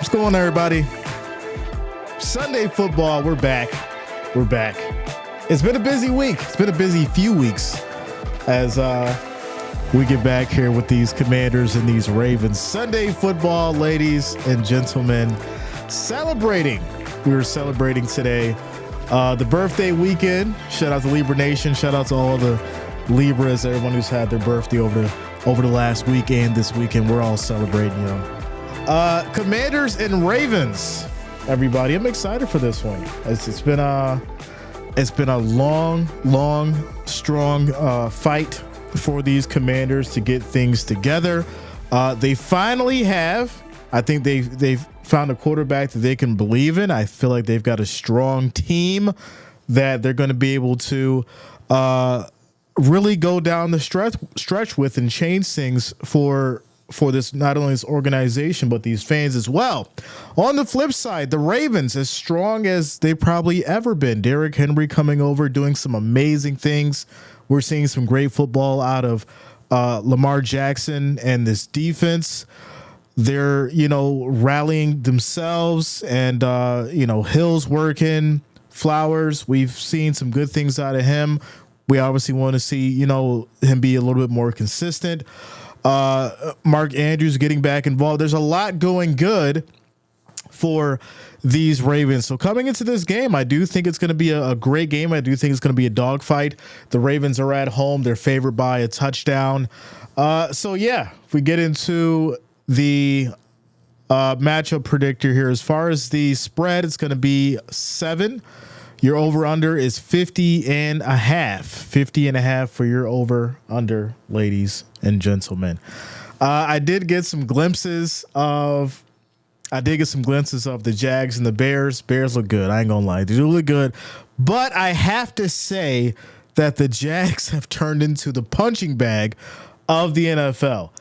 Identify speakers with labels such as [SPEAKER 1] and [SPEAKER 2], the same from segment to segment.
[SPEAKER 1] What's going on, everybody? Sunday football, we're back. We're back. It's been a busy week. It's been a busy few weeks as we get back here with these Commanders and these Ravens. Sunday football, ladies and gentlemen, celebrating. We were celebrating today the birthday weekend. Shout out to Libra Nation. Shout out to all the Libras, everyone who's had their birthday over the last week and this weekend. We're all celebrating, you know. Commanders and Ravens, everybody. I'm excited for this one. It's been a long, strong fight for these Commanders to get things together. They finally have. I think they've found a quarterback that they can believe in. I feel like they've got a strong team that they're going to be able to really go down the stretch with and change things for this, not only this organization, but these fans as well. On the flip side, the Ravens, as strong as they've probably ever been. Derrick Henry coming over, doing some amazing things. We're seeing some great football out of Lamar Jackson and this defense. They're, rallying themselves and, Hill's working, Flowers. We've seen some good things out of him. We obviously want to see, him be a little bit more consistent. Mark Andrews getting back involved. There's a lot going good for these Ravens. So coming into this game, I do think it's going to be a great game. I do think it's going to be a dogfight. The Ravens are at home. They're favored by a touchdown. If we get into the matchup predictor here, as far as the spread, it's going to be 7. Your over-under is 50.5. 50.5 for your over-under, ladies and gentlemen. I did get some glimpses of the Jags and the Bears. Bears look good. I ain't gonna lie. They do look good. But I have to say that the Jags have turned into the punching bag of the NFL.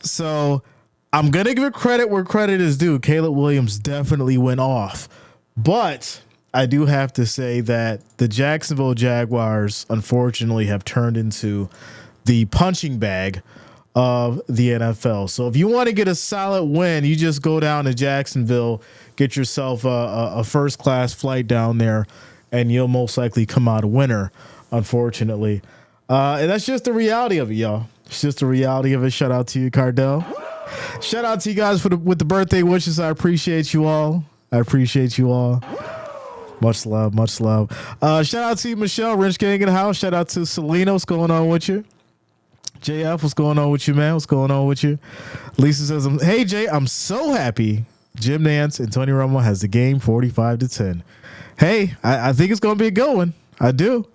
[SPEAKER 1] So I'm going to give credit where credit is due. Caleb Williams definitely went off. But I do have to say that the Jacksonville Jaguars, unfortunately, have turned into the punching bag of the NFL. So if you want to get a solid win, you just go down to Jacksonville, get yourself a first-class flight down there, and you'll most likely come out a winner, unfortunately. And that's just the reality of it, y'all. It's just the reality of it. Shout out to you, Cardell. Shout out to you guys with the birthday wishes. I appreciate you all. Much love, much love. Shout out to you, Michelle, Wrench Gang in the house. Shout out to Selena. What's going on with you? JF, what's going on with you, man? What's going on with you? Lisa says, hey, Jay, I'm so happy Jim Nance and Tony Romo has the game 45-10. Hey, I think it's going to be a good one. I do.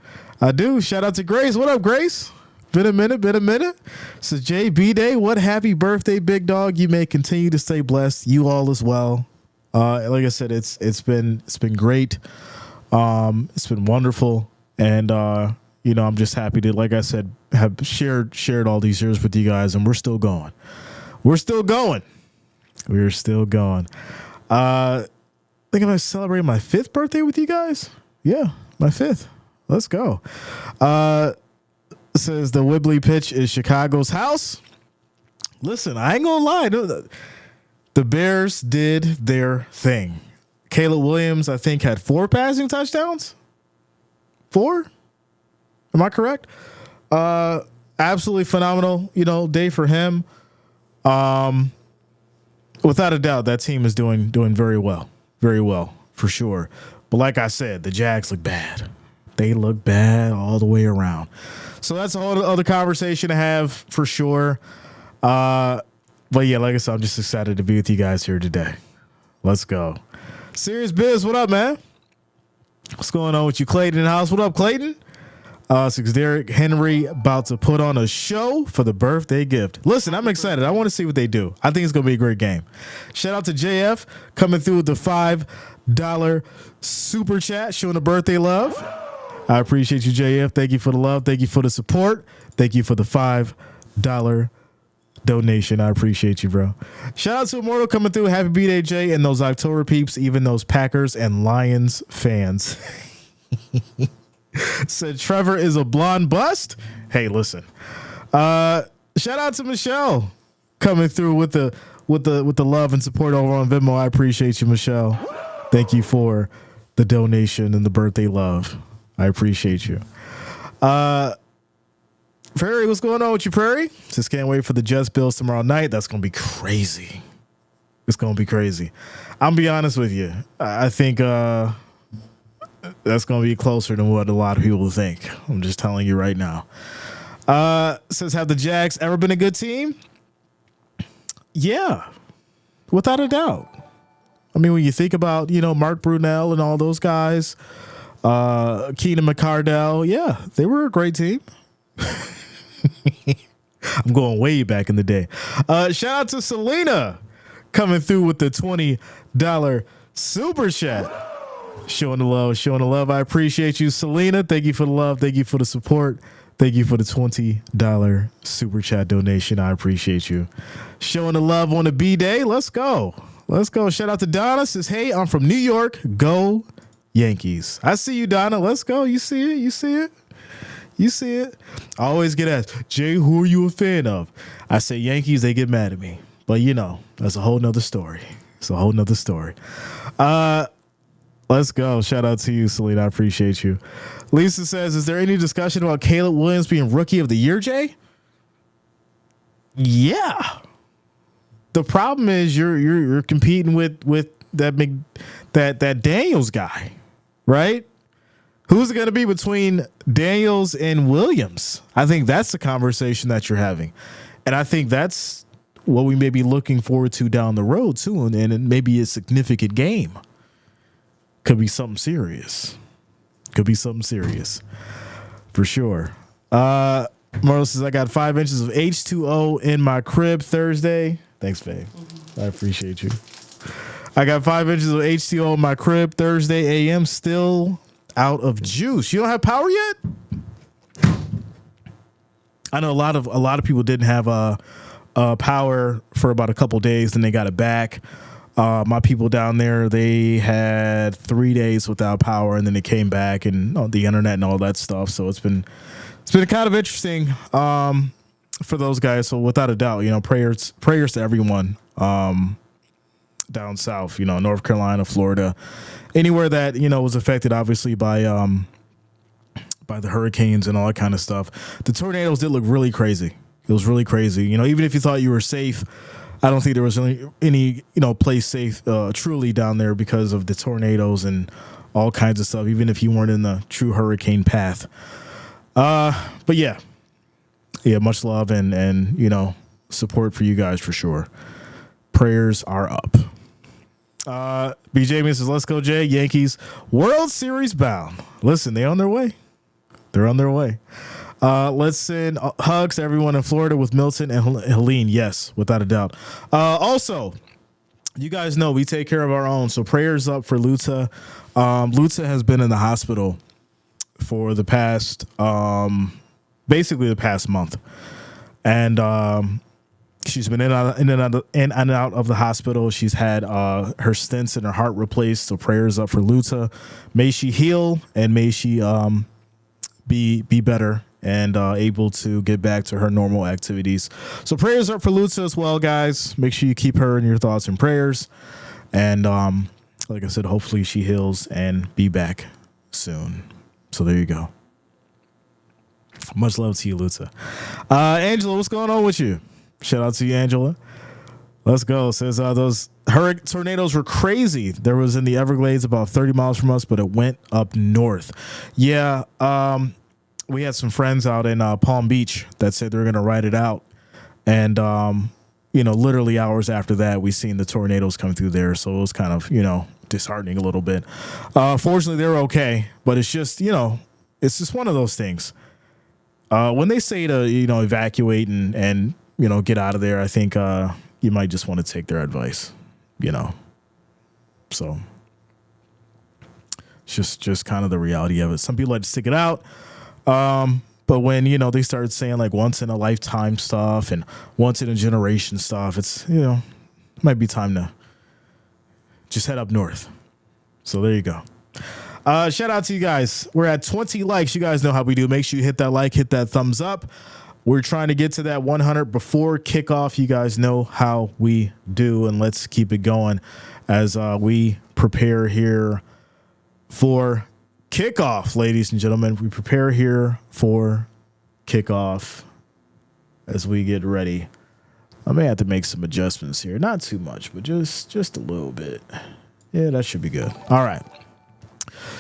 [SPEAKER 1] Shout out to Grace. What up, Grace? Been a minute. So JB Day, what happy birthday, big dog. You may continue to stay blessed. You all as well. Like I said, it's been great. It's been wonderful. And, I'm just happy to, like I said, have shared all these years with you guys, and we're still going. I think I'm celebrating my 5th birthday with you guys. Yeah, my 5th. Let's go. Says the Wibbly pitch is Chicago's house. Listen, I ain't gonna lie. The Bears did their thing. Caleb Williams, I think, had 4 passing touchdowns. 4? Am I correct? Absolutely phenomenal, day for him. Without a doubt, that team is doing very well for sure. But like I said, the Jags look bad. They look bad all the way around. So that's a whole other conversation to have for sure. But yeah, like I said, I'm just excited to be with you guys here today. Let's go. Serious Biz, what up, man? What's going on with you, Clayton in the house? What up, Clayton? Derrick Henry about to put on a show for the birthday gift. Listen, I'm excited. I want to see what they do. I think it's going to be a great game. Shout out to JF coming through with the $5 super chat, showing the birthday love. I appreciate you, JF. Thank you for the love. Thank you for the support. Thank you for the $5 donation. I appreciate you, bro. Shout out to Immortal coming through. Happy B-Day, Jay, and those October peeps, even those Packers and Lions fans. Said Trevor is a blonde bust. Hey, listen. Shout out to Michelle coming through with the with the love and support over on Venmo. I appreciate you, Michelle. Thank you for the donation and the birthday love. I appreciate you. Prairie, what's going on with you, Prairie? Just can't wait for the Jets Bills tomorrow night. That's going to be crazy. It's going to be crazy. I'm going to be honest with you. I think that's going to be closer than what a lot of people think. I'm just telling you right now. Says, have the Jags ever been a good team? Yeah, without a doubt. I mean, when you think about, Mark Brunell and all those guys, Keenan McCardell, yeah, they were a great team. I'm going way back in the day. Shout out to Selena coming through with the $20 super chat. Showing the love. I appreciate you, Selena. Thank you for the love. Thank you for the support. Thank you for the $20 super chat donation. I appreciate you. Showing the love on a B-Day. Let's go. Shout out to Donna. Says, hey, I'm from New York. Go Yankees. I see you, Donna. Let's go. You see it. I always get asked, Jay, who are you a fan of? I say Yankees, they get mad at me. But, that's a whole nother story. Let's go. Shout out to you, Selena. I appreciate you. Lisa says, is there any discussion about Caleb Williams being Rookie of the Year, Jay? Yeah. The problem is you're competing with that Daniels guy, right? Who's it going to be between Daniels and Williams? I think that's the conversation that you're having. And I think that's what we may be looking forward to down the road, too. And it may be a significant game. Could be something serious. For sure. Marlo says, I got 5 inches of H2O in my crib Thursday. Thanks, Faye. I appreciate you. I got 5 inches of H2O in my crib Thursday AM. Still out of juice. You don't have power yet? I know a lot of people didn't have power for about a couple days, then they got it back. My people down there, they had 3 days without power, and then it came back, and the internet and all that stuff. So it's been kind of interesting for those guys. So without a doubt, prayers to everyone down south, North Carolina, Florida, anywhere that was affected, obviously by the hurricanes and all that kind of stuff. The tornadoes did look really crazy. It was really crazy. Even if you thought you were safe, I don't think there was any place safe truly down there because of the tornadoes and all kinds of stuff, even if you weren't in the true hurricane path. But yeah, much love and support for you guys for sure. Prayers are up. BJ says, let's go, Jay. Yankees World Series bound. Listen, they're on their way. Let's send hugs to everyone in Florida with Milton and Helene. Yes, without a doubt. Also, you guys know we take care of our own. So prayers up for Luta. Luta has been in the hospital for the past, basically the past month. And she's been in and out of the hospital. She's had her stents and her heart replaced. So prayers up for Luta. May she heal and may she be better and able to get back to her normal activities. So prayers up for Luta as well, guys. Make sure you keep her in your thoughts and prayers. And like I said, hopefully she heals and be back soon. So there you go. Much love to you, Luta. Angela, what's going on with you? Shout out to you, Angela. Let's go. Says those tornadoes were crazy. There was in the Everglades about 30 miles from us, but it went up north. Yeah. We had some friends out in Palm Beach that said they were going to ride it out. And, literally hours after that, we seen the tornadoes come through there. So it was kind of, disheartening a little bit. Fortunately, they were okay. But it's just, it's just one of those things. When they say to, evacuate and get out of there, I think you might just want to take their advice, So it's just kind of the reality of it. Some people like to stick it out. But when, they started saying like once in a lifetime stuff and once in a generation stuff, it's, might be time to just head up north. So there you go. Shout out to you guys. We're at 20 likes. You guys know how we do. Make sure you hit that like, hit that thumbs up. We're trying to get to that 100 before kickoff. You guys know how we do, and let's keep it going as we prepare here for kickoff, ladies and gentlemen. We prepare here for kickoff as we get ready. I may have to make some adjustments here. Not too much, but just a little bit. Yeah, that should be good. All right.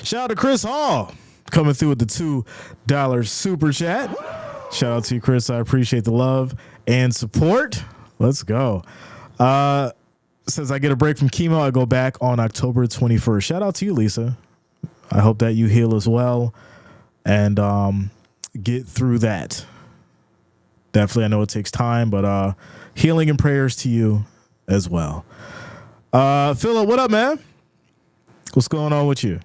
[SPEAKER 1] Shout out to Chris Hall coming through with the $2 super chat. Shout out to you, Chris. I appreciate the love and support. Let's go. Says I get a break from chemo. I go back on October 21st. Shout out to you, Lisa. I hope that you heal as well and get through that. Definitely, I know it takes time, but healing and prayers to you as well. Philip, what up, man? What's going on with you?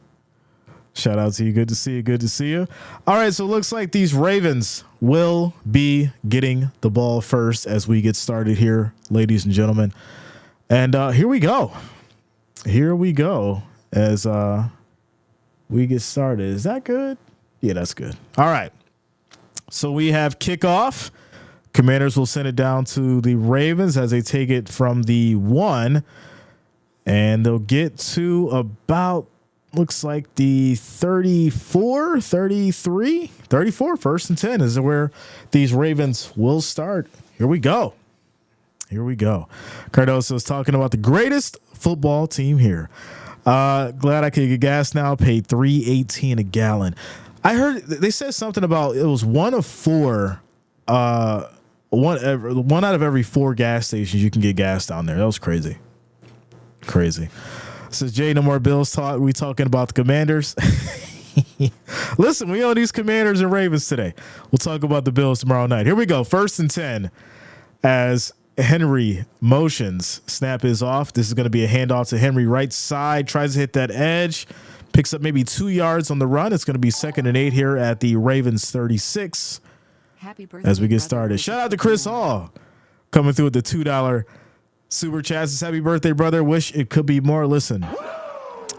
[SPEAKER 1] Shout out to you. Good to see you. Good to see you. All right, so it looks like these Ravens will be getting the ball first as we get started here, ladies and gentlemen. And here we go. Here we go as we get started. Is that good? Yeah, that's good. All right. So we have kickoff. Commanders will send it down to the Ravens as they take it from the 1. And they'll get to about, looks like the 34, 33, 34, 1st and 10 is where these Ravens will start. Here we go. Here we go. Cardoso is talking about the greatest football team here. Glad I could get gas now. Paid $3.18 a gallon. I heard they said something about it was one of 4, one out of every 4 gas stations you can get gas down there. That was crazy. Crazy. Says Jay, no more Bills talk. We talking about the Commanders. Listen, we own these Commanders and Ravens today. We'll talk about the Bills tomorrow night. Here we go. 1st and 10 as Henry motions. Snap is off. This is going to be a handoff to Henry right side. Tries to hit that edge. Picks up maybe 2 yards on the run. It's going to be 2nd and 8 here at the Ravens 36. Happy birthday, as we get started. Shout out to Chris Hall coming through with the $2 super chat. Says happy birthday, brother. Wish it could be more. Listen,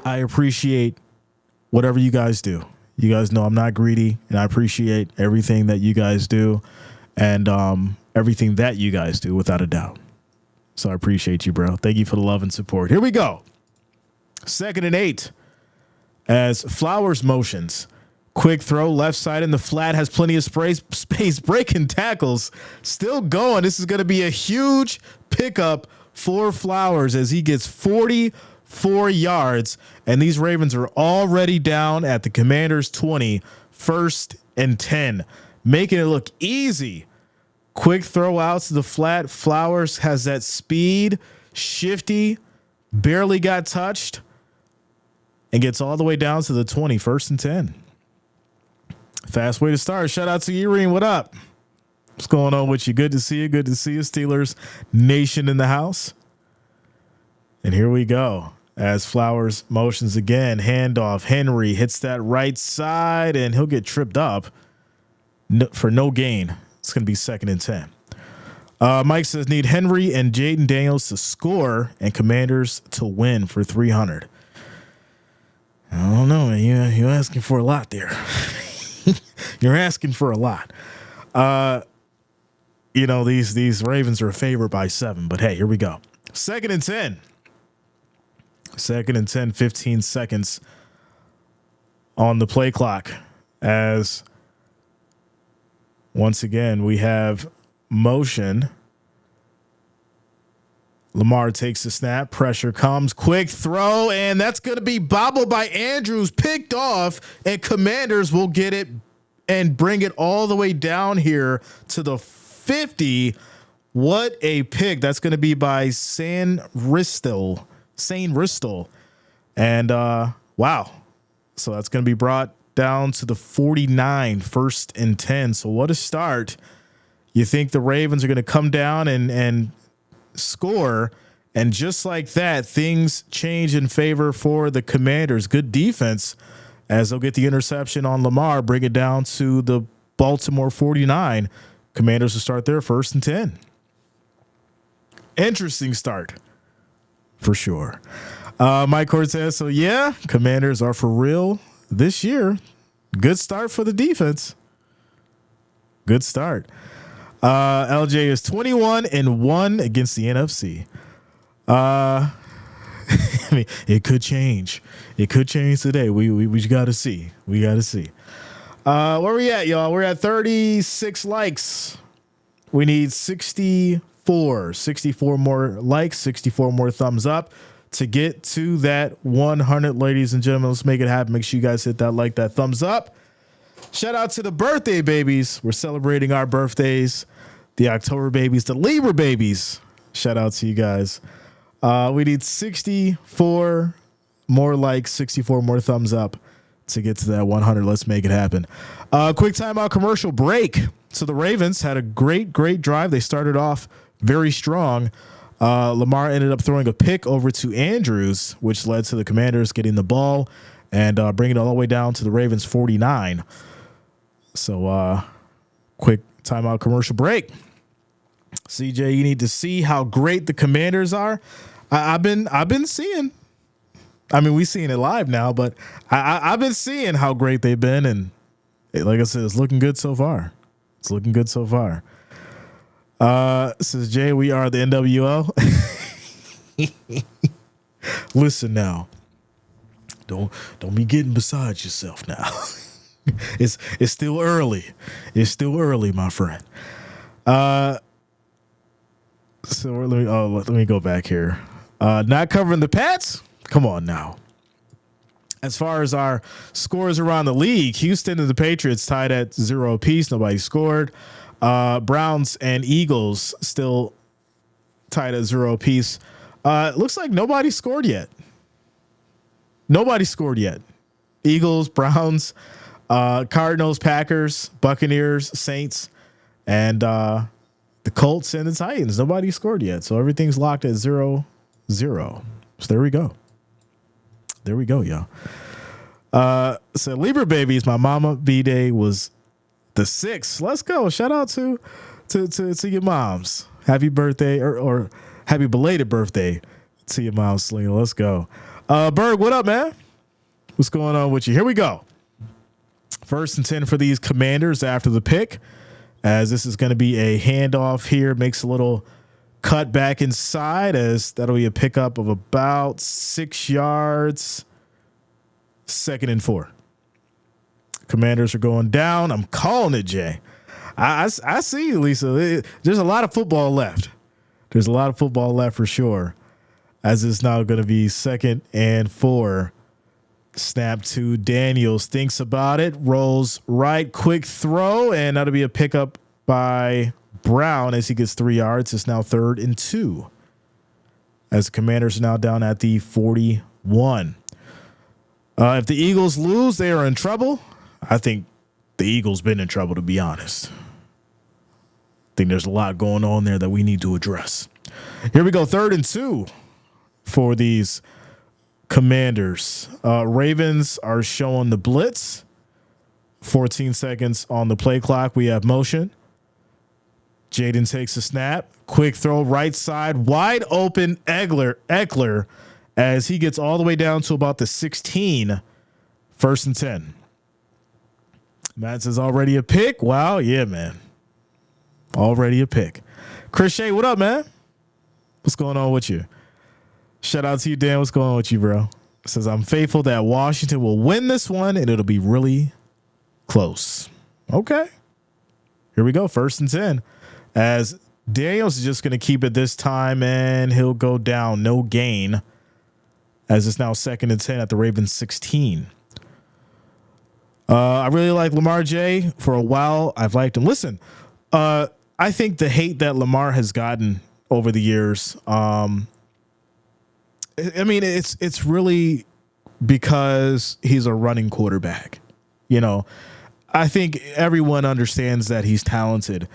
[SPEAKER 1] I appreciate whatever you guys do. You guys know I'm not greedy, and I appreciate everything that you guys do and everything that you guys do without a doubt. So I appreciate you, bro. Thank you for the love and support. Here we go. 2nd and 8 as Flowers motions. Quick throw left side in the flat, has plenty of space, breaking tackles, still going. This is going to be a huge pickup for Flowers as he gets 44 yards, and these Ravens are already down at the Commanders 20, 1st and 10, making it look easy. Quick throw out to the flat. Flowers has that speed, shifty, barely got touched, and gets all the way down to the 20, 1st and 10. Fast way to start. Shout out to Jreasn. What up? What's going on with you? Good to see you. Good to see you. Steelers Nation in the house. And here we go. As Flowers motions again. Handoff. Henry hits that right side, and he'll get tripped up for no gain. It's going to be 2nd and 10. Mike says need Henry and Jaden Daniels to score and Commanders to win for 300. I don't know, man. You're asking for a lot there. You're asking for a lot. These Ravens are favored by 7, but hey, here we go. 2nd and 10. 2nd and 10, 15 seconds on the play clock as once again we have motion. Lamar takes the snap. Pressure comes. Quick throw, and that's going to be bobbled by Andrews, picked off, and Commanders will get it and bring it all the way down here to the 50. What a pick. That's going to be by Sane Ristel. And wow. So that's going to be brought down to the 49, 1st and 10. So what a start. You think the Ravens are going to come down and score, and just like that, things change in favor for the Commanders. Good defense as they'll get the interception on Lamar, bring it down to the Baltimore 49. Commanders will start there 1st and 10. Interesting start for sure. Mike Cortez. So yeah, Commanders are for real this year. Good start for the defense. Good start. LJ is 21-1 against the NFC. I mean, it could change. It could change today. We got to see. We got to see. Where we at, y'all? We're at 36 likes. We need 64 more likes, 64 more thumbs up to get to that 100, ladies and gentlemen. Let's make it happen. Make sure you guys hit that like, that thumbs up. Shout out to the birthday babies. We're celebrating our birthdays. The October babies, the Libra babies. Shout out to you guys. We need 64 more likes, 64 more thumbs up to get to that 100. Let's make it happen. Quick timeout commercial break. So the Ravens had a great drive. They started off very strong. Lamar ended up throwing a pick over to Andrews, which led to the Commanders getting the ball and bringing it all the way down to the Ravens 49. So quick timeout commercial break. CJ, you need to see how great the Commanders are. I've been seeing. I mean, we've seen it live now, but I've been seeing how great they've been, and like I said, it's looking good so far. It's looking good so far. Says Jay, we are the NWO. Listen now, don't be getting beside yourself now. It's still early. It's still early, my friend. So let me go back here. Not covering the Pats. Come on now. As far as our scores around the league, Houston and the Patriots tied at 0 apiece. Nobody scored. Browns and Eagles still tied at 0 apiece. Looks like nobody scored yet. Nobody scored yet. Eagles, Browns, Cardinals, Packers, Buccaneers, Saints, and the Colts and the Titans. Nobody scored yet. So everything's locked at 0-0. So there we go. There we go, y'all. So Libra babies, my mama B-Day was the 6th. Let's go. Shout out to your moms. Happy birthday or happy belated birthday to your mom, Selena. Let's go. Berg, what up, man? What's going on with you? Here we go. 1st and 10 for these Commanders after the pick, as this is going to be a handoff here. Makes a little cut back inside, as that'll be a pickup of about 6 yards. 2nd and 4. Commanders are going down. I'm calling it, Jay. I see you, Lisa. There's a lot of football left. There's a lot of football left for sure, as it's now going to be 2nd and 4. Snap to Daniels. Thinks about it. Rolls right. Quick throw. And that'll be a pickup by Brown as he gets 3 yards. It's now 3rd and 2. As the Commanders are now down at the 41. If the Eagles lose, they are in trouble. I think the Eagles been in trouble, to be honest. I think there's a lot going on there that we need to address. Here we go. 3rd and 2 for these Commanders. Ravens are showing the blitz. 14 seconds on the play clock. We have motion. Jaden takes a snap. Quick throw right side. Wide open Eckler as he gets all the way down to about the 16. 1st and 10. Matt says already a pick. Wow. Yeah, man. Already a pick. Chris Shea, what up, man? What's going on with you? Shout out to you, Dan. What's going on with you, bro? Says I'm faithful that Washington will win this one and it'll be really close. Okay. Here we go. 1st and 10. As Daniels is just going to keep it this time and he'll go down. No gain. As it's now 2nd and 10 at the Ravens 16. I really like Lamar J. For a while, I've liked him. Listen, I think the hate that Lamar has gotten over the years, I mean, it's really because he's a running quarterback. You know, I think everyone understands that he's talented.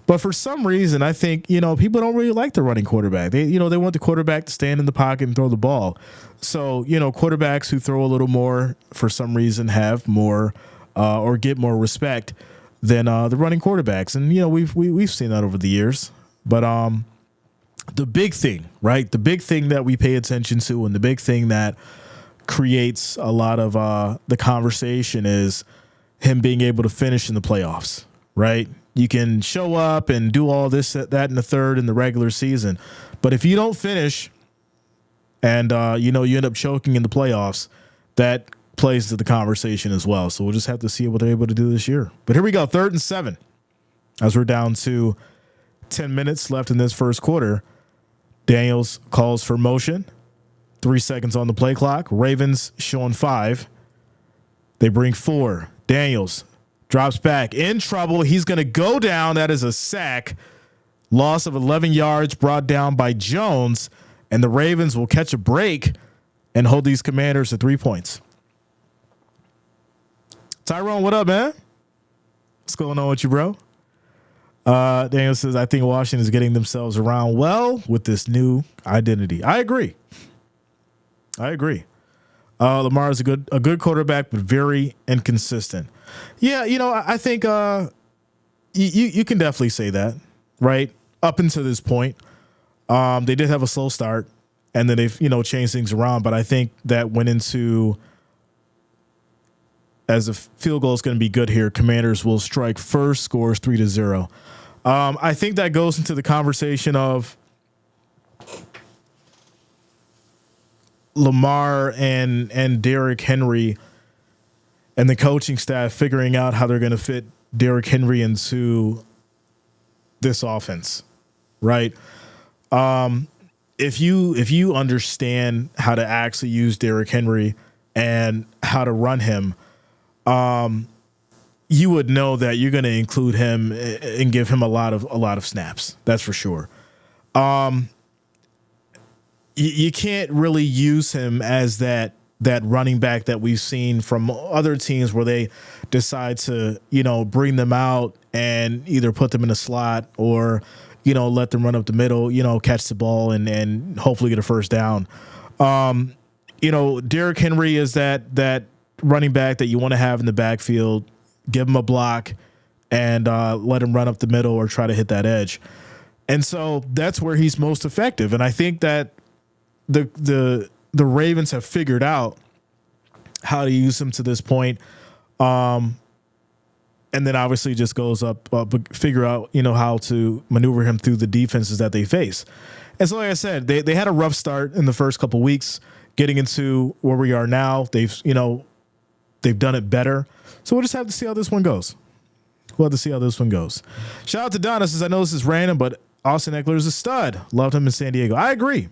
[SPEAKER 1] But for some reason, I think, you know, people don't really like the running quarterback. They want the quarterback to stand in the pocket and throw the ball. So, you know, quarterbacks who throw a little more for some reason have more or get more respect than the running quarterbacks. And, you know, we've seen that over the years. But the big thing, right? The big thing that we pay attention to and the big thing that creates a lot of the conversation is him being able to finish in the playoffs, right? You can show up and do all this, that in the third in the regular season. But if you don't finish and, you end up choking in the playoffs, that plays to the conversation as well. So we'll just have to see what they're able to do this year. But here we go, 3rd and 7. As we're down to 10 minutes left in this first quarter, Daniels calls for motion. 3 seconds on the play clock. Ravens showing 5. They bring 4. Daniels drops back in trouble. He's going to go down. That is a sack. Loss of 11 yards brought down by Jones. And the Ravens will catch a break and hold these Commanders to 3 points. Tyrone, what up, man? What's going on with you, bro? Daniel says, I think Washington is getting themselves around well with this new identity. I agree. Lamar is a good quarterback, but very inconsistent. Yeah, I think you can definitely say that, right? Up until this point, they did have a slow start, and then they've changed things around. But I think that went into, as a field goal is going to be good here, Commanders will strike first, scores 3-0. I think that goes into the conversation of Lamar and Derrick Henry and the coaching staff figuring out how they're going to fit Derrick Henry into this offense, right? If you understand how to actually use Derrick Henry and how to run him, you would know that you're going to include him and give him a lot of snaps. That's for sure. You can't really use him as that running back that we've seen from other teams where they decide to, bring them out and either put them in a slot or, let them run up the middle, catch the ball and hopefully get a first down. Derrick Henry is that running back that you want to have in the backfield. Give him a block and let him run up the middle or try to hit that edge. And so that's where he's most effective. And I think that the Ravens have figured out how to use him to this point. And then obviously just goes up, figure out, how to maneuver him through the defenses that they face. And so, like I said, they had a rough start in the first couple weeks getting into where we are now. They've done it better. So we'll just have to see how this one goes. Shout out to Donna. Says, I know this is random, but Austin Eckler is a stud. Loved him in San Diego. I agree.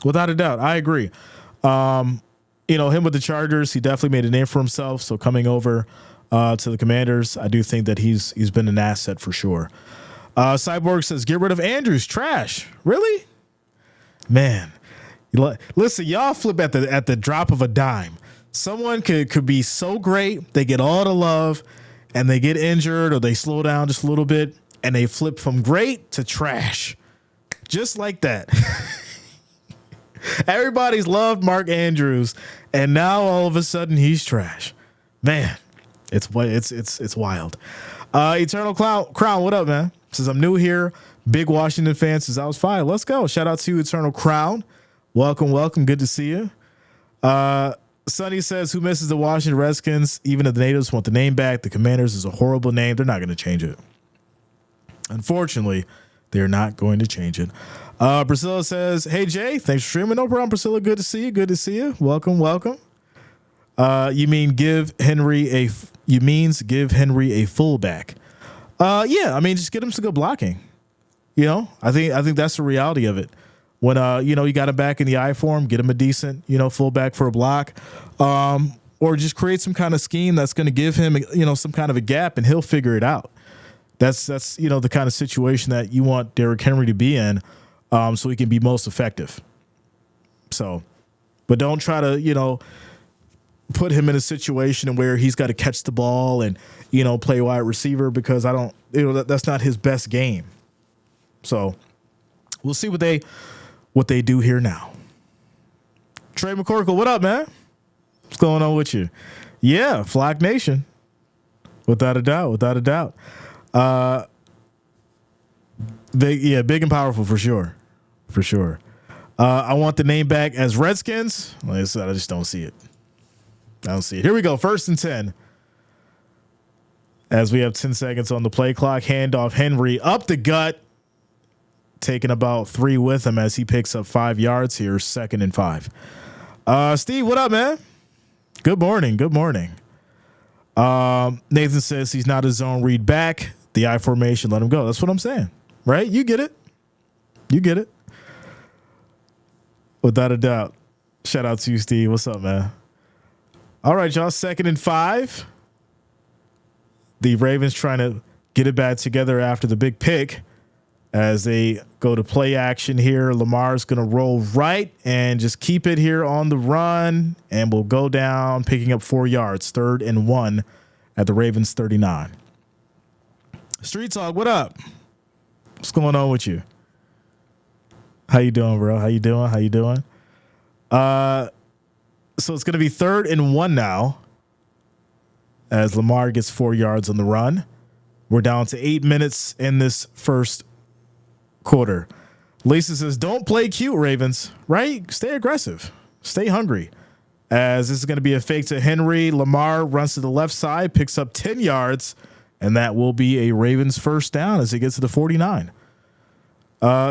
[SPEAKER 1] Without a doubt. I agree. Him with the Chargers, he definitely made a name for himself. So coming over to the Commanders, I do think that he's been an asset for sure. Cyborg says, get rid of Andrews. Trash. Really? Man. Listen, y'all flip at the drop of a dime. Someone could be so great, they get all the love, and they get injured or they slow down just a little bit, and they flip from great to trash. Just like that. Everybody's loved Mark Andrews, and now all of a sudden he's trash. Man, it's wild. Eternal Crown, what up, man? Says, I'm new here. Big Washington fan since I was 5. Let's go. Shout out to you, Eternal Crown. Welcome. Good to see you. Sonny says, who misses the Washington Redskins? Even if the natives want the name back, the Commanders is a horrible name. They're not going to change it. Unfortunately, they're not going to change it. Priscilla says, hey, Jay, thanks for streaming. No problem, Priscilla. Good to see you. Welcome. You means give Henry a fullback. Yeah, I mean, just get him some good blocking. I think that's the reality of it. When, you got him back in the I form, get him a decent, fullback for a block, or just create some kind of scheme that's going to give him, some kind of a gap, and he'll figure it out. That's the kind of situation that you want Derrick Henry to be in, so he can be most effective. So, but don't try to, put him in a situation where he's got to catch the ball and, play wide receiver, because that's not his best game. So we'll see what they do here now. Trey McCorkle, what up, man? What's going on with you? Yeah, Flock Nation. Without a doubt. Big and powerful for sure. I want the name back as Redskins. Like I said, I just don't see it. Here we go. 1st and 10. As we have 10 seconds on the play clock, handoff Henry up the gut, taking about 3 with him as he picks up 5 yards here, 2nd and 5. Steve, what up, man? Good morning. Good morning. Nathan says he's not a zone read back. The I formation, let him go. That's what I'm saying, right? You get it. You get it. Without a doubt. Shout out to you, Steve. What's up, man? All right, y'all. 2nd and 5. The Ravens trying to get it back together after the big pick as they go to play action here. Lamar's going to roll right and just keep it here on the run, and we'll go down, picking up 4 yards, 3rd and 1 at the Ravens 39. Street Talk, what up? What's going on with you? How you doing, bro? How you doing? How you doing? So it's going to be 3rd and 1 now as Lamar gets 4 yards on the run. We're down to 8 minutes in this first quarter. Lisa says, don't play cute, Ravens, right? Stay aggressive. Stay hungry. As this is going to be a fake to Henry. Lamar runs to the left side, picks up 10 yards, and that will be a Ravens first down as he gets to the 49.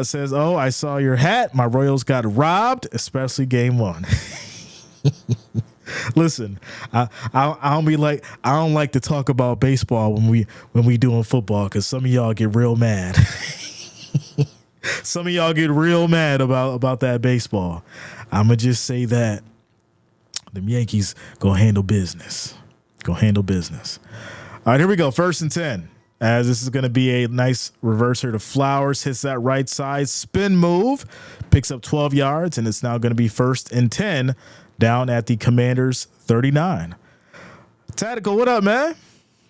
[SPEAKER 1] Says, oh, I saw your hat. My Royals got robbed, especially game 1. Listen, I don't like to talk about baseball when we doing football because some of y'all get real mad. Some of y'all get real mad about that baseball. I'ma just say that them Yankees go handle business. Go handle business. All right, here we go. 1st and 10. As this is going to be a nice reverser to Flowers, hits that right side spin move, picks up 12 yards, and it's now going to be 1st and 10. Down at the Commanders 39. Tactical, what up, man?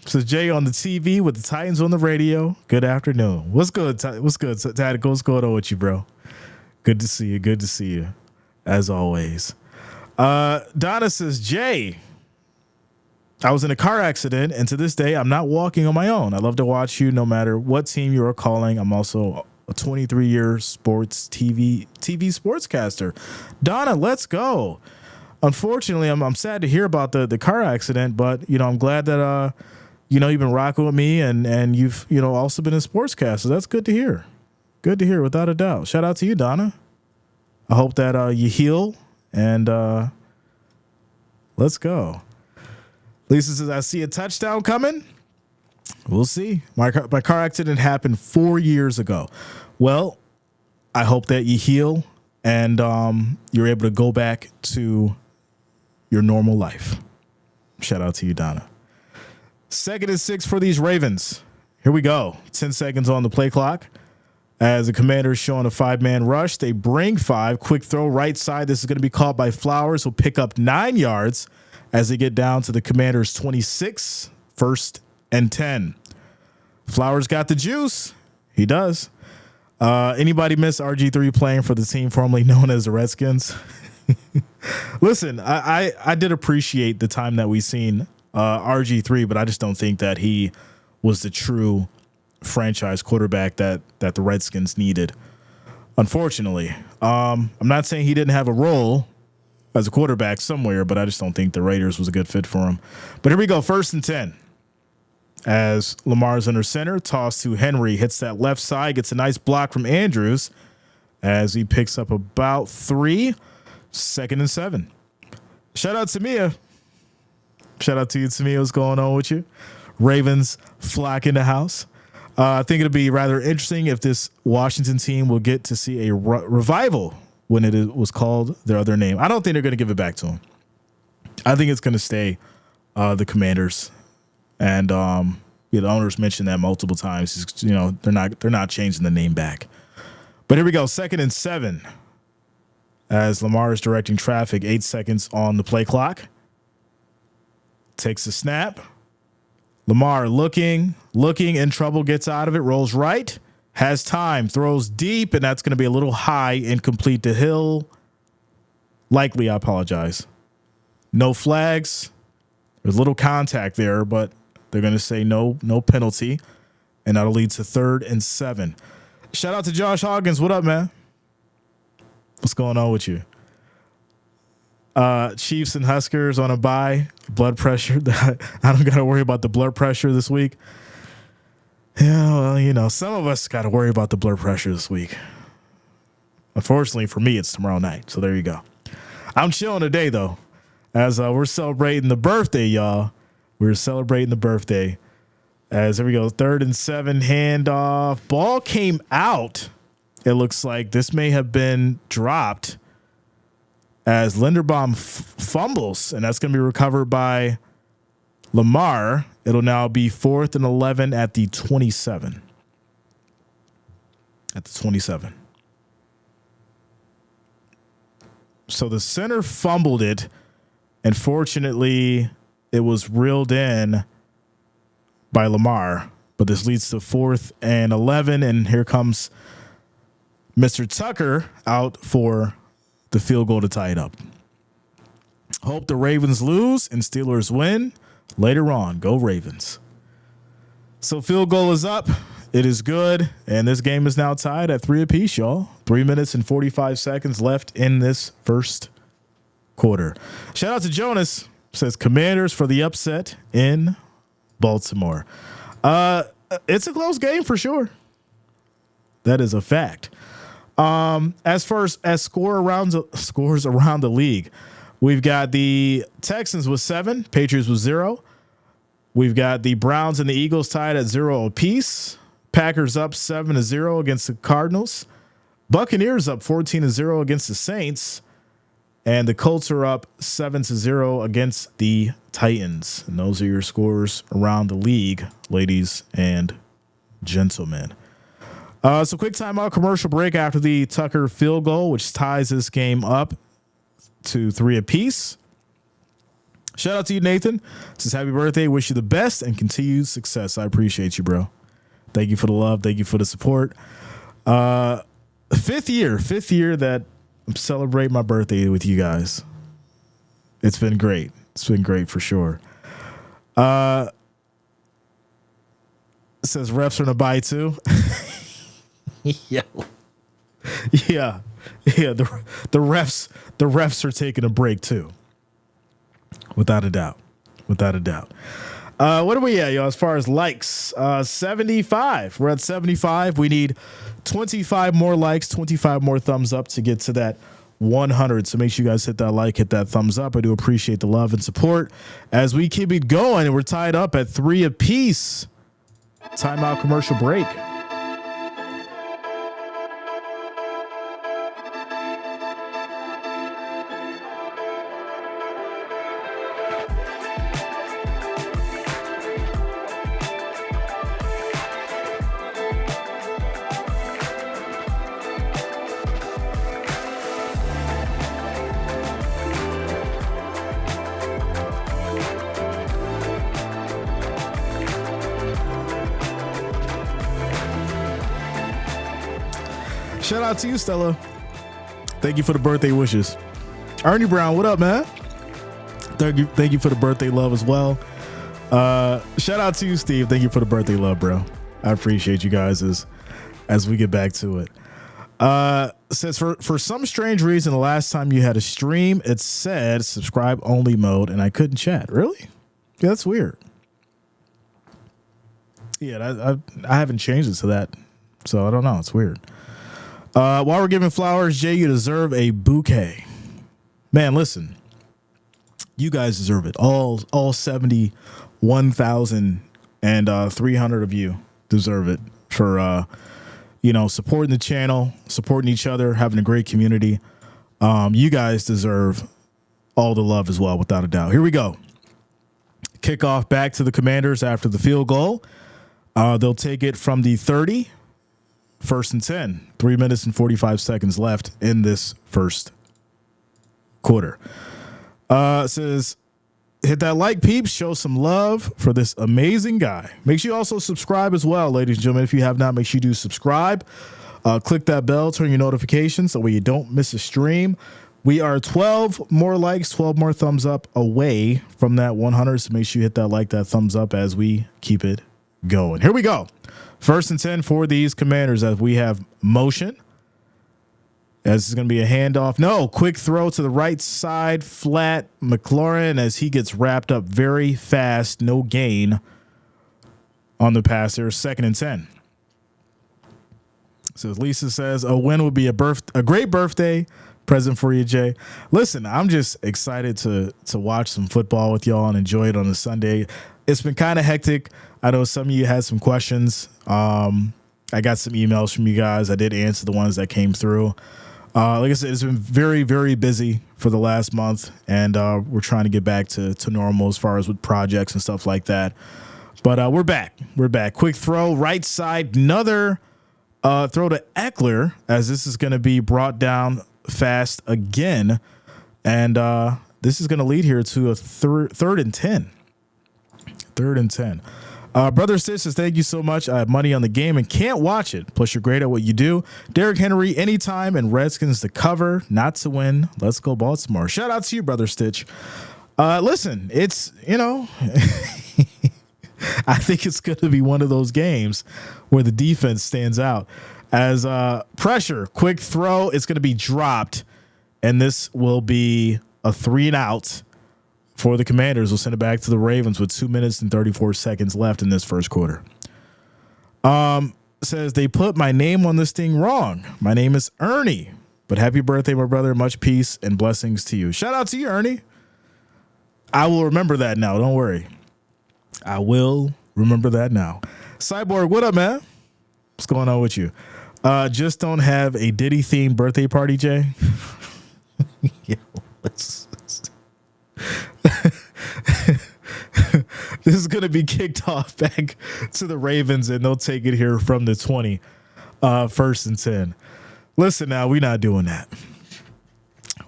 [SPEAKER 1] This is Jay on the TV with the Titans on the radio. Good afternoon. What's good? What's good, Tactical? What's going on with you, bro? Good to see you. Good to see you, as always. Donna says, Jay, I was in a car accident, and to this day, I'm not walking on my own. I love to watch you no matter what team you are calling. I'm also a 23-year sports TV sportscaster. Donna, let's go. Unfortunately, I'm sad to hear about the car accident, but I'm glad that you've been rocking with me and you've also been a sportscaster. That's good to hear. Good to hear, without a doubt. Shout out to you, Donna. I hope that you heal and let's go. Lisa says, I see a touchdown coming. We'll see. My car accident happened 4 years ago. Well, I hope that you heal and you're able to go back to your normal life. Shout out to you, Donna. 2nd and 6 for these Ravens. Here we go. 10 seconds on the play clock. As the Commanders showing a 5-man rush, they bring 5. Quick throw right side. This is going to be caught by Flowers. Will pick up 9 yards as they get down to the Commanders 26. 1st and 10. Flowers got the juice. He does. Anybody miss RG3 playing for the team formerly known as the Redskins? Listen, I did appreciate the time that we seen RG3, but I just don't think that he was the true franchise quarterback that the Redskins needed. Unfortunately, I'm not saying he didn't have a role as a quarterback somewhere, but I just don't think the Raiders was a good fit for him. But here we go, 1st and 10. As Lamar's under center, toss to Henry, hits that left side, gets a nice block from Andrews as he picks up about 3. 2nd and 7. Shout out to Mia. Shout out to you, Tamia. What's going on with you? Ravens flock in the house. I think it'll be rather interesting if this Washington team will get to see a revival when it was called their other name. I don't think they're going to give it back to him. I think it's going to stay the Commanders. And the owners mentioned that multiple times. They're not changing the name back. But here we go, 2nd and 7. As Lamar is directing traffic, 8 seconds on the play clock. Takes a snap. Lamar looking in trouble, gets out of it, rolls right, has time, throws deep, and that's going to be a little high, incomplete to Hill. Likely, I apologize. No flags. There's a little contact there, but they're going to say no penalty, and that'll lead to 3rd and 7. Shout out to Josh Hawkins. What up, man? What's going on with you? Chiefs and Huskers on a bye. Blood pressure. I don't got to worry about the blood pressure this week. Yeah, well, some of us got to worry about the blood pressure this week. Unfortunately for me, it's tomorrow night. So there you go. I'm chilling today, though, as we're celebrating the birthday, y'all. We're celebrating the birthday. As there we go. 3rd and 7 handoff. Ball came out. It looks like this may have been dropped as Linderbaum fumbles, and that's going to be recovered by Lamar. It'll now be 4th and 11 at the 27. At the 27. So the center fumbled it, and fortunately, it was reeled in by Lamar. But this leads to 4th and 11, and here comes Mr. Tucker out for the field goal to tie it up. Hope the Ravens lose and Steelers win later on. Go Ravens. So field goal is up. It is good. And this game is now tied at 3 apiece, y'all. 3 minutes and 45 seconds left in this first quarter. Shout out to Jonas. Says Commanders for the upset in Baltimore. It's a close game for sure. That is a fact. As far as scores around the league, we've got the Texans with 7, Patriots with 0. We've got the Browns and the Eagles tied at 0 apiece. Packers up 7-0 against the Cardinals. Buccaneers up 14-0 against the Saints. And the Colts are up 7-0 against the Titans. And those are your scores around the league, ladies and gentlemen. So quick timeout, commercial break after the Tucker field goal, which ties this game up to 3 apiece. Shout out to you, Nathan. Says happy birthday. Wish you the best and continued success. I appreciate you, bro. Thank you for the love. Thank you for the support. Fifth year that I'm celebrating my birthday with you guys. It's been great. It's been great for sure. It says refs are on a bye too. Yeah. The refs are taking a break too. Without a doubt. What are we at, y'all? As far as likes, 75. We're at 75. We need 25 more likes, 25 more thumbs up to get to that 100. So make sure you guys hit that like, hit that thumbs up. I do appreciate the love and support as we keep it going. And we're tied up at 3 apiece. Timeout, commercial break. Shout out to you, Stella. Thank you for the birthday wishes. Ernie Brown, what up, man? Thank you for the birthday love as well. Shout out to you, Steve. Thank you for the birthday love, bro. I appreciate you guys as we get back to it. Says for some strange reason, the last time you had a stream, it said subscribe only mode, and I couldn't chat. Really? Yeah, that's weird. Yeah, I haven't changed it to that, so I don't know. It's weird. While we're giving flowers, Jay, you deserve a bouquet. Man, listen, you guys deserve it. All 71,300 of you deserve it for supporting the channel, supporting each other, having a great community. You guys deserve all the love as well, without a doubt. Here we go. Kickoff back to the Commanders after the field goal. They'll take it from the 30. 1st and 10, 3 minutes and 45 seconds left in this first quarter. Says, hit that like, peeps. Show some love for this amazing guy. Make sure you also subscribe as well, ladies and gentlemen. If you have not, make sure you do subscribe. Click that bell, turn your notifications so you don't miss a stream. We are 12 more likes, 12 more thumbs up away from that 100. So make sure you hit that like, that thumbs up as we keep it going. Here we go. 1st and 10 for these Commanders as we have motion. As it's going to be a handoff. No, quick throw to the right side, flat. McLaurin as he gets wrapped up very fast. No gain on the pass there. 2nd and 10. So Lisa says a win would be a great birthday present for you, Jay. Listen, I'm just excited to watch some football with y'all and enjoy it on a Sunday. It's been kind of hectic. I know some of you had some questions. I got some emails from you guys. I did answer the ones that came through. Like I said, it's been very, very busy for the last month, and we're trying to get back to normal as far as with projects and stuff like that. But we're back. We're back. Quick throw, right side, another throw to Eckler, as this is going to be brought down fast again. And this is going to lead here to a third and 10. 3rd and 10. Brother Sisters, thank you so much. I have money on the game and can't watch it. Plus, you're great at what you do. Derrick Henry, anytime, and Redskins to cover, not to win. Let's go, Baltimore. Shout out to you, Brother Stitch. Listen, it's, I think it's going to be one of those games where the defense stands out. As pressure, quick throw, it's going to be dropped, and this will be a 3-and-out. For the Commanders. We'll send it back to the Ravens with 2 minutes and 34 seconds left in this first quarter. Says they put my name on this thing wrong. My name is Ernie, but happy birthday, my brother. Much peace and blessings to you. Shout out to you, Ernie. I will remember that now. Don't worry. I will remember that now. Cyborg, what up, man? What's going on with you? Just don't have a Diddy themed birthday party, Jay. Yo, this is going to be kicked off back to the Ravens, and they'll take it here from the 20, 1st and 10. Listen, now, we're not doing that.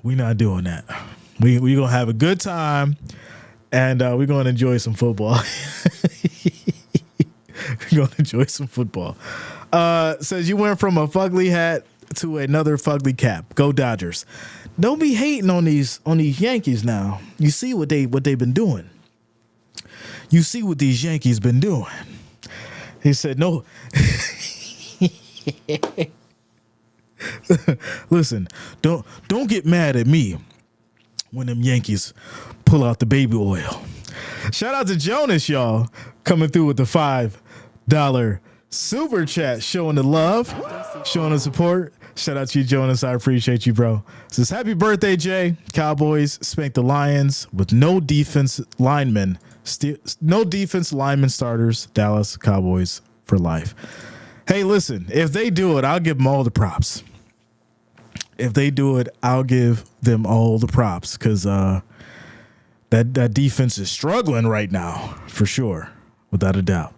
[SPEAKER 1] We're not doing that. We're going to have a good time, and we're going to enjoy some football. We're going to enjoy some football. Says you went from a fugly hat to another fugly cap. Go Dodgers. Don't be hating on these Yankees now. You see what they've been doing. You see what these Yankees been doing. He said no. Listen, don't get mad at me when them Yankees pull out the baby oil. Shout out to Jonas, y'all, coming through with the $5 super chat, showing the love, showing the support. Shout out to you, Jonas. I appreciate you, bro. Says happy birthday, Jay. Cowboys spanked the Lions with no defense linemen starters. Dallas Cowboys for life. Hey, listen, if they do it, I'll give them all the props. If they do it, I'll give them all the props, because that defense is struggling right now, for sure, without a doubt.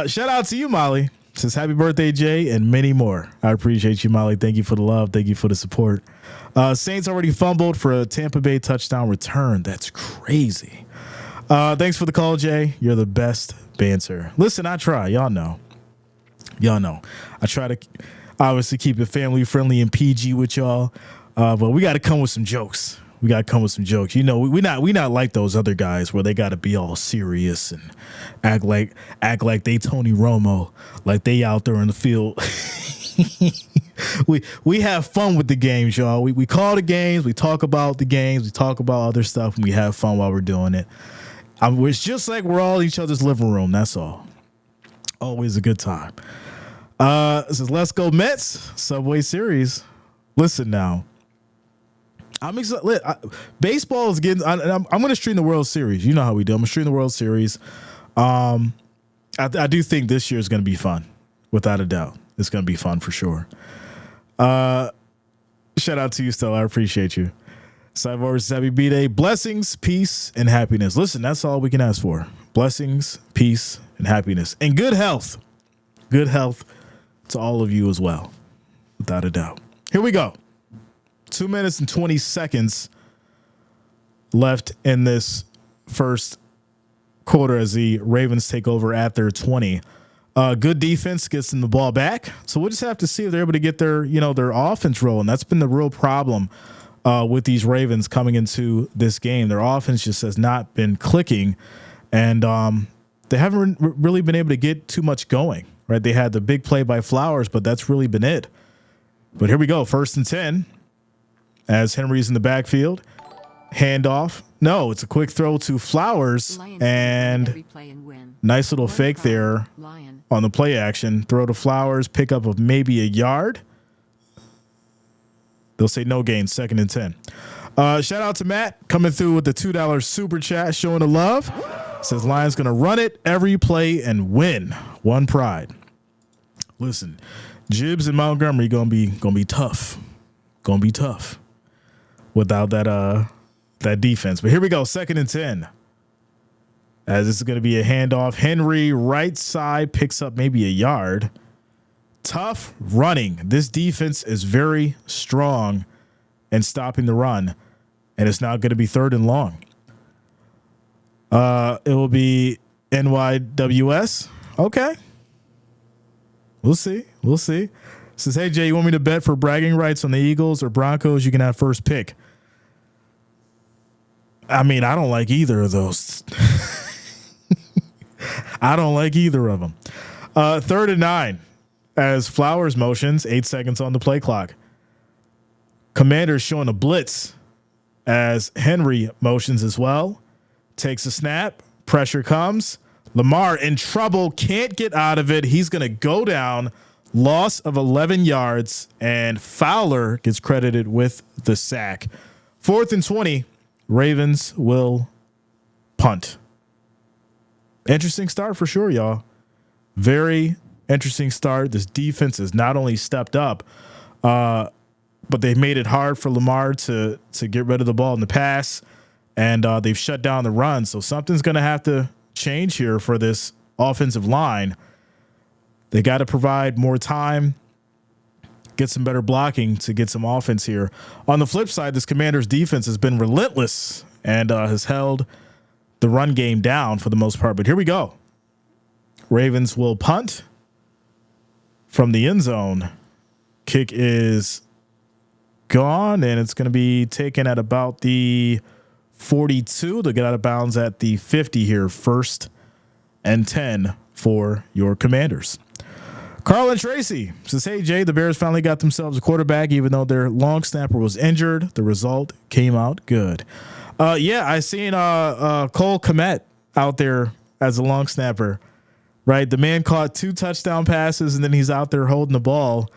[SPEAKER 1] Shout out to you, Molly. Says happy birthday, Jay, and many more. I appreciate you, Molly. Thank you for the love. Thank you for the support. Saints already fumbled for a Tampa Bay touchdown return. That's crazy. Thanks for the call, Jay. You're the best banter. Listen, I try. Y'all know. I try to obviously keep it family friendly and PG with y'all, but we got to come with some jokes. We got to come with some jokes. You know, we not like those other guys where they got to be all serious and act like they Tony Romo, like they out there in the field. we have fun with the games, y'all. We call the games, we talk about the games, we talk about other stuff, and we have fun while we're doing it. It's just like we're all in each other's living room. That's all. Always a good time. It says, let's go Mets Subway Series. Listen now. I'm excited. Baseball is getting. I'm going to stream the World Series. You know how we do. I'm going to stream the World Series. I do think this year is going to be fun, without a doubt. It's going to be fun for sure. Shout out to you, Stella. I appreciate you. Cyborg, happy B-Day. Blessings, peace, and happiness. Listen, that's all we can ask for. Blessings, peace, and happiness, and good health. Good health to all of you as well, without a doubt. Here we go. 2 minutes and 20 seconds left in this first quarter as the Ravens take over at their 20. Good defense gets them the ball back. So we'll just have to see if they're able to get their offense rolling. That's been the real problem with these Ravens coming into this game. Their offense just has not been clicking, and they haven't really been able to get too much going, right? They had the big play by Flowers, but that's really been it. But here we go. 1st and 10 as Henry's in the backfield. Handoff. No, it's a quick throw to Flowers and nice little fake there on the play action. Throw to Flowers, pick up of maybe a yard. They'll say no gain, 2nd and 10. Shout out to Matt coming through with the $2 super chat, showing the love. Says Lions going to run it every play and win. One pride. Listen, Gibbs and Montgomery gonna be tough. Gonna be tough without that defense. But here we go, 2nd and 10. As this is going to be a handoff. Henry, right side, picks up maybe a yard. Tough running. This defense is very strong in stopping the run, and it's now going to be 3rd and long. It will be NYWS. Okay. We'll see. We'll see. Says, hey, Jay, you want me to bet for bragging rights on the Eagles or Broncos? You can have first pick. I mean, I don't like either of those. I don't like either of them. 3rd and 9 as Flowers motions, 8 seconds on the play clock. Commanders showing a blitz as Henry motions as well. Takes a snap. Pressure comes. Lamar in trouble. Can't get out of it. He's going to go down. Loss of 11 yards. And Fowler gets credited with the sack. 4th and 20. Ravens will punt. Interesting start for sure, y'all. Very interesting start. This defense has not only stepped up, but they've made it hard for Lamar to get rid of the ball in the pass, and they've shut down the run. So something's going to have to change here for this offensive line. They got to provide more time, get some better blocking to get some offense here. On the flip side, this Commanders defense has been relentless and has held the run game down for the most part. But here we go. Ravens will punt from the end zone. Kick is gone, and it's going to be taken at about the 42. They'll get out of bounds at the 50 here. 1st and 10 for your Commanders. Carl and Tracy says, hey, Jay, the Bears finally got themselves a quarterback, even though their long snapper was injured. The result came out good. Yeah, I seen Cole Kmet out there as a long snapper, right? The man caught 2 touchdown passes, and then he's out there holding the ball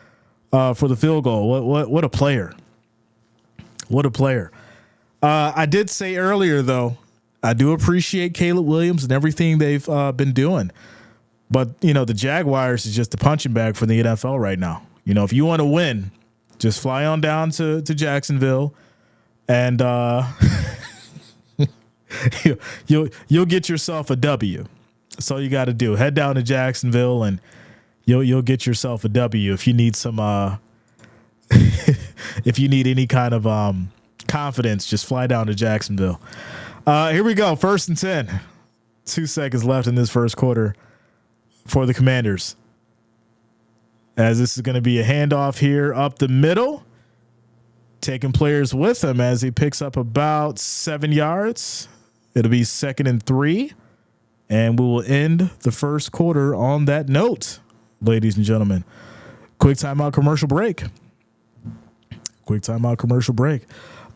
[SPEAKER 1] for the field goal. What a player. What a player. I did say earlier, though, I do appreciate Caleb Williams and everything they've been doing. But, you know, the Jaguars is just a punching bag for the NFL right now. You know, if you want to win, just fly on down to Jacksonville and you'll get yourself a W. That's all you got to do. Head down to Jacksonville and you'll get yourself a W if you need some if you need any kind of confidence, just fly down to Jacksonville. Here we go. 1st and 10. 2 seconds left in this first quarter for the Commanders, as this is going to be a handoff here up the middle, taking players with him as he picks up about 7 yards. It'll be 2nd and 3, and we will end the first quarter on that note, ladies and gentlemen. Quick timeout commercial break.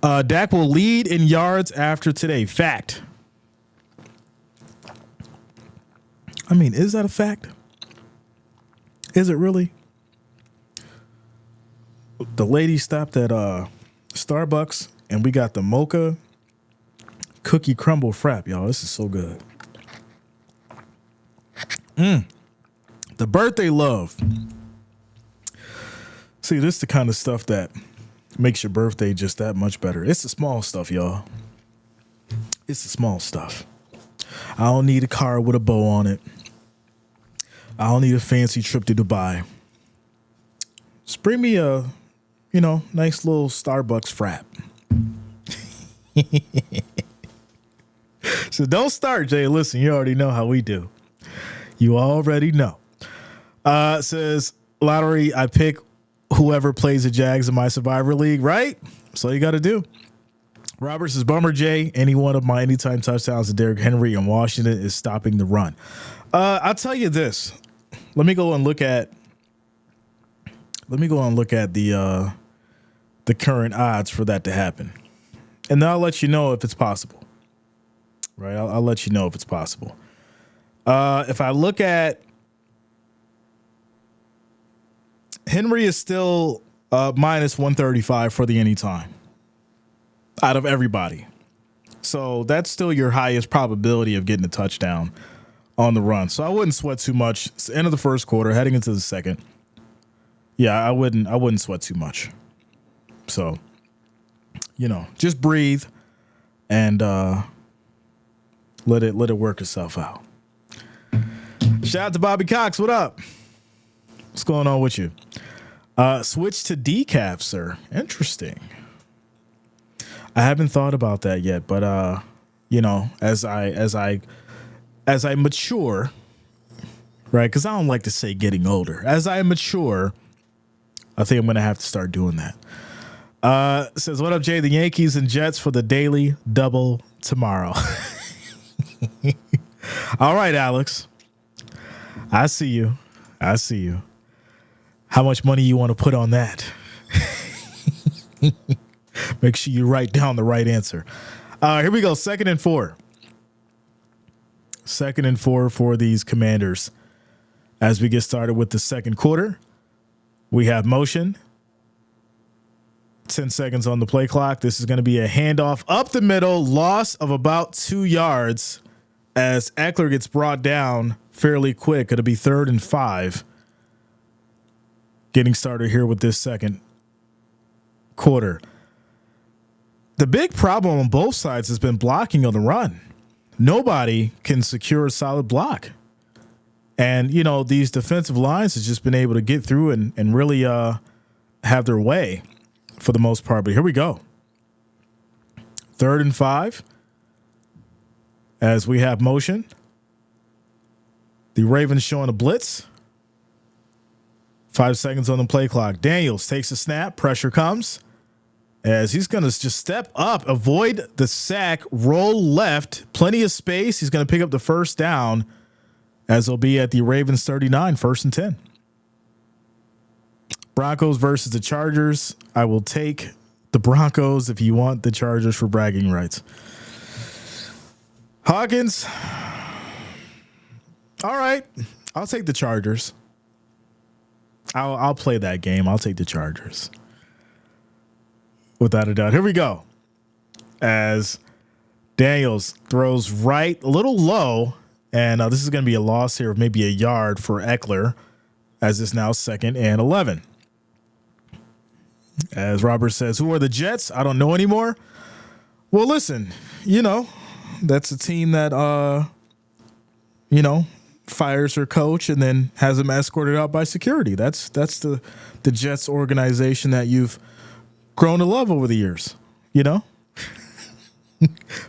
[SPEAKER 1] Dak will lead in yards after today. Fact. I mean, is that a fact? Is it really? The lady stopped at Starbucks, and we got the mocha cookie crumble frap, y'all. This is so good. The birthday love. See, this is the kind of stuff that makes your birthday just that much better. It's the small stuff, y'all. It's the small stuff. I don't need a car with a bow on it. I don't need a fancy trip to Dubai. Just bring me a, nice little Starbucks frap. So don't start, Jay. Listen, you already know how we do. You already know. Says, lottery, I pick whoever plays the Jags in my Survivor League, right? That's all you got to do. Robert says, Bummer Jay, any one of my anytime touchdowns to Derrick Henry in Washington is stopping the run. I'll tell you this. Let me go and look at Let me go and look at the current odds for that to happen, and then I'll let you know if it's possible. Right, I'll let you know if it's possible. If I look at Henry is still minus 135 for the anytime out of everybody. So that's still your highest probability of getting a touchdown on the run. So I wouldn't sweat too much. It's the end of the first quarter, heading into the second. Yeah, I wouldn't sweat too much. So, just breathe and let it work itself out. Shout out to Bobby Cox. What up? What's going on with you? Switch to decaf, sir. Interesting. I haven't thought about that yet, but as I mature, right? Because I don't like to say getting older. As I mature, I think I'm gonna have to start doing that. Says, what up, Jay? The Yankees and Jets for the daily double tomorrow. All right, Alex. I see you. How much money you want to put on that? Make sure you write down the right answer. Here we go. 2nd and 4. 2nd and 4 for these Commanders. As we get started with the second quarter, we have motion. 10 seconds on the play clock. This is going to be a handoff up the middle, loss of about 2 yards as Eckler gets brought down fairly quick. It'll be 3rd and 5. Getting started here with this second quarter. The big problem on both sides has been blocking on the run. Nobody can secure a solid block. And, these defensive lines have just been able to get through and really have their way for the most part. But here we go. 3rd and 5 as we have motion. The Ravens showing a blitz. 5 seconds on the play clock. Daniels takes a snap. Pressure comes as he's going to just step up, avoid the sack, roll left. Plenty of space. He's going to pick up the first down as he'll be at the Ravens 39, 1st and 10. Broncos versus the Chargers. I will take the Broncos if you want the Chargers for bragging rights. Hawkins. All right. I'll take the Chargers. I'll play that game. I'll take the Chargers. Without a doubt. Here we go. As Daniels throws right, a little low, and this is going to be a loss here of maybe a yard for Eckler, as it's now 2nd and 11. As Robert says, who are the Jets? I don't know anymore. Well, listen, that's a team that, fires their coach and then has him escorted out by security. That's the Jets organization that you've grown to love over the years,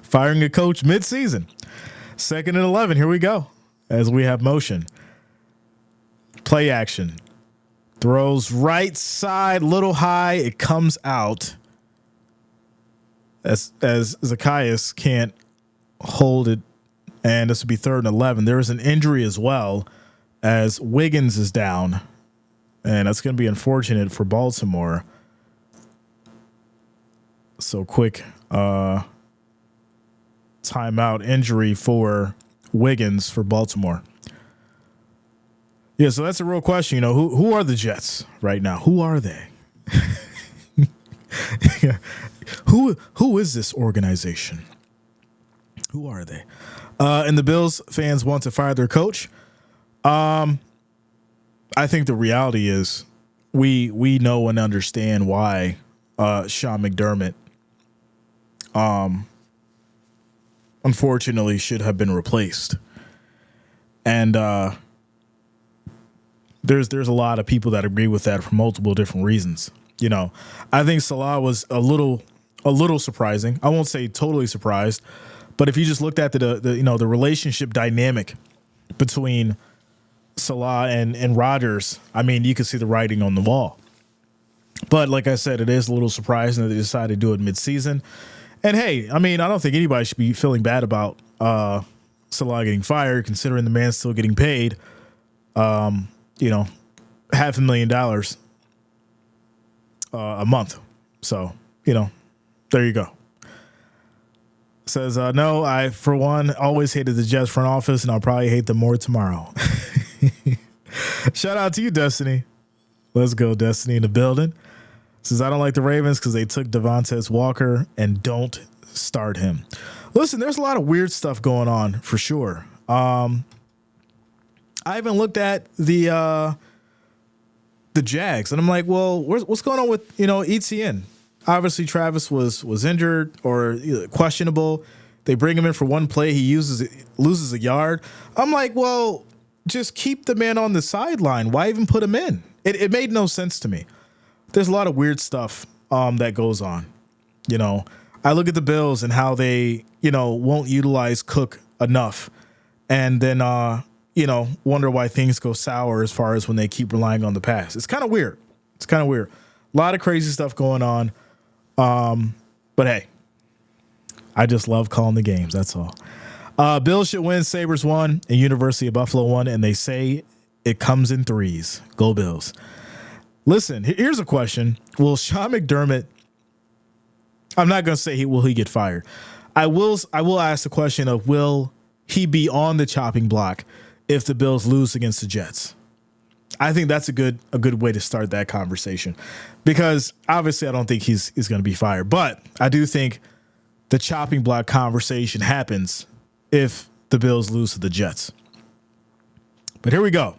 [SPEAKER 1] Firing a coach mid-season. 2nd and 11. Here we go. As we have motion. Play action. Throws right side, little high. It comes out as Zacchaeus can't hold it. And this will be 3rd and 11. There is an injury as well as Wiggins is down. And that's going to be unfortunate for Baltimore. So quick timeout injury for Wiggins for Baltimore. Yeah, so that's a real question. Who are the Jets right now? Who are they? Yeah. Who is this organization? Who are they? And the Bills fans want to fire their coach. I think the reality is we know and understand why Sean McDermott unfortunately should have been replaced. And there's a lot of people that agree with that for multiple different reasons. I think Salah was a little surprising. I won't say totally surprised, but if you just looked at the relationship dynamic between Salah and Rodgers, I mean, you could see the writing on the wall. But like I said, it is a little surprising that they decided to do it mid-season. And hey, I mean, I don't think anybody should be feeling bad about Salah getting fired, considering the man's still getting paid, $500,000 a month. So, there you go. Says, no, I, for one, always hated the Jets front office, and I'll probably hate them more tomorrow. Shout out to you, Destiny. Let's go, Destiny, in the building. Says, I don't like the Ravens because they took Devontae Walker and don't start him. Listen, there's a lot of weird stuff going on for sure. I even looked at the Jags, and I'm like, well, what's going on with ETN? Obviously, Travis was injured or questionable. They bring him in for one play. He loses a yard. I'm like, well, just keep the man on the sideline. Why even put him in? It made no sense to me. There's a lot of weird stuff that goes on. I look at the Bills and how they, won't utilize Cook enough, and then, wonder why things go sour as far as when they keep relying on the pass. It's kind of weird. A lot of crazy stuff going on. But hey, I just love calling the games. That's all. Bills should win. Sabres won, and University of Buffalo won, and they say it comes in threes. Go Bills. Listen, here's a question. Will Sean McDermott, I'm not going to say will he get fired. I will ask the question of, will he be on the chopping block if the Bills lose against the Jets? I think that's a good way to start that conversation, because obviously I don't think he's going to be fired, but I do think the chopping block conversation happens if the Bills lose to the Jets. But here we go.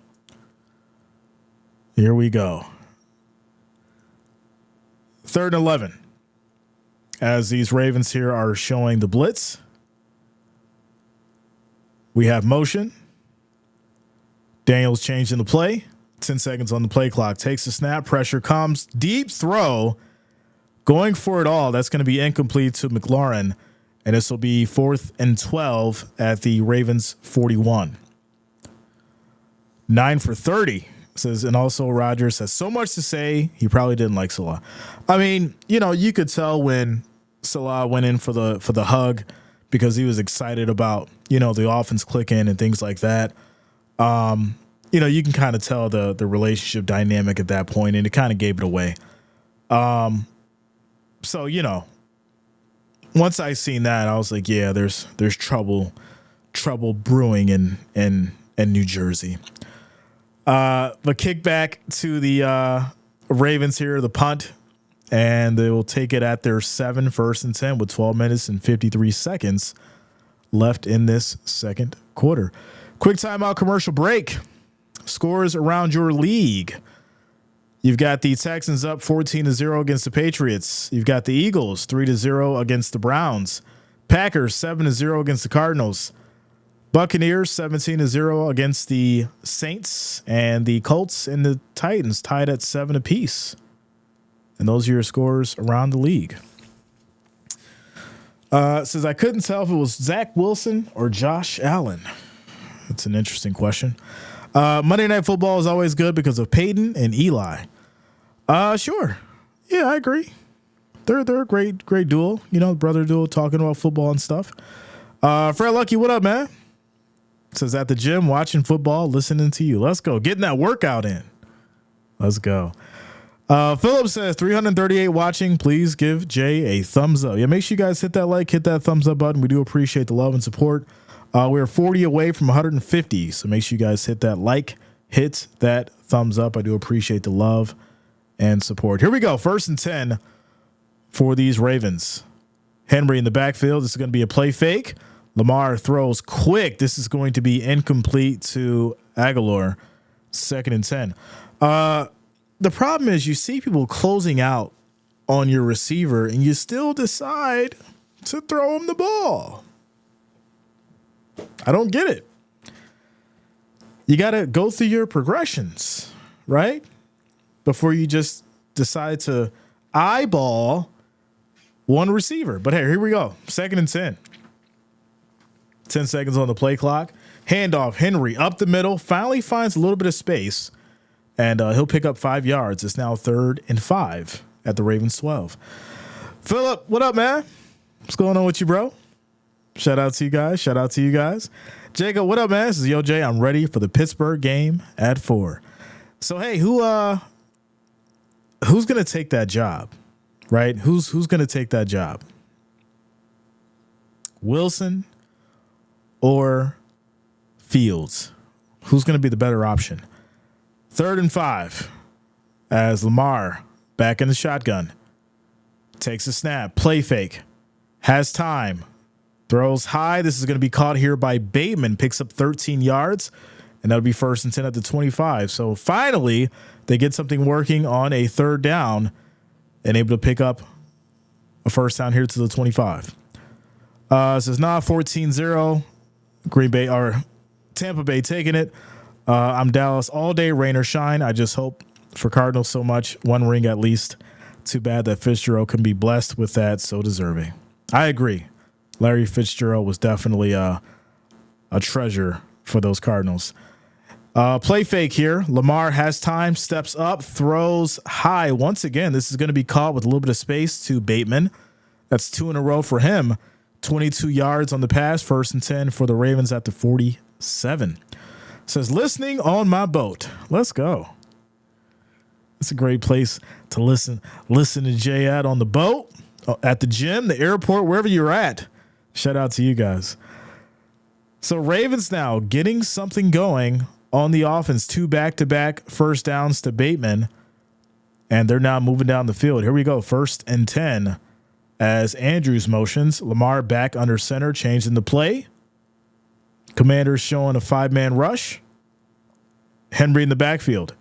[SPEAKER 1] Third and 11. As these Ravens here are showing the blitz, we have motion. Daniels changing the play. 10 seconds on the play clock. Takes the snap. Pressure comes. Deep throw. Going for it all. That's going to be incomplete to McLaurin. And this will be 4th and 12 at the Ravens 41. 9 for 30. Says, and also Rodgers has so much to say. He probably didn't like Salah. I mean, you could tell when Salah went in for the hug, because he was excited about, the offense clicking and things like that. You can kind of tell the relationship dynamic at that point, and it kind of gave it away. So, once I seen that, I was like, yeah, there's trouble brewing in New Jersey. But kickback to the Ravens here, the punt, and they will take it at their 1st and 10 with 12 minutes and 53 seconds left in this second quarter. Quick timeout commercial break. Scores around your league. You've got the Texans up 14-0 against the Patriots. You've got the Eagles 3-0 against the Browns. Packers 7-0 against the Cardinals. Buccaneers 17-0 against the Saints, and the Colts and the Titans tied at 7 apiece. And those are your scores around the league. Says, I couldn't tell if it was Zach Wilson or Josh Allen. That's an interesting question. Monday Night Football is always good because of Peyton and Eli. Sure. Yeah, I agree. They're a great duo. Brother duo talking about football and stuff. Fred Lucky, what up, man? Says, at the gym, watching football, listening to you. Let's go. Getting that workout in. Let's go. Philip says, 338 watching. Please give Jay a thumbs up. Yeah, make sure you guys hit that like, hit that thumbs up button. We do appreciate the love and support. We're 40 away from 150, so make sure you guys hit that like, hit that thumbs up. I do appreciate the love and support. Here we go. 1st and 10 for these Ravens. Henry in the backfield. This is going to be a play fake. Lamar throws quick. This is going to be incomplete to Aguilar. 2nd and 10. The problem is you see people closing out on your receiver, and you still decide to throw him the ball. I don't get it. You got to go through your progressions, right? Before you just decide to eyeball one receiver. But hey, here we go. 2nd and 10. 10 seconds on the play clock. Handoff, Henry up the middle. Finally finds a little bit of space, and he'll pick up 5 yards. It's now 3rd and 5 at the Ravens 12. Philip, what up, man? What's going on with you, bro? Shout out to you guys. Jacob, what up, man? This is Yo Jay. I'm ready for the Pittsburgh game at 4. So, hey, who who's going to take that job, right? Who's going to take that job? Wilson or Fields? Who's going to be the better option? 3rd and 5 as Lamar back in the shotgun. Takes a snap, play fake, has time, throws high. This is going to be caught here by Bateman, picks up 13 yards, and that'll be 1st and 10 at the 25. So finally, they get something working on a 3rd down and able to pick up a 1st down here to the 25. So it's now 14-0. Green Bay or Tampa Bay taking it. I'm Dallas all day, rain or shine. I just hope for Cardinals so much, 1 ring at least. Too bad that Fitzgerald can be blessed with that. So deserving. I agree. Larry Fitzgerald was definitely a treasure for those Cardinals. Play fake here. Lamar has time, steps up, throws high. Once again, this is going to be caught with a little bit of space to Bateman. That's 2 in a row for him. 22 yards on the pass, 1st and 10 for the Ravens at the 47. Says, listening on my boat. Let's go. It's a great place to listen to Jay at on the boat, at the gym, the airport, wherever you're at. Shout out to you guys. So Ravens now getting something going on the offense. 2 back-to-back 1st downs to Bateman, and they're now moving down the field. Here we go, 1st and 10 as Andrews motions. Lamar back under center, changing the play. Commanders showing a 5-man rush. Henry in the backfield.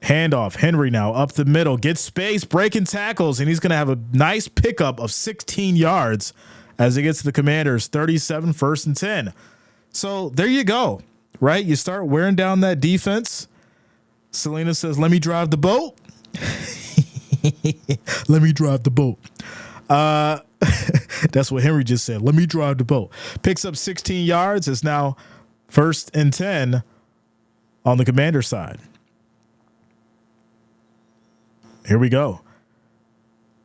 [SPEAKER 1] Handoff. Henry now up the middle, gets space, breaking tackles, and he's going to have a nice pickup of 16 yards as he gets to the Commanders. 37, 1st and 10. So there you go, right? You start wearing down that defense. Selena says, let me drive the boat. Let me drive the boat. That's what Henry just said. Let me drive the boat. Picks up 16 yards. It's now 1st and 10 on the Commander side. Here we go.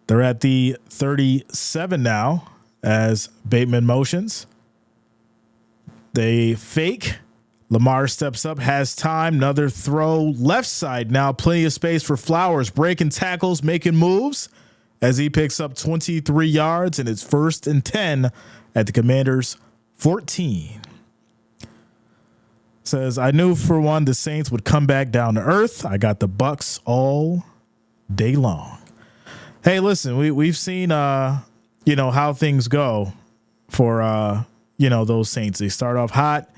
[SPEAKER 1] They're at the 37 now as Bateman motions. They fake. Lamar steps up, has time. Another throw left side now. Plenty of space for Flowers, breaking tackles, making moves as he picks up 23 yards, and it's 1st and 10 at the Commanders' 14. Says, I knew for one the Saints would come back down to earth. I got the Bucks all day long. Hey, listen, we've seen how things go for those Saints. They start off hot,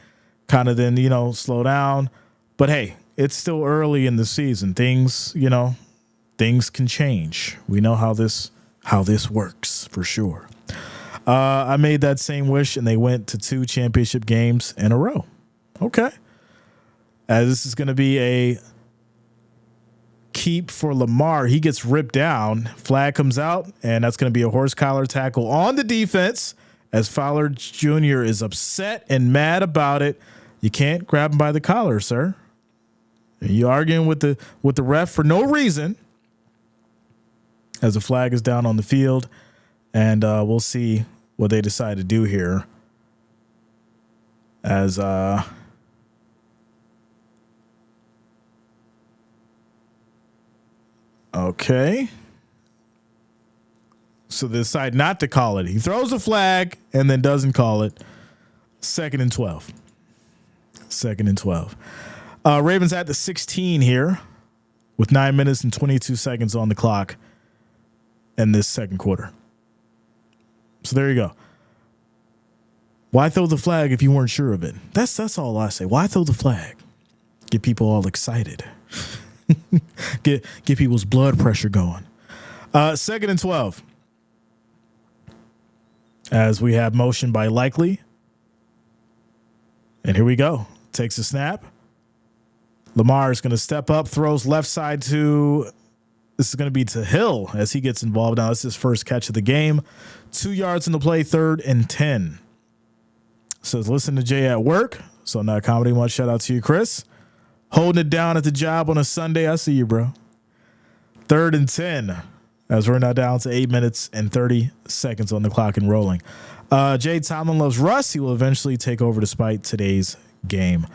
[SPEAKER 1] kind of then slow down. But hey, it's still early in the season. Things can change. We know how this works for sure. I made that same wish, and they went to 2 championship games in a row. Okay. As this is going to be a keep for Lamar. He gets ripped down. Flag comes out, and that's going to be a horse collar tackle on the defense as Fowler Jr. is upset and mad about it. You can't grab him by the collar, sir. You arguing with the ref for no reason as the flag is down on the field, and we'll see what they decide to do here as okay. So they decide not to call it. He throws a flag and then doesn't call it. 2nd and 12. 2nd and 12. Ravens at the 16 here with 9 minutes and 22 seconds on the clock in this second quarter. So there you go. Why throw the flag if you weren't sure of it? That's all I say. Why throw the flag? Get people all excited. Get people's blood pressure going. 2nd and 12. As we have motion by Likely. And here we go. Takes a snap. Lamar is going to step up, throws left side to, this is going to be to Hill as he gets involved. Now, this is his first catch of the game. 2 yards in the play, 3rd and 10. Says, listen to Jay at work. So not comedy much. Shout out to you, Chris. Holding it down at the job on a Sunday. I see you, bro. 3rd and 10 as we're now down to 8 minutes and 30 seconds on the clock and rolling. Jay Tomlin loves Russ. He will eventually take over despite today's game.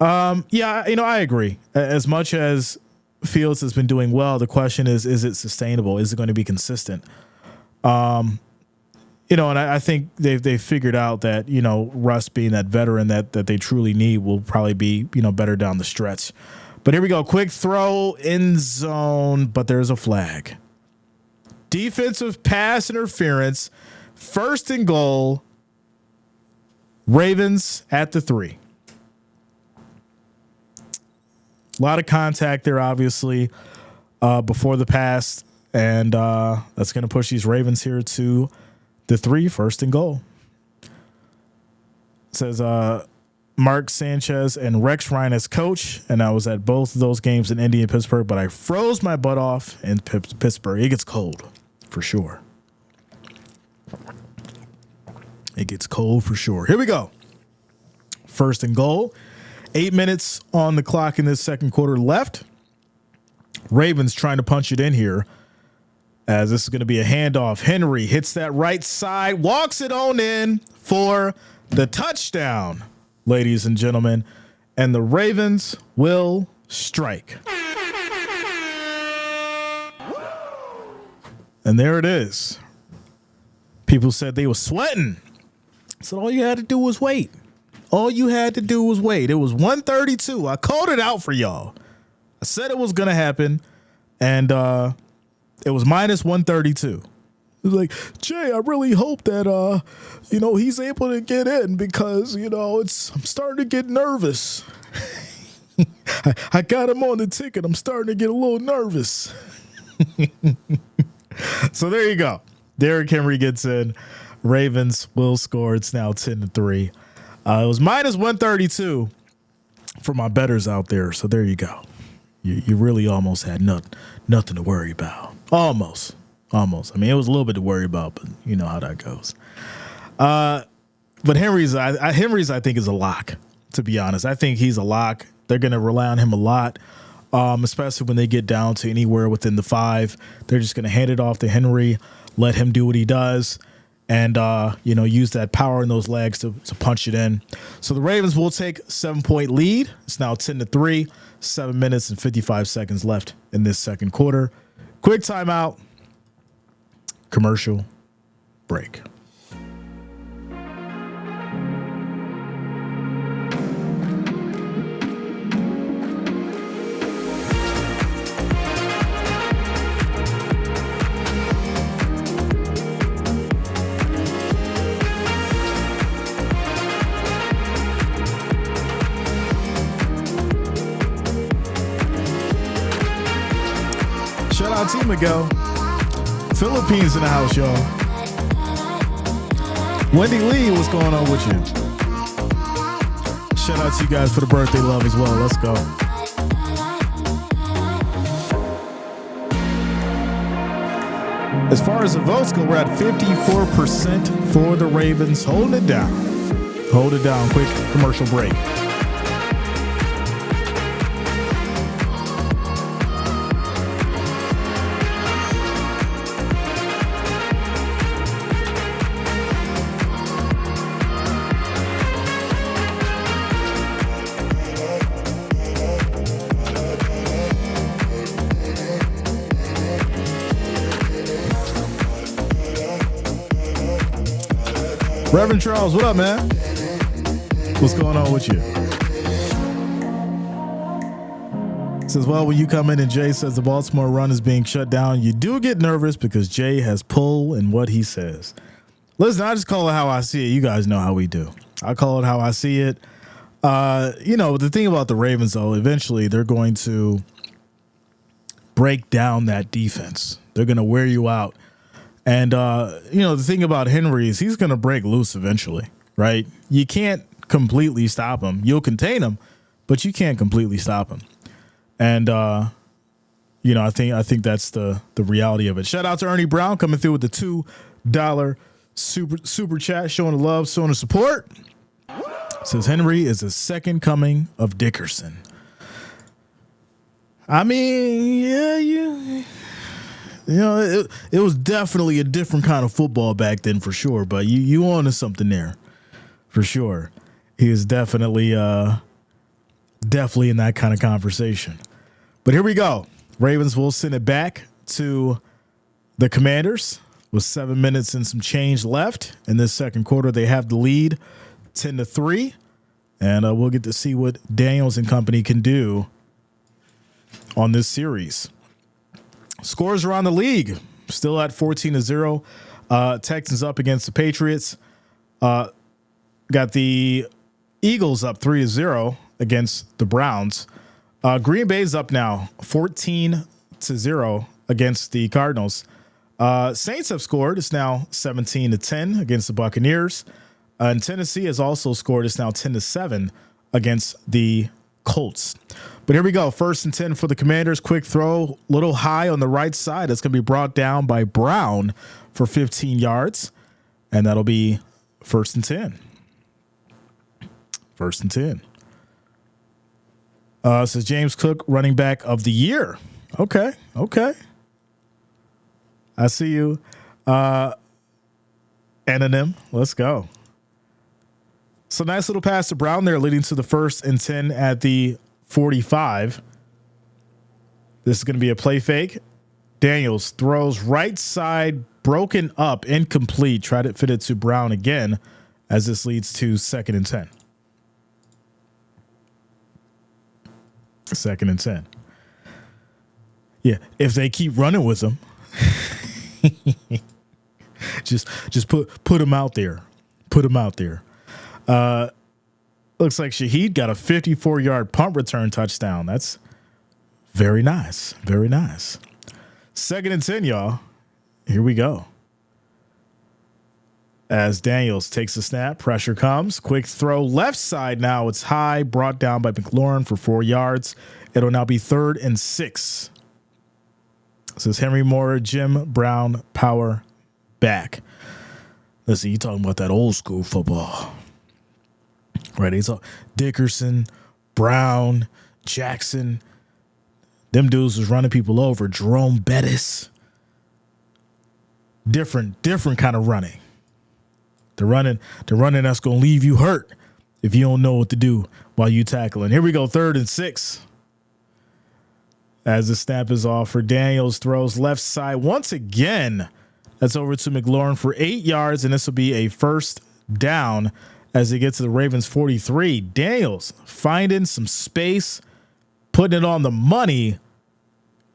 [SPEAKER 1] I agree. As much as Fields has been doing well. The question is it sustainable? Is it going to be consistent? And I think they've figured out that, Russ being that veteran that they truly need will probably be, better down the stretch. But here we go. Quick throw, end zone, but there's a flag. Defensive pass interference, 1st and goal. Ravens at the 3. A lot of contact there, obviously, before the pass. And that's going to push these Ravens here to the 3, 1st and goal. It says Mark Sanchez and Rex Ryan as coach, and I was at both of those games in Indy and Pittsburgh, but I froze my butt off in Pittsburgh. It gets cold, for sure. It gets cold for sure. Here we go. 1st and goal. 8 minutes on the clock in this second quarter left. Ravens trying to punch it in here, as this is going to be a handoff. Henry hits that right side, walks it on in for the touchdown, ladies and gentlemen. And the Ravens will strike. And there it is. People said they were sweating. So all you had to do was wait. All you had to do was wait. It was 132. I called it out for y'all. I said it was going to happen. And it was minus 132. It was like, Jay, I really hope that, he's able to get in because, I'm starting to get nervous. I got him on the ticket. I'm starting to get a little nervous. So there you go. Derrick Henry gets in. Ravens will score. It's now 10-3. It was minus 132 for my bettors out there. So there you go. You really almost had nothing to worry about. Almost. I mean, it was a little bit to worry about, but you know how that goes. But Henry's, I think, is a lock, to be honest. I think he's a lock. They're going to rely on him a lot, especially when they get down to anywhere within the 5. They're just going to hand it off to Henry, let him do what he does, and, use that power in those legs to punch it in. So the Ravens will take 7-point lead. It's now 10-3, 7 minutes and 55 seconds left in this second quarter. Quick timeout. Commercial break. Shout out to Miguel. Philippines in the house, y'all. Wendy Lee, what's going on with you? Shout out to you guys for the birthday love as well. Let's go. As far as the votes go, we're at 54% for the Ravens. Holding it down. Hold it down. Quick commercial break. Reverend Charles, what up, man? What's going on with you? Says, well, when you come in and Jay says the Baltimore run is being shut down, you do get nervous because Jay has pull in what he says. Listen, I just call it how I see it. You guys know how we do. I call it how I see it. The thing about the Ravens, though, eventually they're going to break down that defense. They're going to wear you out. And, the thing about Henry is he's going to break loose eventually, right? You can't completely stop him. You'll contain him, but you can't completely stop him. And, I think that's the reality of it. Shout out to Ernie Brown coming through with the $2 super chat, showing the love, showing the support. Says Henry is the second coming of Dickerson. I mean, yeah. It was definitely a different kind of football back then for sure, but you on to something there for sure. He is definitely in that kind of conversation But here we go. Ravens will send it back to the Commanders with 7 minutes and some change left in this second quarter. They have the lead 10-3, and we'll get to see what Daniels and company can do on this series. Scores around the league still at 14-0. Texans up against the Patriots. Got the Eagles up 3-0 against the Browns. Green Bay's up now 14-0 against the Cardinals. Saints have scored. It's now 17-10 against the Buccaneers. And Tennessee has also scored. It's now 10-7 against the Colts. But here we go. 1st and 10 for the Commanders. Quick throw, little high on the right side. It's going to be brought down by Brown for 15 yards. And that'll be 1st and 10. 1st and 10. Says James Cook, running back of the year. Okay. I see you. Anonym. Let's go. So nice little pass to Brown there, leading to the 1st and 10 at the 45. This is going to be a play fake. Daniels throws right side, broken up, incomplete. Try to fit it to Brown again as this leads to 2nd and 10. 2nd and 10. Yeah, if they keep running with him, just put him out there. Put him out there. Looks like Shaheed got a 54-yard punt return touchdown. That's very nice. Very nice. 2nd and 10, y'all. Here we go. As Daniels takes the snap, pressure comes. Quick throw left side now. It's high, brought down by McLaurin for 4 yards. It'll now be 3rd and 6. This is Henry Moore, Jim Brown, power back. Listen, you talking about that old school football. Right, he's all Dickerson, Brown, Jackson. Them dudes was running people over. Jerome Bettis. Different kind of running. The running that's gonna leave you hurt if you don't know what to do while you tackling. Here we go, 3rd and 6. As the snap is off for Daniels, throws left side once again. That's over to McLaurin for 8 yards, and this will be a 1st down as they get to the Ravens 43. Daniels finding some space, putting it on the money.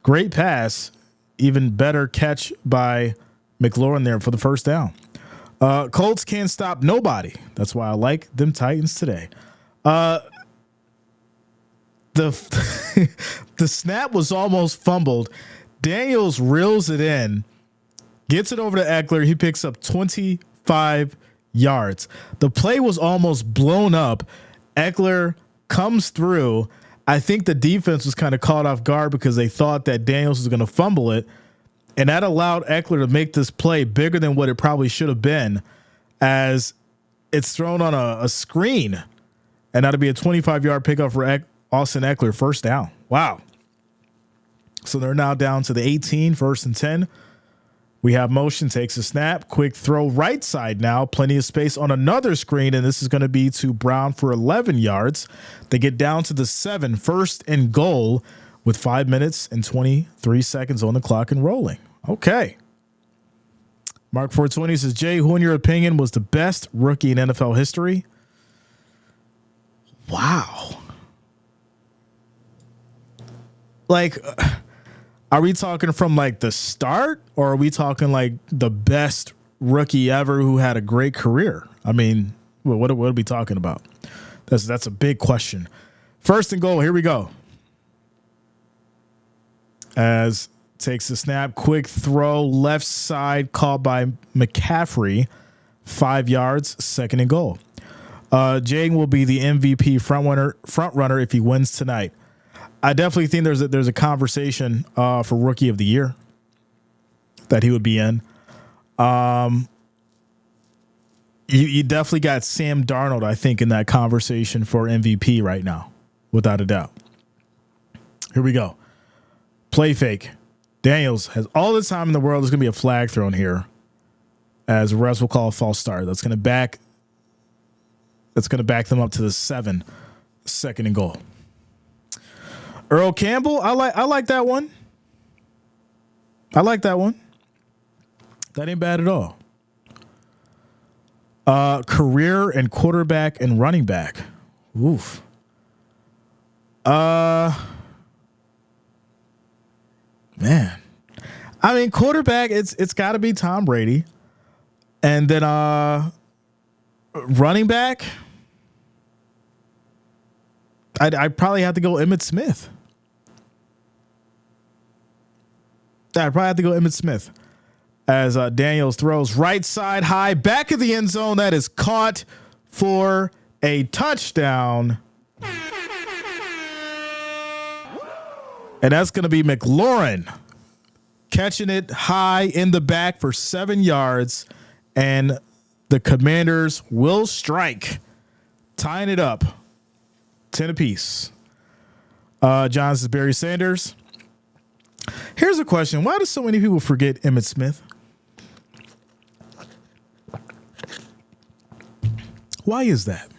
[SPEAKER 1] Great pass. Even better catch by McLaurin there for the 1st down. Colts can't stop nobody. That's why I like them Titans today. The snap was almost fumbled. Daniels reels it in, gets it over to Eckler. He picks up 25 yards. The play was almost blown up. Eckler comes through. I think the defense was kind of caught off guard because they thought that Daniels was going to fumble it. And that allowed Eckler to make this play bigger than what it probably should have been, as it's thrown on a screen. And that'll be a 25-yard pickup for Austin Eckler, 1st down. Wow. So they're now down to the 18, 1st and 10. We have motion, takes a snap, quick throw right side now, plenty of space on another screen, and this is going to be to Brown for 11 yards. They get down to the 7, 1st and goal with 5 minutes and 23 seconds on the clock and rolling. Okay. Mark 420 says, Jay, who in your opinion was the best rookie in NFL history? Wow. Like, are we talking from like the start, or are we talking like the best rookie ever who had a great career? I mean, what are we talking about? That's a big question. 1st and goal. Here we go. As takes the snap, quick throw left side, called by McCaffrey, 5 yards, 2nd and goal. Jay will be the MVP front runner if he wins tonight. I definitely think there's a conversation for Rookie of the Year that he would be in. You definitely got Sam Darnold, I think, in that conversation for MVP right now, without a doubt. Here we go. Play fake. Daniels has all the time in the world. There's going to be a flag thrown here, as refs will call a false start. That's going to back them up to the 7, 2nd and goal. Earl Campbell, I like that one. I like that one. That ain't bad at all. Career and quarterback and running back. Oof. Man. I mean, quarterback, it's got to be Tom Brady. And then running back, I'd probably have to go Emmitt Smith. I'd probably have to go Emmitt Smith as Daniels throws right side high, back of the end zone. That is caught for a touchdown. And that's going to be McLaurin catching it high in the back for 7 yards. And the Commanders will strike, tying it up 10 apiece. Johns is Barry Sanders. Here's a question. Why do so many people forget Emmitt Smith? Why is that?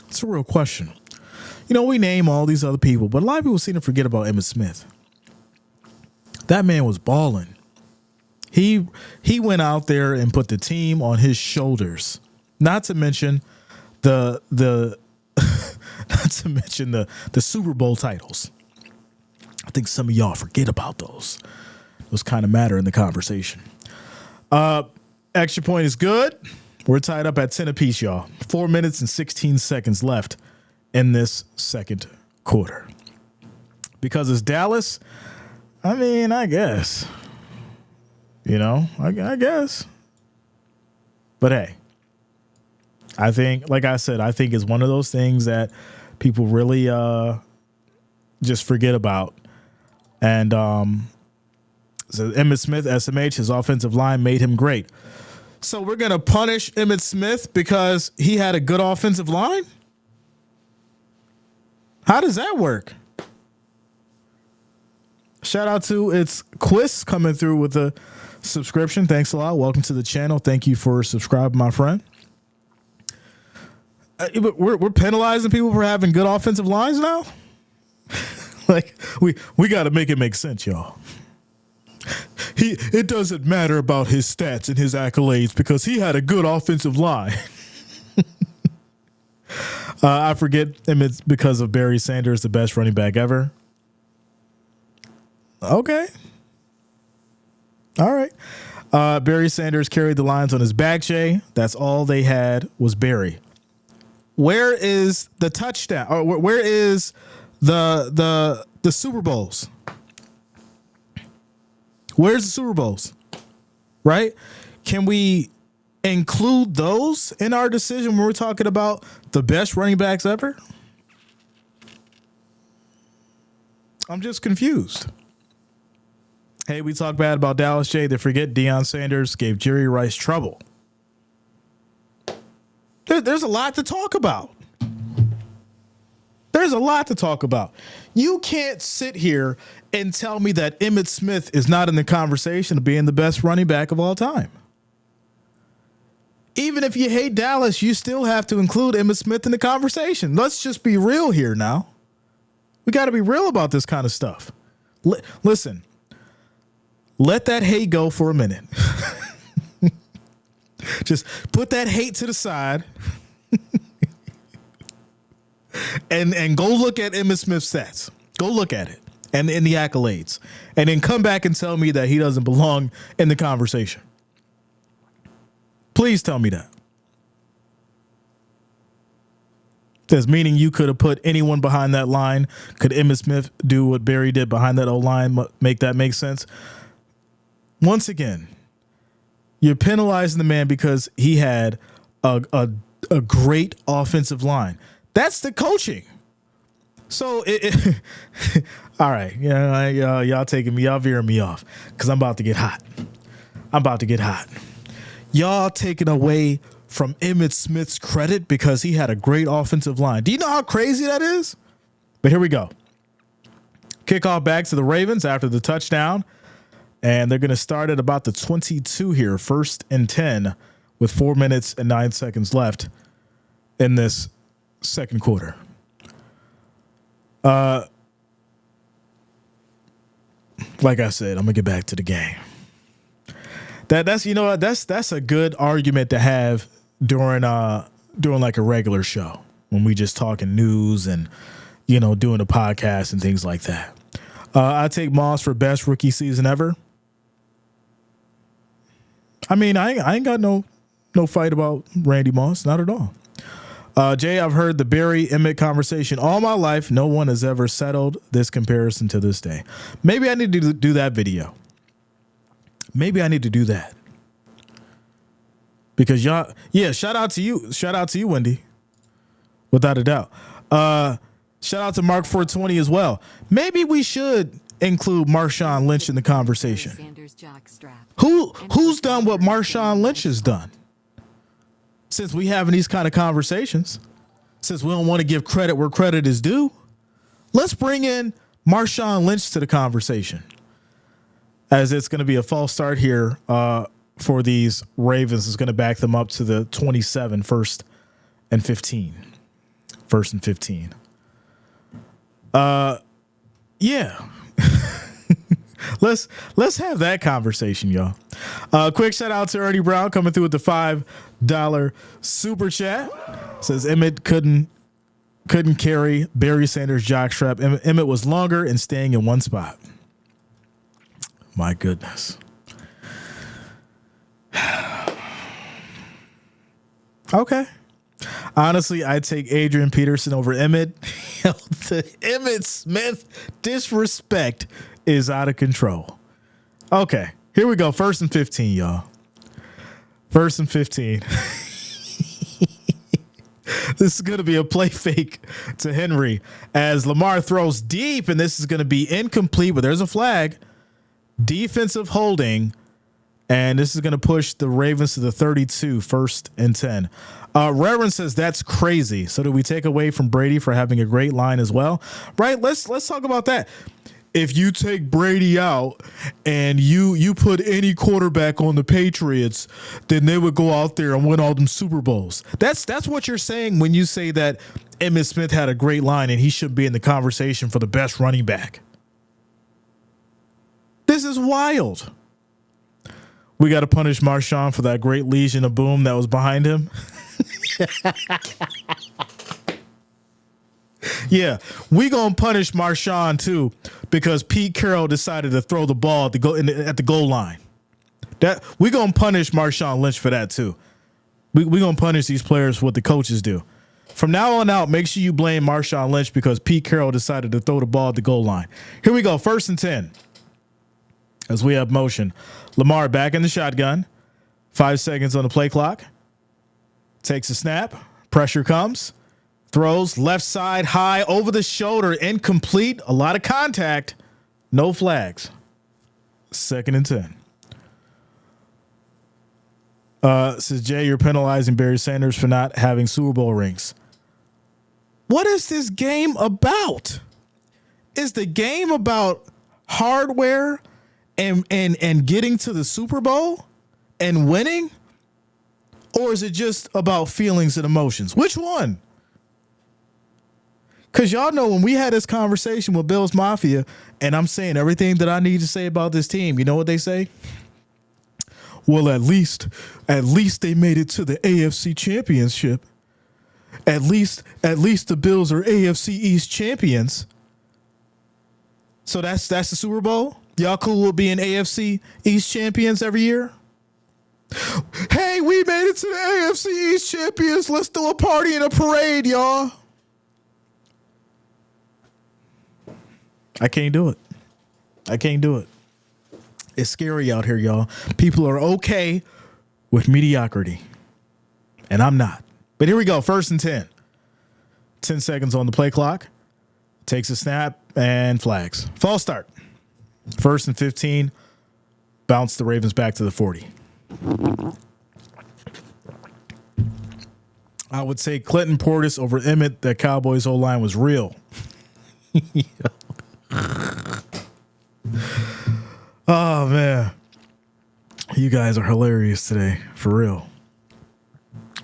[SPEAKER 1] It's a real question. You know, we name all these other people, but a lot of people seem to forget about Emmitt Smith. That man was balling. He went out there and put the team on his shoulders. Not to mention the Super Bowl titles. I think some of y'all forget about those. Those kind of matter in the conversation. Extra point is good. We're tied up at 10 apiece, y'all. 4 minutes and 16 seconds left in this second quarter. Because it's Dallas, I mean, I guess. You know, I guess. But hey, I think, like I said, I think it's one of those things that people really just forget about. And so Emmitt Smith, SMH, his offensive line made him great. So we're going to punish Emmitt Smith because he had a good offensive line? How does that work? Shout out to It's Quiz coming through with a subscription. Thanks a lot. Welcome to the channel. Thank you for subscribing, my friend. We're penalizing people for having good offensive lines now? Like, we got to make it make sense, y'all. It doesn't matter about his stats and his accolades because he had a good offensive line. I forget him. It's because of Barry Sanders, the best running back ever. Okay. All right. Barry Sanders carried the Lions on his back, Jay. That's all they had was Barry. Where is the touchdown? Or where is the Super Bowls? Where's the Super Bowls? Right? Can we include those in our decision when we're talking about the best running backs ever? I'm just confused. Hey, we talk bad about Dallas, Jay. They forget Deion Sanders gave Jerry Rice trouble. There's a lot to talk about. There's a lot to talk about. You can't sit here and tell me that Emmitt Smith is not in the conversation of being the best running back of all time. Even if you hate Dallas, you still have to include Emmitt Smith in the conversation. Let's just be real here now. We got to be real about this kind of stuff. Listen, let that hate go for a minute. Just put that hate to the side. And go look at Emmitt Smith's stats. Go look at it and in the accolades. And then come back and tell me that he doesn't belong in the conversation. Please tell me that. Does meaning you could have put anyone behind that line? Could Emmitt Smith do what Barry did behind that O-line? Make that make sense? Once again, you're penalizing the man because he had a great offensive line. That's the coaching. So, all right, y'all taking me, y'all veering me off because I'm about to get hot. Y'all taking away from Emmitt Smith's credit because he had a great offensive line. Do you know how crazy that is? But here we go. Kickoff back to the Ravens after the touchdown, and they're going to start at about the 22 here, 1st and 10, with 4 minutes and 9 seconds left in this second quarter. Like I said, I'm gonna get back to the game. That's you know what, that's a good argument to have during like a regular show when we just talking news and doing a podcast and things like that. I take Moss for best rookie season ever. I mean, I ain't got no fight about Randy Moss, not at all. Jay, I've heard the Barry Emmett conversation all my life. No one has ever settled this comparison to this day. Maybe I need to do that video. Maybe I need to do that. Because y'all, yeah, shout out to you. Shout out to you, Wendy. Without a doubt. Shout out to Mark 420 as well. Maybe we should include Marshawn Lynch in the conversation. Who's done what Marshawn Lynch has done? Since we having these kind of conversations, since we don't want to give credit where credit is due, let's bring in Marshawn Lynch to the conversation. As it's going to be a false start here for these Ravens. It's going to back them up to the 27, first and 15. First and 15. Yeah. Let's have that conversation, y'all. Quick shout out to Ernie Brown coming through with the $5 super chat. Says Emmett couldn't carry Barry Sanders' jockstrap. Emmett was longer and staying in one spot. My goodness. Okay. Honestly, I'd take Adrian Peterson over Emmett. The Emmett Smith disrespect is out of control. Okay, here we go. First and 15, y'all. First and 15. This is going to be a play fake to Henry as Lamar throws deep, and this is going to be incomplete, but there's a flag. Defensive holding, and this is going to push the Ravens to the 32, first and 10. Reverend says that's crazy. So do we take away from Brady for having a great line as well? Right? Let's talk about that. If you take Brady out and you put any quarterback on the Patriots, then they would go out there and win all them Super Bowls. That's what you're saying when you say that Emmitt Smith had a great line and he should be in the conversation for the best running back. This is wild. We got to punish Marshawn for that great Legion of Boom that was behind him. Yeah, we gonna punish Marshawn too because Pete Carroll decided to throw the ball at the goal line. That we gonna punish Marshawn Lynch for that too. We gonna punish these players for what the coaches do. From now on out, make sure you blame Marshawn Lynch because Pete Carroll decided to throw the ball at the goal line. Here we go, first and 10. As we have motion, Lamar back in the shotgun. 5 seconds on the play clock. Takes a snap. Pressure comes. Throws left side high over the shoulder. Incomplete. A lot of contact. No flags. Second and 10. Says Jay, you're penalizing Barry Sanders for not having Super Bowl rings. What is this game about? Is the game about hardware and getting to the Super Bowl and winning? Or is it just about feelings and emotions? Which one? Because y'all know when we had this conversation with Bills Mafia and I'm saying everything that I need to say about this team, you know what they say? Well, at least they made it to the AFC Championship. At least the Bills are AFC East champions. So that's the Super Bowl? Y'all cool with being AFC East champions every year? Hey, we made it to the AFC East champions. Let's do a party and a parade, y'all. I can't do it. It's scary out here, y'all. People are okay with mediocrity. And I'm not. But here we go. First and 10. 10 seconds on the play clock. Takes a snap and flags. False start. First and 15. Bounce the Ravens back to the 40. I would say Clinton Portis over Emmett. That Cowboys O-line was real. Oh, man. You guys are hilarious today. For real.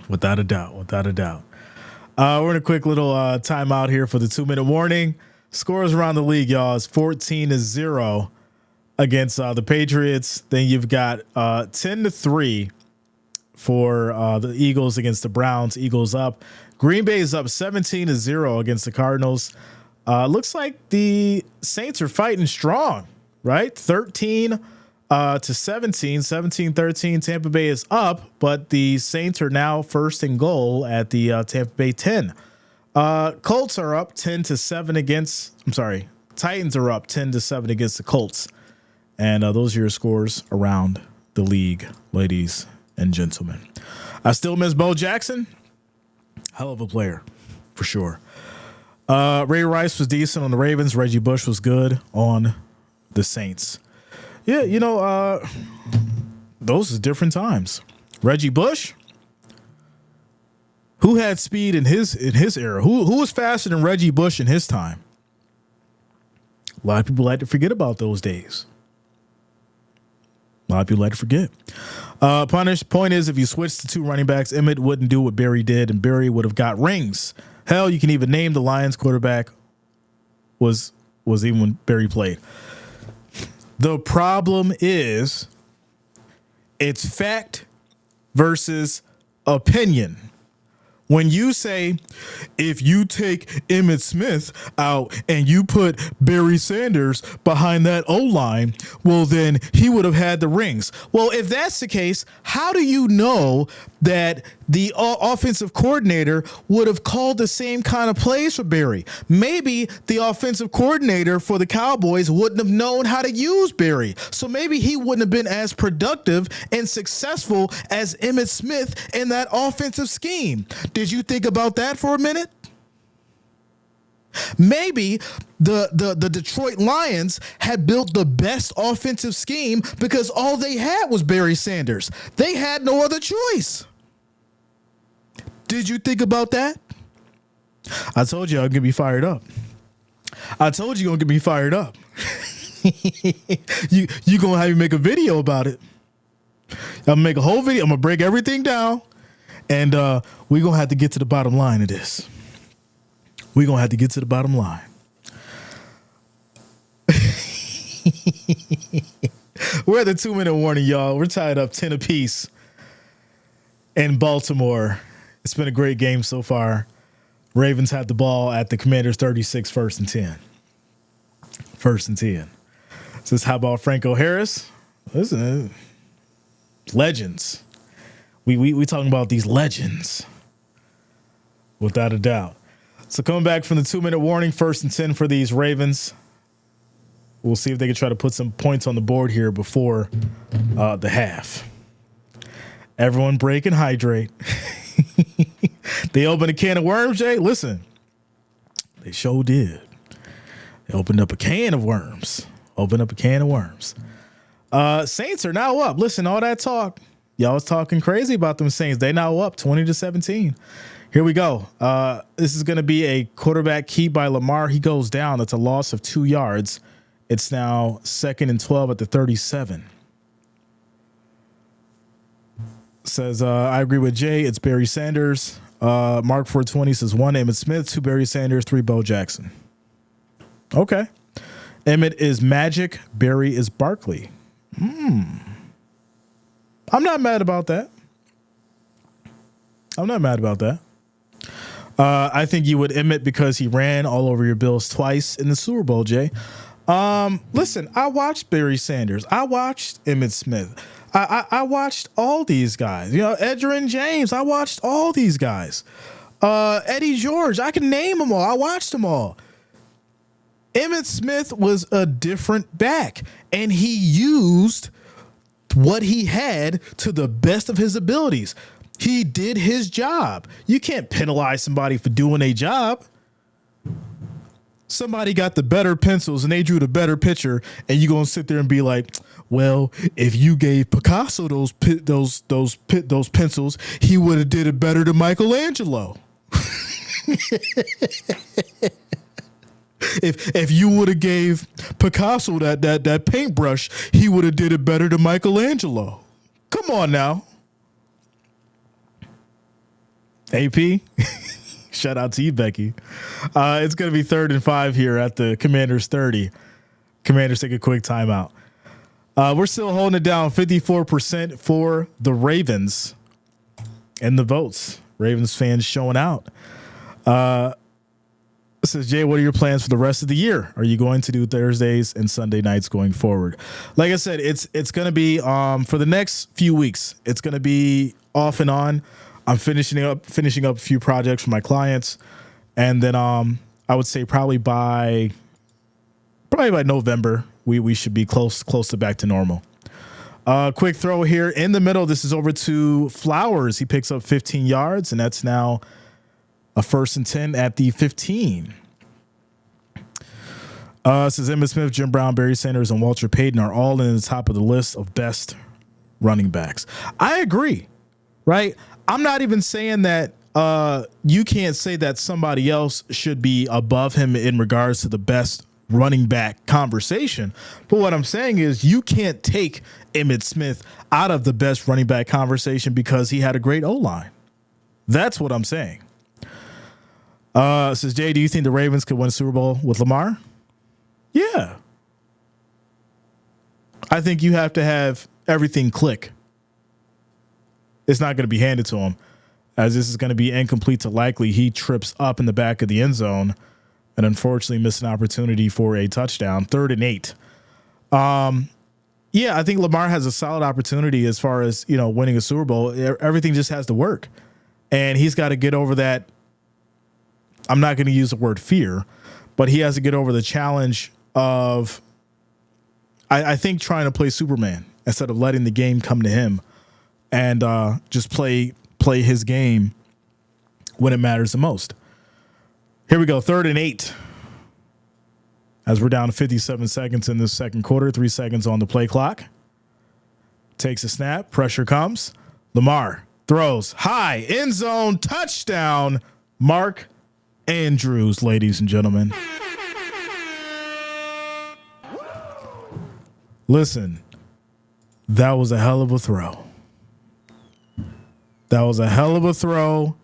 [SPEAKER 1] Without a doubt. We're in a quick little timeout here for the 2-minute warning. Scores around the league, y'all, is 14-0 against the Patriots. Then you've got 10-3 for the Eagles against the Browns. Eagles up. Green Bay is up 17-0 against the Cardinals. Looks like the Saints are fighting strong, right? 13 to 17, 17-13. Tampa Bay is up, but the Saints are now first and goal at the Tampa Bay 10. Colts are up 10-7 against. I'm sorry, Titans are up 10-7 against the Colts, and those are your scores around the league, ladies and gentlemen. I still miss Bo Jackson. Hell of a player, for sure. Ray Rice was decent on the Ravens. Reggie Bush was good on the Saints. Yeah, those are different times. Reggie Bush, who had speed in his era? Who was faster than Reggie Bush in his time? A lot of people like to forget about those days. A lot of people like to forget. Point is, if you switch to two running backs, Emmett wouldn't do what Barry did, and Barry would have got rings. Hell, you can even name the Lions quarterback was even when Barry played. The problem is it's fact versus opinion. When you say, if you take Emmitt Smith out and you put Barry Sanders behind that O-line, well, then he would have had the rings. Well, if that's the case, how do you know that the offensive coordinator would have called the same kind of plays for Barry? Maybe the offensive coordinator for the Cowboys wouldn't have known how to use Barry. So maybe he wouldn't have been as productive and successful as Emmitt Smith in that offensive scheme. Did you think about that for a minute? Maybe the Detroit Lions had built the best offensive scheme because all they had was Barry Sanders. They had no other choice. Did you think about that? I told you I'm going to be fired up. I told you I'm going to be fired up. you going to have me make a video about it. I'm going to make a whole video. I'm going to break everything down. And we're going to have to get to the bottom line of this. We're going to have to get to the bottom line. We're at the 2-minute warning, y'all. We're tied up 10 apiece in Baltimore. It's been a great game so far. Ravens had the ball at the Commanders' 36, 1st and 10. 1st and 10. Says, how about Franco Harris? Listen, legends. We talking about these legends, without a doubt. So coming back from the 2-minute warning, 1st and 10 for these Ravens. We'll see if they can try to put some points on the board here before the half. Everyone break and hydrate. They opened a can of worms, Jay. Listen, they sure did. They opened up a can of worms. Saints are now up. Listen, all that talk. Y'all was talking crazy about them Saints. They now up 20-17. Here we go. This is going to be a quarterback keep by Lamar. He goes down. That's a loss of 2 yards. It's now 2nd and 12 at the 37. Says, I agree with Jay. It's Barry Sanders. Mark 420 says 1 Emmitt Smith, 2 Barry Sanders, 3 Bo Jackson. Okay. Emmitt is Magic. Barry is Barkley. I'm not mad about that. I think you would Emmitt because he ran all over your Bills twice in the Super Bowl, Jay. Listen, I watched Barry Sanders. I watched Emmitt Smith. I watched all these guys. Edgerrin James. I watched all these guys. Eddie George. I can name them all. I watched them all. Emmitt Smith was a different back, and he used what he had to the best of his abilities. He did his job. You can't penalize somebody for doing a job. Somebody got the better pencils and they drew the better picture, and you're gonna sit there and be like, well, if you gave Picasso those pencils, he would have did it better than Michelangelo. If you would have gave Picasso that paintbrush, he would have did it better than Michelangelo. Come on now. AP. Shout out to you, Becky. It's going to be 3rd and 5 here at the Commanders 30. Commanders take a quick timeout. We're still holding it down 54% for the Ravens and the votes. Ravens fans showing out. Says, Jay, what are your plans for the rest of the year? Are you going to do Thursdays and Sunday nights going forward? Like I said, it's going to be for the next few weeks. It's going to be off and on. I'm finishing up a few projects for my clients, and then I would say probably by November we should be close to back to normal. Quick throw here in the middle. This is over to Flowers. He picks up 15 yards, and that's now a 1st and 10 at the 15. Says Emmitt Smith, Jim Brown, Barry Sanders, and Walter Payton are all in the top of the list of best running backs. I agree, right? I'm not even saying that you can't say that somebody else should be above him in regards to the best running back conversation. But what I'm saying is you can't take Emmitt Smith out of the best running back conversation because he had a great O-line. That's what I'm saying. Says Jay, do you think the Ravens could win a Super Bowl with Lamar? Yeah. I think you have to have everything click. It's not going to be handed to him, as this is going to be incomplete to likely. He trips up in the back of the end zone and unfortunately missed an opportunity for a touchdown. 3rd and 8. Yeah, I think Lamar has a solid opportunity as far as, winning a Super Bowl. Everything just has to work. And he's got to get over that. I'm not going to use the word fear, but he has to get over the challenge of, I think, trying to play Superman instead of letting the game come to him and just play his game when it matters the most. Here we go. 3rd and 8. As we're down to 57 seconds in this second quarter, 3 seconds on the play clock. Takes a snap. Pressure comes. Lamar throws high, end zone, touchdown. Mark Andrews, ladies and gentlemen. Listen, that was a hell of a throw. That was a hell of a throw.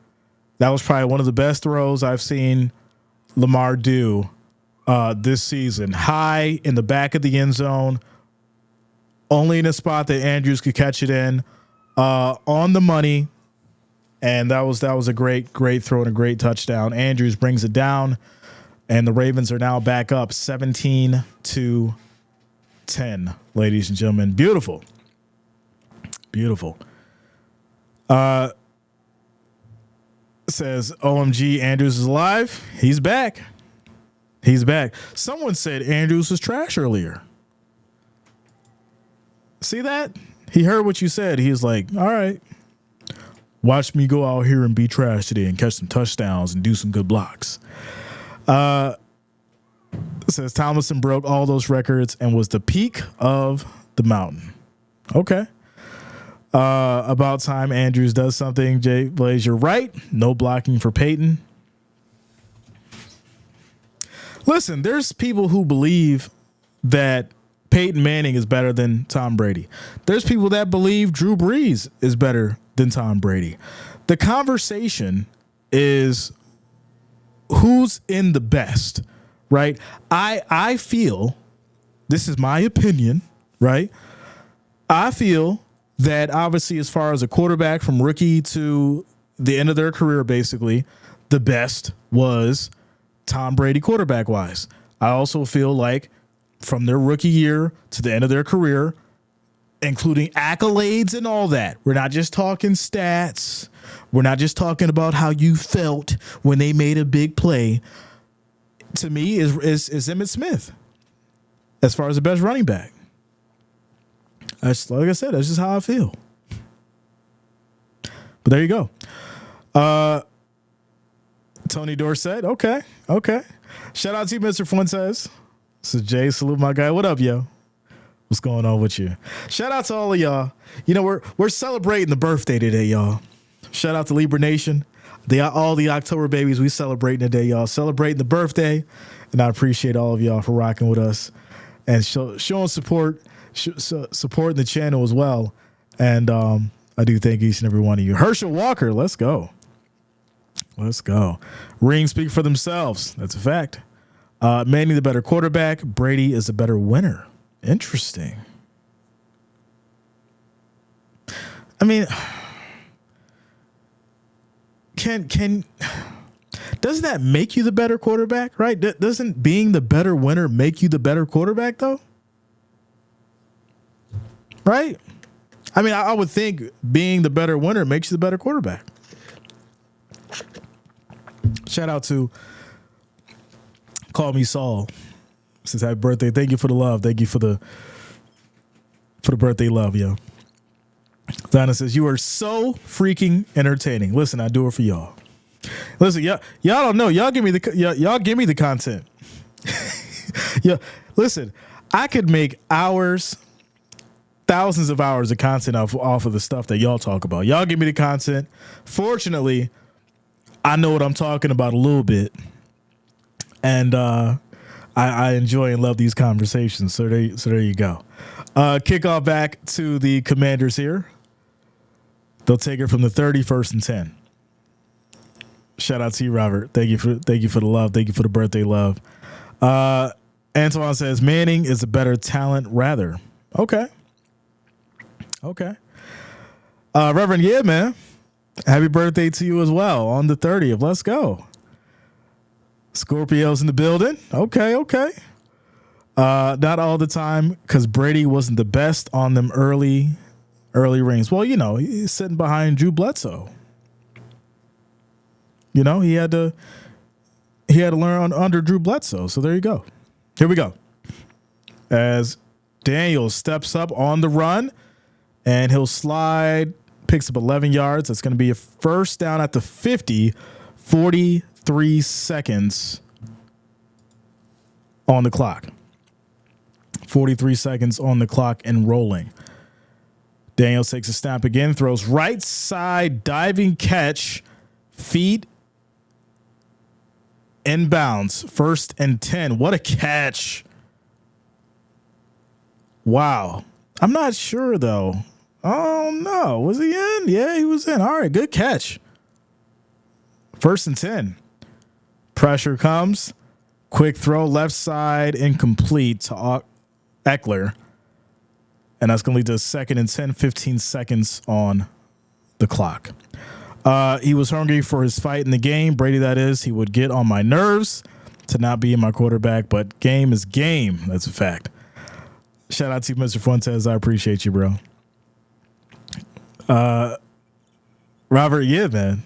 [SPEAKER 1] That was probably one of the best throws I've seen Lamar do this season. High in the back of the end zone, only in a spot that Andrews could catch it in, on the money. And that was a great throw and a great touchdown. Andrews brings it down, and the Ravens are now back up 17-10, ladies and gentlemen. Beautiful. Beautiful. Says, OMG, Andrews is alive. He's back. He's back. Someone said Andrews was trash earlier. See that? He heard what you said. He was like, all right. Watch me go out here and be trash today and catch some touchdowns and do some good blocks. Says Tomlinson broke all those records and was the peak of the mountain. Okay. About time Andrews does something. Jay Blaze, you're right. No blocking for Peyton. Listen, there's people who believe that Peyton Manning is better than Tom Brady. There's people that believe Drew Brees is better than Tom Brady. The conversation is who's in the best, right? I feel, this is my opinion, right? I feel that obviously as far as a quarterback from rookie to the end of their career, basically, the best was Tom Brady quarterback-wise. I also feel like from their rookie year to the end of their career, including accolades and all that. We're not just talking stats. We're not just talking about how you felt when they made a big play. To me, is Emmitt Smith as far as the best running back. That's, like I said, that's just how I feel. But there you go. Tony Dorsett. Okay. Shout out to you, Mr. Fuentes. This is Jay. Salute my guy. What up, yo? What's going on with you? Shout out to all of y'all. You know, we're celebrating the birthday today, y'all. Shout out to Libra Nation. All the October babies, we celebrating today, y'all. Celebrating the birthday. And I appreciate all of y'all for rocking with us and showing support, supporting the channel as well. And I do thank each and every one of you. Herschel Walker, let's go. Let's go. Rings speak for themselves. That's a fact. Manning the better quarterback. Brady is the better winner. Interesting. I mean, doesn't that make you the better quarterback, right? Doesn't being the better winner make you the better quarterback, though? Right? I mean, I would think being the better winner makes you the better quarterback. Shout out to Call Me Saul. Says happy birthday. Thank you for the love. Thank you for the birthday love, yo. Zana says, you are so freaking entertaining. Listen, I do it for y'all. Listen, y'all don't know. Y'all give me the content. Yeah, listen, I could make hours, thousands of hours of content off of the stuff that y'all talk about. Y'all give me the content. Fortunately, I know what I'm talking about a little bit, and I enjoy and love these conversations. So there you go. Kickoff back to the Commanders here. They'll take it from the 30, 1st and 10. Shout out to you, Robert. Thank you for the love. Thank you for the birthday love. Antoine says Manning is a better talent, rather. Okay. Reverend, yeah, man. Happy birthday to you as well on the 30th. Let's go. Scorpios in the building. Okay. Not all the time, because Brady wasn't the best on them early rings. Well, he's sitting behind Drew Bledsoe. He had to learn under Drew Bledsoe. So there you go. Here we go. As Daniel steps up on the run, and he'll slide, picks up 11 yards. That's going to be a first down at the 50, 43 seconds on the clock. 43 seconds on the clock and rolling. Daniel takes a snap again, throws right side, diving catch, feet inbounds, 1st and 10. What a catch. Wow. I'm not sure, though. Oh, no. Was he in? Yeah, he was in. All right, good catch. 1st and 10. Pressure comes. Quick throw, left side, incomplete to Eckler. And that's going to lead to 2nd and 10, 15 seconds on the clock. He was hungry for his fight in the game. Brady, that is. He would get on my nerves to not be my quarterback, but game is game. That's a fact. Shout out to you, Mr. Fuentes. I appreciate you, bro. Robert, yeah, man.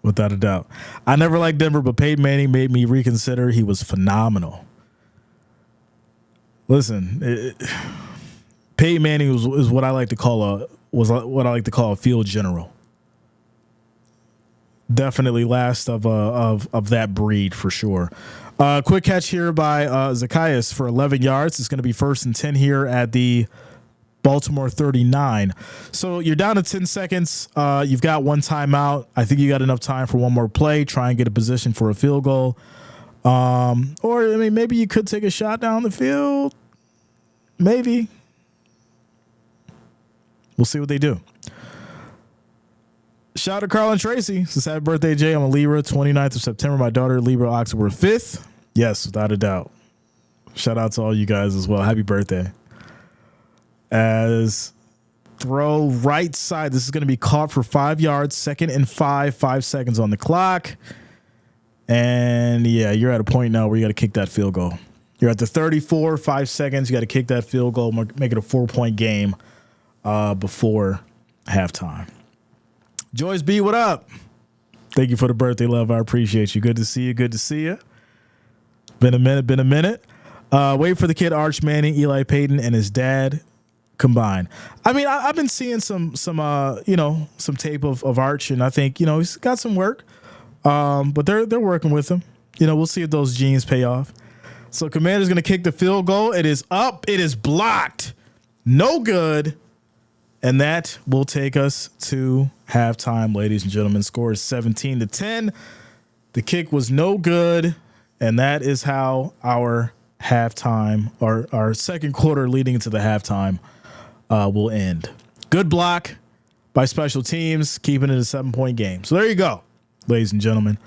[SPEAKER 1] Without a doubt. I never liked Denver, but Peyton Manning made me reconsider. He was phenomenal. Listen, Peyton Manning is what I like to call a field general. Definitely last of that breed for sure. Quick catch here by Zacchaeus for 11 yards. It's going to be 1st and 10 here at the Baltimore 39. So you're down to 10 seconds. You've got one timeout. I think you got enough time for one more play. Try and get a position for a field goal. Maybe you could take a shot down the field. Maybe. We'll see what they do. Shout out to Carl and Tracy. Says happy birthday, Jay. I'm a Libra, 29th of September. My daughter, Libra, October 5th. Yes, without a doubt. Shout out to all you guys as well. Happy birthday. As throw right side. This is going to be caught for 5 yards. 2nd and 5 seconds on the clock. And yeah, you're at a point now where you got to kick that field goal. You're at the 34, 5 seconds. You got to kick that field goal, make it a 4-point game before halftime. Joyce B, what up? Thank you for the birthday love. I appreciate you. Good to see you. Been a minute. Wait for the kid Arch Manning, Eli Payton, and his dad combined. I mean, I've been seeing some tape of Arch, and I think he's got some work. But they're working with him. We'll see if those genes pay off. So Commander's going to kick the field goal. It is up. It is blocked. No good. And that will take us to halftime, ladies and gentlemen. Score is 17-10. The kick was no good. And that is how our halftime, or our second quarter leading into the halftime, will end. Good block by special teams, keeping it a 7-point game. So there you go. ladies and gentlemen.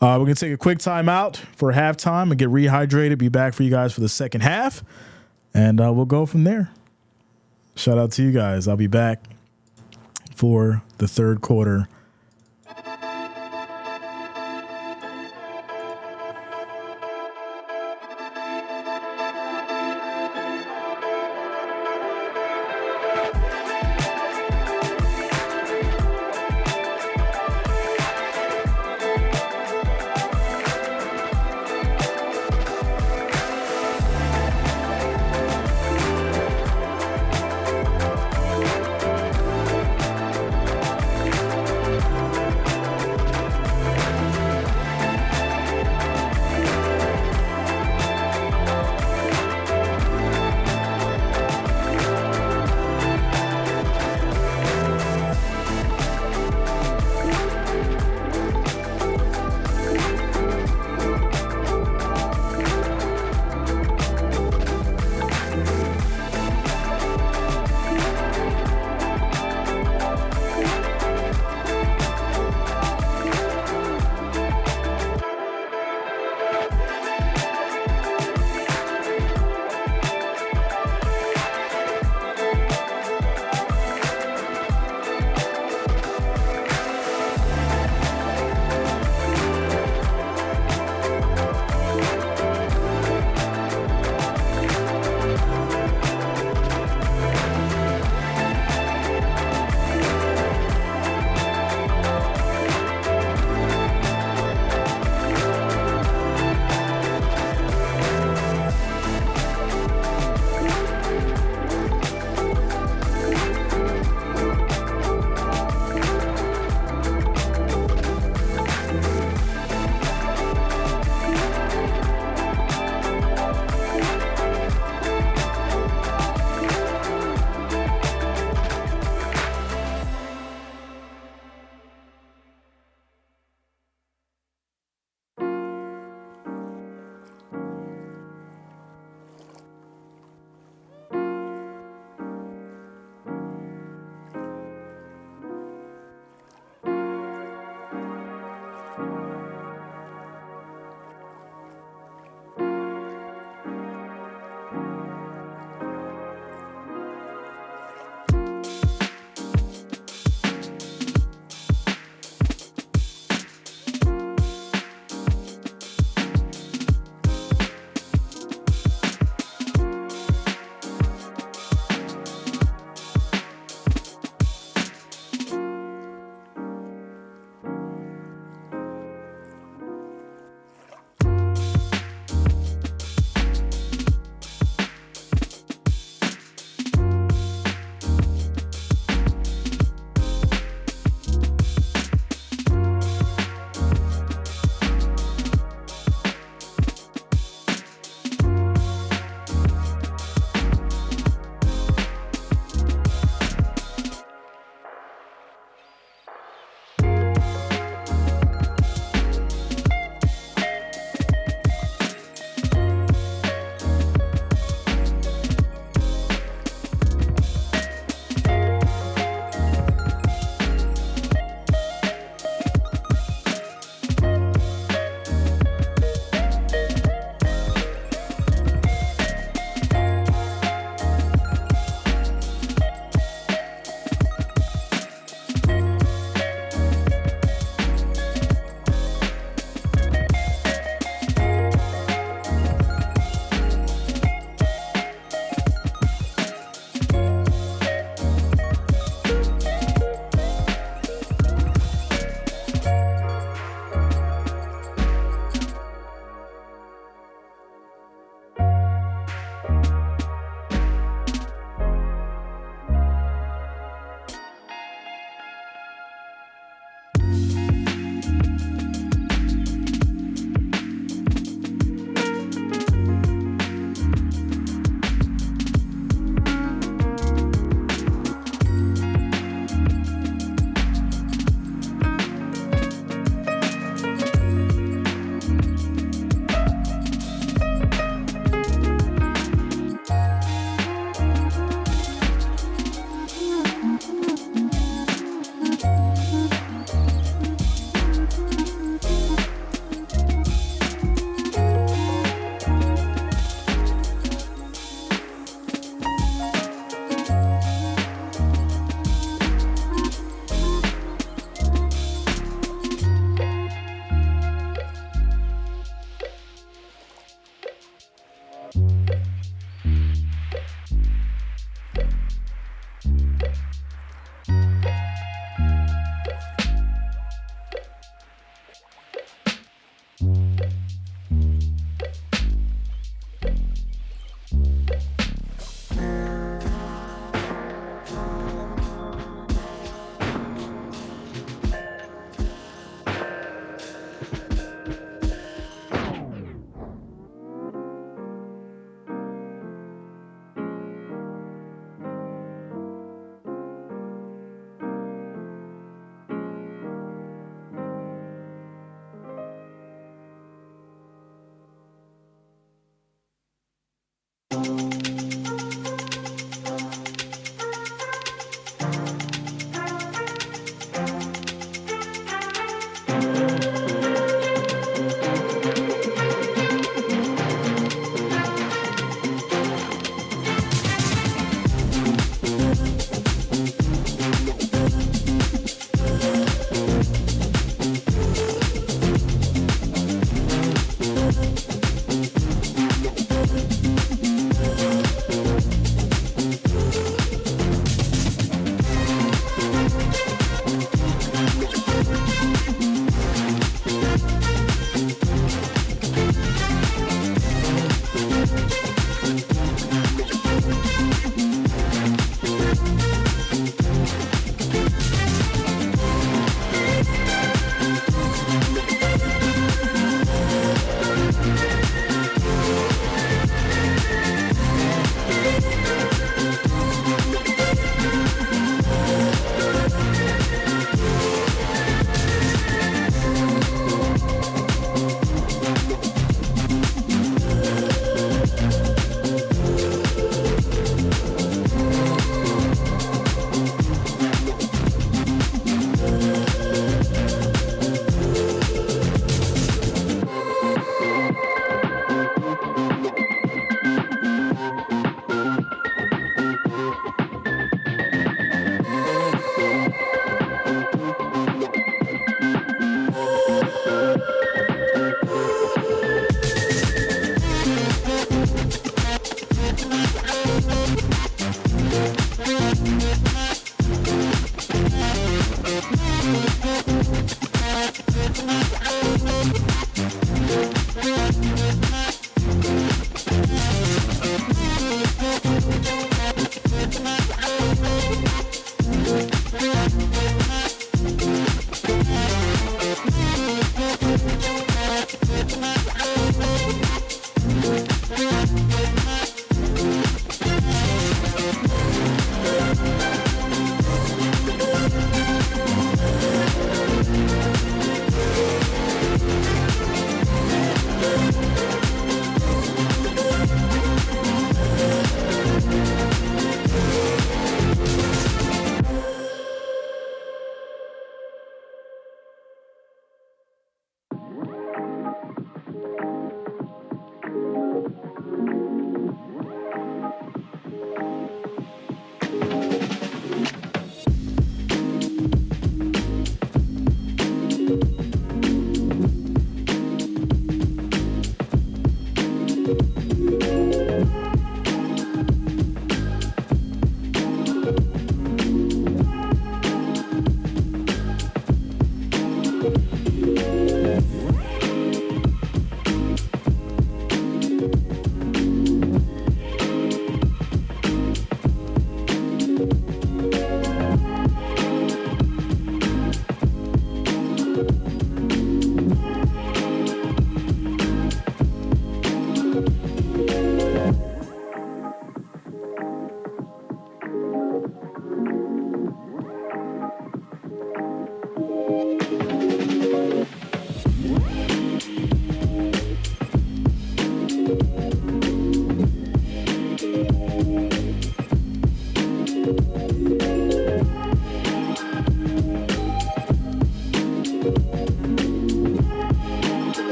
[SPEAKER 1] We're going to take a quick time out for halftime and get rehydrated. Be back for you guys for the second half, and we'll go from there. Shout out to you guys. I'll be back for the third quarter.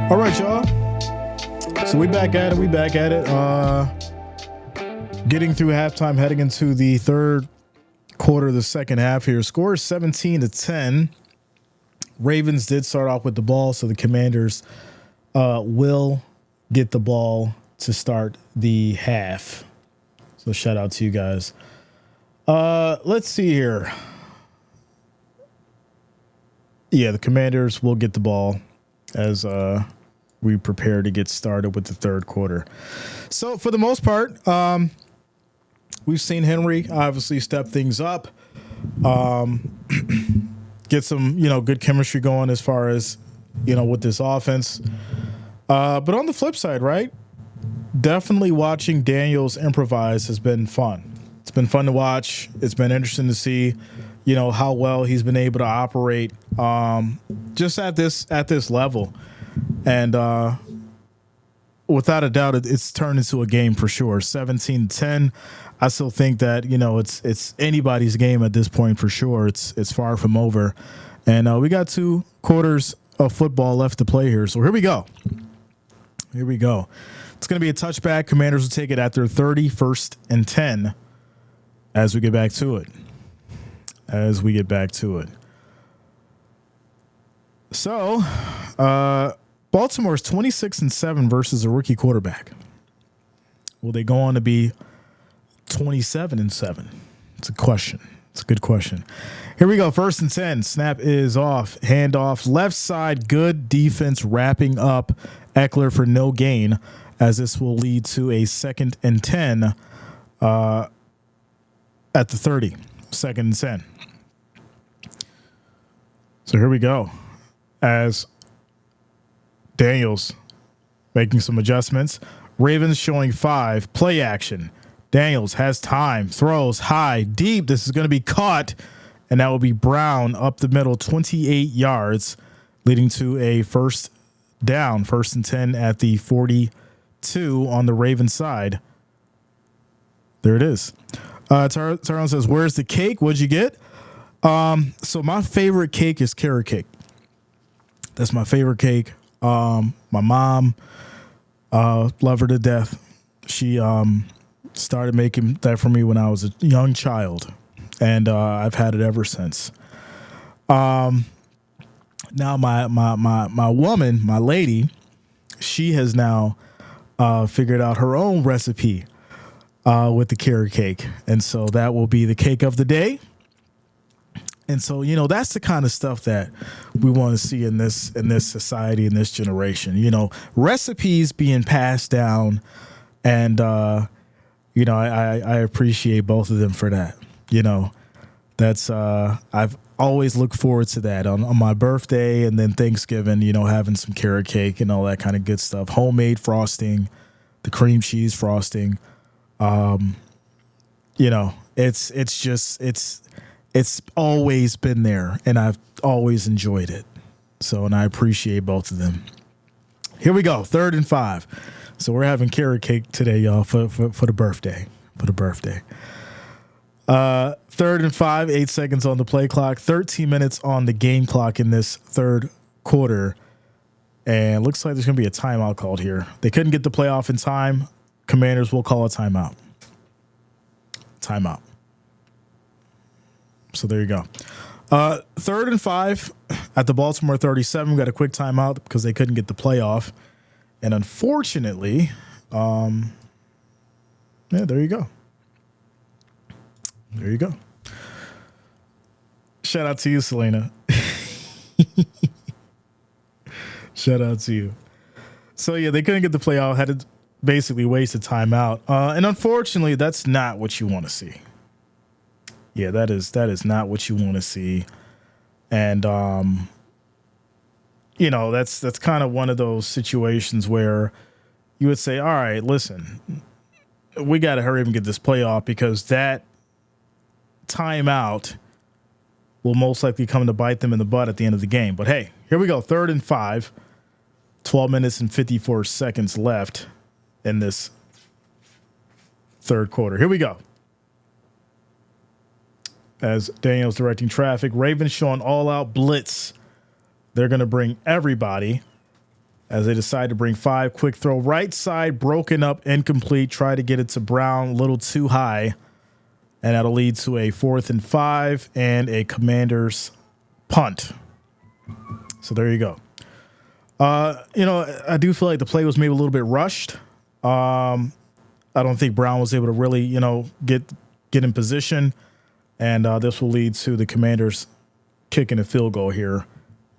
[SPEAKER 1] All right, y'all. So we back at it. Getting through halftime, heading into the third quarter of the second half here. Score is 17-10. Ravens did start off with the ball, so the Commanders will get the ball to start the half. So shout out to you guys. Let's see here. Yeah, the Commanders will get the ball as we prepare to get started with the third quarter. So for the most part, we've seen Henry obviously step things up, get some, good chemistry going as far as, with this offense. But on the flip side, right, definitely watching Daniels improvise has been fun. It's been fun to watch. It's been interesting to see, how well he's been able to operate just at this level. And without a doubt, it's turned into a game for sure. 17-10. I still think that, it's anybody's game at this point for sure. It's far from over. And we got 2 quarters of football left to play here. So here we go. It's going to be a touchback. Commanders will take it at their 31st and 10 as we get back to it. So, Baltimore's 26-7 versus a rookie quarterback. Will they go on to be 27-7? It's a question. It's a good question. Here we go. 1st and 10. Snap is off. Handoff. Left side. Good defense wrapping up Eckler for no gain, as this will lead to a 2nd and 10 at the 30. 2nd and 10. So here we go. As Daniels making some adjustments. Ravens showing 5. Play action. Daniels has time. Throws high, deep. This is going to be caught. And that will be Brown up the middle, 28 yards, leading to a first down. 1st and 10 at the 42 on the Ravens side. There it is. Tyrone says, where's the cake? What'd you get? So my favorite cake is carrot cake. That's my favorite cake. My mom, love her to death. She started making that for me when I was a young child, and I've had it ever since. Now my woman, my lady, she has now figured out her own recipe with the carrot cake, and so that will be the cake of the day. And so, that's the kind of stuff that we want to see in this society, in this generation, recipes being passed down. And, I appreciate both of them for that. That's I've always looked forward to that on my birthday and then Thanksgiving, having some carrot cake and all that kind of good stuff. Homemade frosting, the cream cheese frosting. It's always been there, and I've always enjoyed it. So, and I appreciate both of them. Here we go, 3rd and 5. So we're having carrot cake today, y'all, for the birthday. 3rd and 5, 8 seconds on the play clock, 13 minutes on the game clock in this third quarter. And looks like there's going to be a timeout called here. They couldn't get the play off in time. Commanders will call a timeout. So there you go. 3rd and 5 at the Baltimore 37. We got a quick timeout because they couldn't get the playoff. And unfortunately, there you go. Shout out to you, Selena. Shout out to you. So, yeah, they couldn't get the playoff, had to basically waste a timeout. And unfortunately, that's not what you want to see. Yeah, that is not what you want to see. And, that's kind of one of those situations where you would say, all right, listen, we got to hurry up and get this playoff because that timeout will most likely come to bite them in the butt at the end of the game. But, hey, here we go. 3rd and 5, 12 minutes and 54 seconds left in this third quarter. Here we go. As Daniel's directing traffic, Ravens showing all-out blitz. They're going to bring everybody as they decide to bring 5. Quick throw right side, broken up, incomplete. Try to get it to Brown, a little too high. And that'll lead to a 4th and 5 and a Commanders punt. So there you go. I do feel like the play was maybe a little bit rushed. I don't think Brown was able to really, get in position. And this will lead to the Commanders kicking a field goal here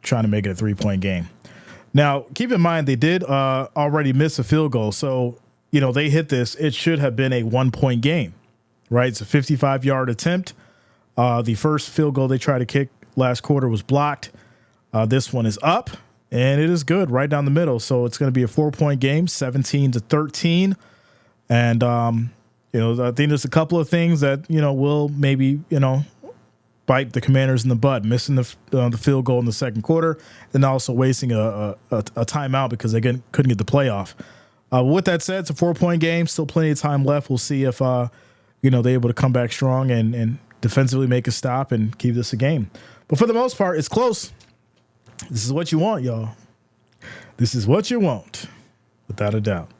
[SPEAKER 1] trying to make it a 3-point game. Now, keep in mind, they did already miss a field goal. So, they hit this. It should have been a 1-point game, right? It's a 55-yard attempt. The first field goal they tried to kick last quarter was blocked. This one is up, and it is good right down the middle. So it's going to be a 4-point game, 17-13. And, I think there's a couple of things that, will maybe, bite the Commanders in the butt, missing the field goal in the second quarter, and also wasting a timeout because they couldn't get the playoff. With that said, it's a 4-point game, still plenty of time left. We'll see if, they're able to come back strong and defensively make a stop and keep this a game. But for the most part, it's close. This is what you want, y'all. This is what you want, without a doubt.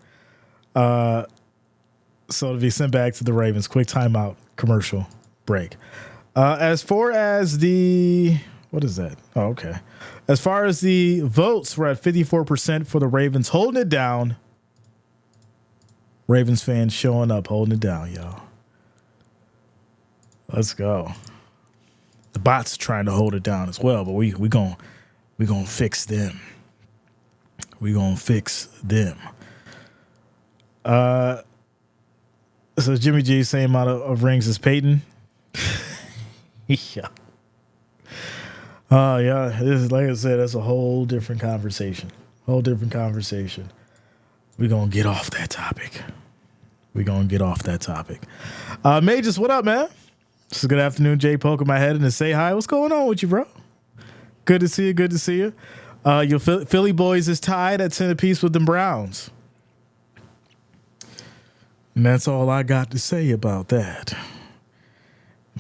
[SPEAKER 1] So to be sent back to the Ravens, quick timeout, commercial break. As far as what is that? Oh, okay. As far as the votes, we're at 54% for the Ravens, holding it down. Ravens fans showing up, holding it down, y'all. Let's go. The bots are trying to hold it down as well, but we gonna fix them. We gonna fix them. So Jimmy G, same amount of rings as Peyton. Yeah. Yeah. This is, like I said, that's a whole different conversation. We're gonna get off that topic. Mages, what up, man? This is good afternoon. Jay poking my head in to say hi. What's going on with you, bro? Good to see you. Your Philly boys is tied at 10 apiece with them Browns. And that's all I got to say about that.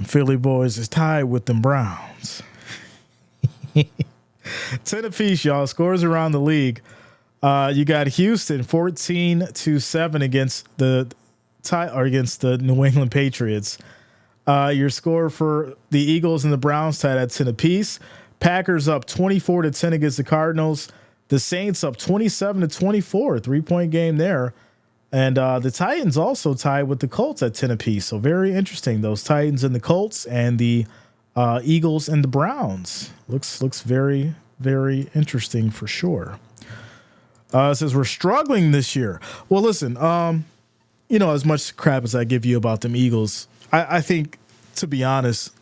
[SPEAKER 1] Philly boys is tied with them Browns. 10 apiece, y'all. Scores around the league. You got Houston 14-7 against the New England Patriots. Your score for the Eagles and the Browns tied at 10 apiece. Packers up 24-10 against the Cardinals. The Saints up 27-24, 3-point game there. And the Titans also tied with the Colts at 10 apiece. So very interesting. Those Titans and the Colts and the Eagles and the Browns. Looks very, very interesting for sure. It says we're struggling this year. Well, listen, as much crap as I give you about them Eagles, I think, to be honest,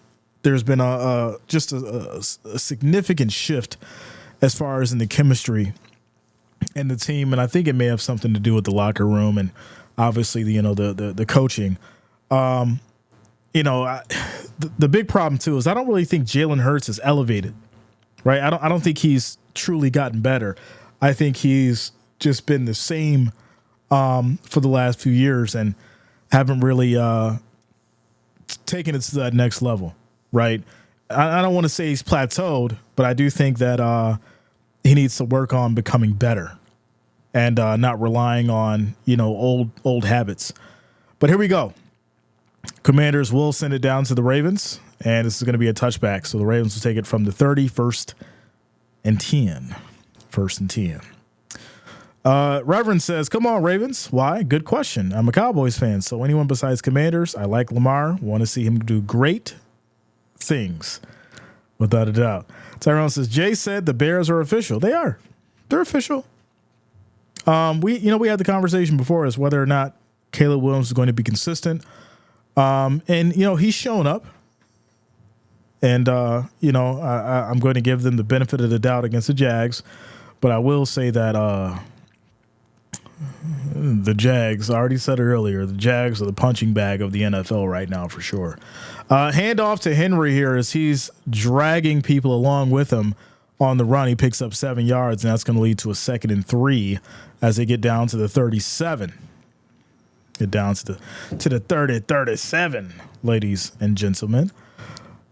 [SPEAKER 1] there's been a significant shift as far as in the chemistry and the team, and I think it may have something to do with the locker room and obviously the coaching. The big problem too is I don't really think Jalen Hurts is elevated, right? I don't think he's truly gotten better. I think he's just been the same for the last few years and haven't really taken it to that next level, right? I don't want to say he's plateaued, but I do think that he needs to work on becoming better and not relying on, old habits. But here we go. Commanders will send it down to the Ravens, and this is going to be a touchback. So the Ravens will take it from the 30, first and 10. Reverend says, come on, Ravens. Why? Good question. I'm a Cowboys fan, so anyone besides Commanders, I like Lamar, want to see him do great things, without a doubt. Tyrone says, Jay said the Bears are official. They are. They're official. We had the conversation before as whether or not Caleb Williams is going to be consistent. And he's shown up. And, I'm going to give them the benefit of the doubt against the Jags. But I will say that the Jags, I already said it earlier, the Jags are the punching bag of the NFL right now for sure. Hand off to Henry here as he's dragging people along with him on the run. He picks up 7 yards, and that's going to lead to a 2nd and 3 as they get down to the 37. Get down to the 37, ladies and gentlemen.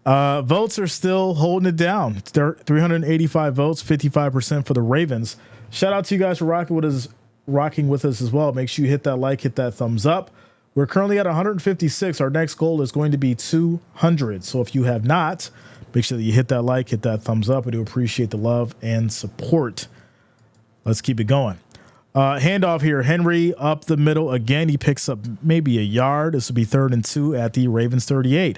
[SPEAKER 1] Votes are still holding it down. 385 votes, 55% for the Ravens. Shout out to you guys for rocking with us as well. Make sure you hit that like, hit that thumbs up. We're currently at 156. Our next goal is going to be 200. So if you have not, make sure that you hit that like, hit that thumbs up. I do appreciate the love and support. Let's keep it going. Handoff here. Henry up the middle again. He picks up maybe a yard. This will be 3rd and 2 at the Ravens 38.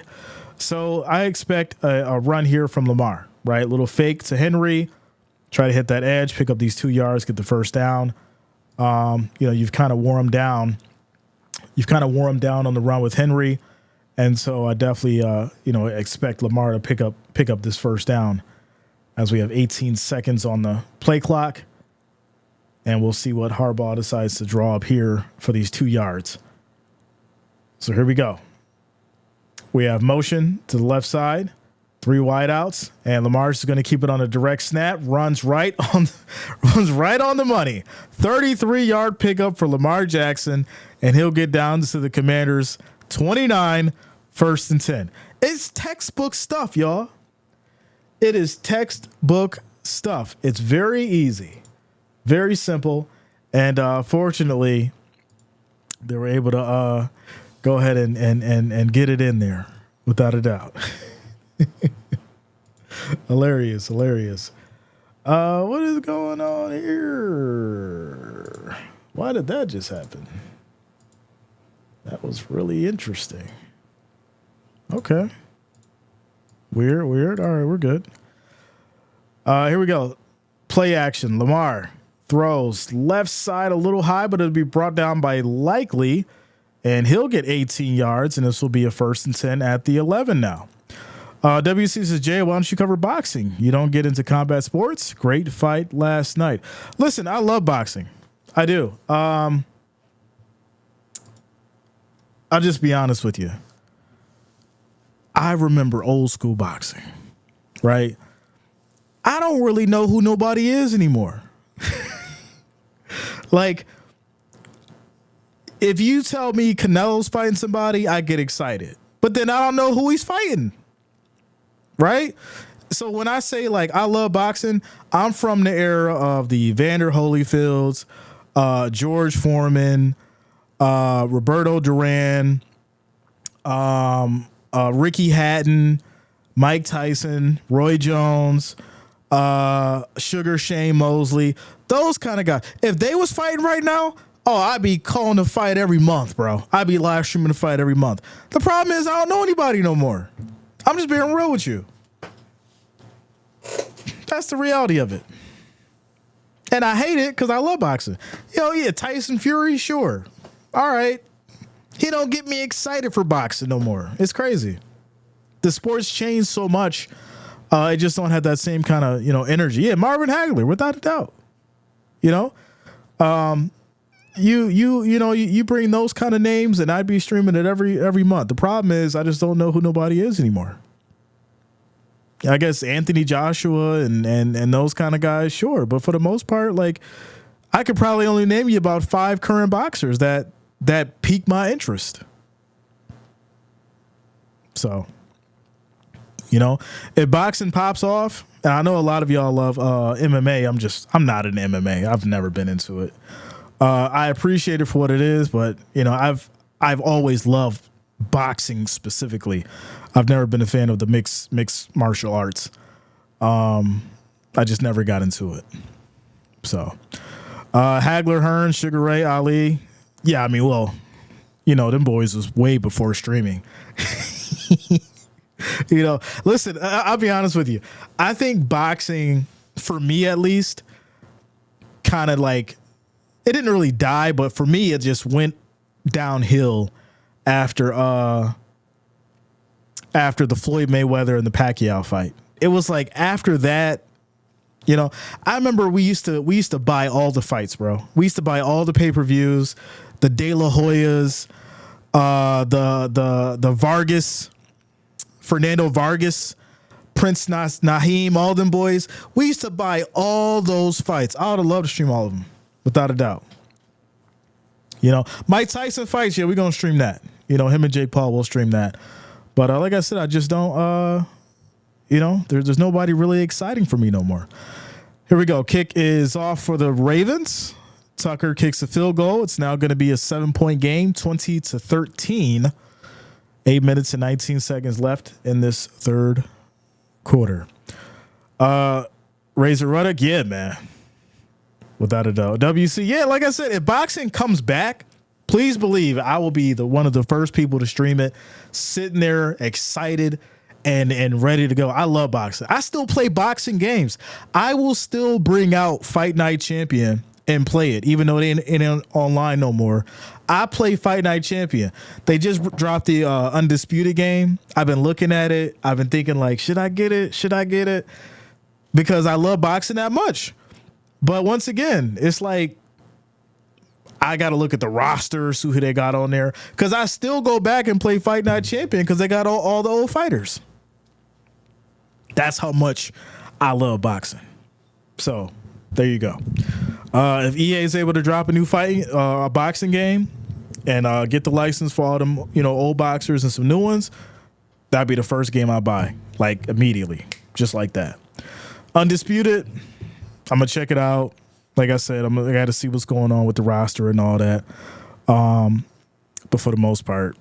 [SPEAKER 1] So I expect a run here from Lamar. right? Little fake to Henry, try to hit that edge, pick up these 2 yards, get the first down. You've kind of wore him down. You've kind of wore him down on the run with Henry. And so I definitely, expect Lamar to pick up this first down as we have 18 seconds on the play clock. And we'll see what Harbaugh decides to draw up here for these 2 yards. So here we go. We have motion to the left side, 3 wideouts, and Lamar's going to keep it on a direct snap. Runs right on the money. 33-yard pickup for Lamar Jackson, and he'll get down to the Commanders' 29, 1st and 10. It's textbook stuff, y'all. It is textbook stuff. It's very easy, very simple, and fortunately, they were able to go ahead and get it in there without a doubt. Hilarious. What is going on here? Why did that just happen? That was really interesting. Okay. Weird. All right, we're good. Here we go. Play action. Lamar throws left side a little high, but it'll be brought down by Likely, and he'll get 18 yards, and this will be a 1st and 10 at the 11 now. WC says, Jay, why don't you cover boxing? You don't get into combat sports? Great fight last night. Listen, I love boxing. I do. I'll just be honest with you. I remember old school boxing, right? I don't really know who nobody is anymore. Like, if you tell me Canelo's fighting somebody, I get excited. But then I don't know who he's fighting. Right? So when I say, like, I love boxing, I'm from the era of the Evander Holyfields, George Foreman, Roberto Duran, Ricky Hatton, Mike Tyson, Roy Jones, Sugar Shane Mosley, those kind of guys. If they was fighting right now, I'd be calling the fight every month, bro. I'd be live streaming the fight every month. The problem is I don't know anybody no more. I'm just being real with you. That's the reality of it. And I hate it because I love boxing. Tyson Fury, sure. All right. He don't get me excited for boxing no more. It's crazy. The sport's changed so much. It just don't have that same kind of, energy. Yeah, Marvin Hagler, without a doubt. You bring those kind of names and I'd be streaming it every month. The problem is I just don't know who nobody is anymore. I guess Anthony Joshua and those kind of guys, sure. But for the most part, like, I could probably only name you about 5 current boxers that pique my interest. So, if boxing pops off, and I know a lot of y'all love MMA. I'm not an MMA. I've never been into it. I appreciate it for what it is, but I've always loved boxing specifically. I've never been a fan of the mixed martial arts. I just never got into it. So, Hagler, Hearn, Sugar Ray, Ali. Yeah, I mean, them boys was way before streaming. Listen, I'll be honest with you. I think boxing, for me at least, kind of like, it didn't really die, but for me, it just went downhill after the Floyd Mayweather and the Pacquiao fight. It was like after that, I remember we used to buy all the fights, bro. We used to buy all the pay-per-views, the De La Hoyas, the Vargas, Fernando Vargas, Prince Naheem, all them boys. We used to buy all those fights. I would have loved to stream all of them, without a doubt. Mike Tyson fights, yeah, we're going to stream that. Him and Jake Paul will stream that. But like I said, I just don't, there's nobody really exciting for me no more. Here we go. Kick is off for the Ravens. Tucker kicks a field goal. It's now going to be a 7-point game, 20-13. 8 minutes and 19 seconds left in this third quarter. Razor Ruddock, yeah, man. Without a doubt. WC, yeah, like I said, if boxing comes back, please believe I will be one of the first people to stream it, sitting there excited and ready to go. I love boxing. I still play boxing games. I will still bring out Fight Night Champion and play it, even though it ain't online no more. I play Fight Night Champion. They just dropped the Undisputed game. I've been looking at it. I've been thinking, like, should I get it? Should I get it? Because I love boxing that much. But once again, it's like, I got to look at the rosters, who they got on there. Because I still go back and play Fight Night Champion because they got all the old fighters. That's how much I love boxing. So there you go. If EA is able to drop a new a boxing game and get the license for all them, old boxers and some new ones, that'd be the first game I buy, like immediately, just like that. Undisputed, I'm gonna check it out. Like I said, I got to see what's going on with the roster and all that. But for the most part,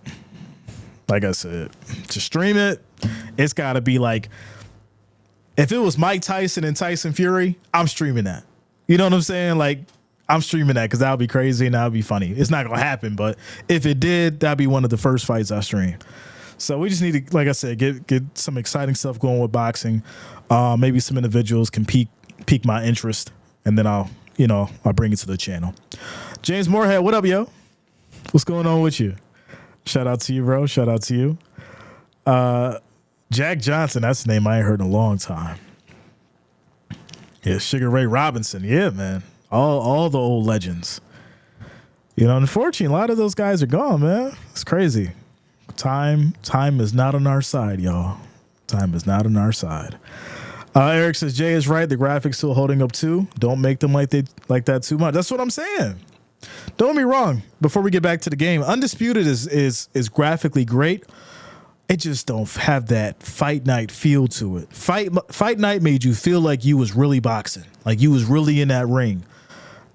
[SPEAKER 1] like I said, to stream it, it's got to be like, if it was Mike Tyson and Tyson Fury, I'm streaming that. You know what I'm saying? Like, I'm streaming that because that would be crazy and that would be funny. It's not going to happen, but if it did, that'd be one of the first fights I stream. So we just need to, like I said, get some exciting stuff going with boxing. Maybe some individuals can pique my interest, and then I'll bring it to the channel. James Moorhead, what up, yo? What's going on with you? Shout out to you, bro. Shout out to you. Jack Johnson, that's the name I ain't heard in a long time. Yeah, Sugar Ray Robinson. Yeah, man. All the old legends. Unfortunately, a lot of those guys are gone, man. It's crazy. Time is not on our side, y'all. Time is not on our side. Eric says Jay is right. The graphics still holding up too. Don't make them like that too much. That's what I'm saying. Don't get me wrong. Before we get back to the game, Undisputed is graphically great. It just don't have that Fight Night feel to it. Fight Night made you feel like you was really boxing, like you was really in that ring.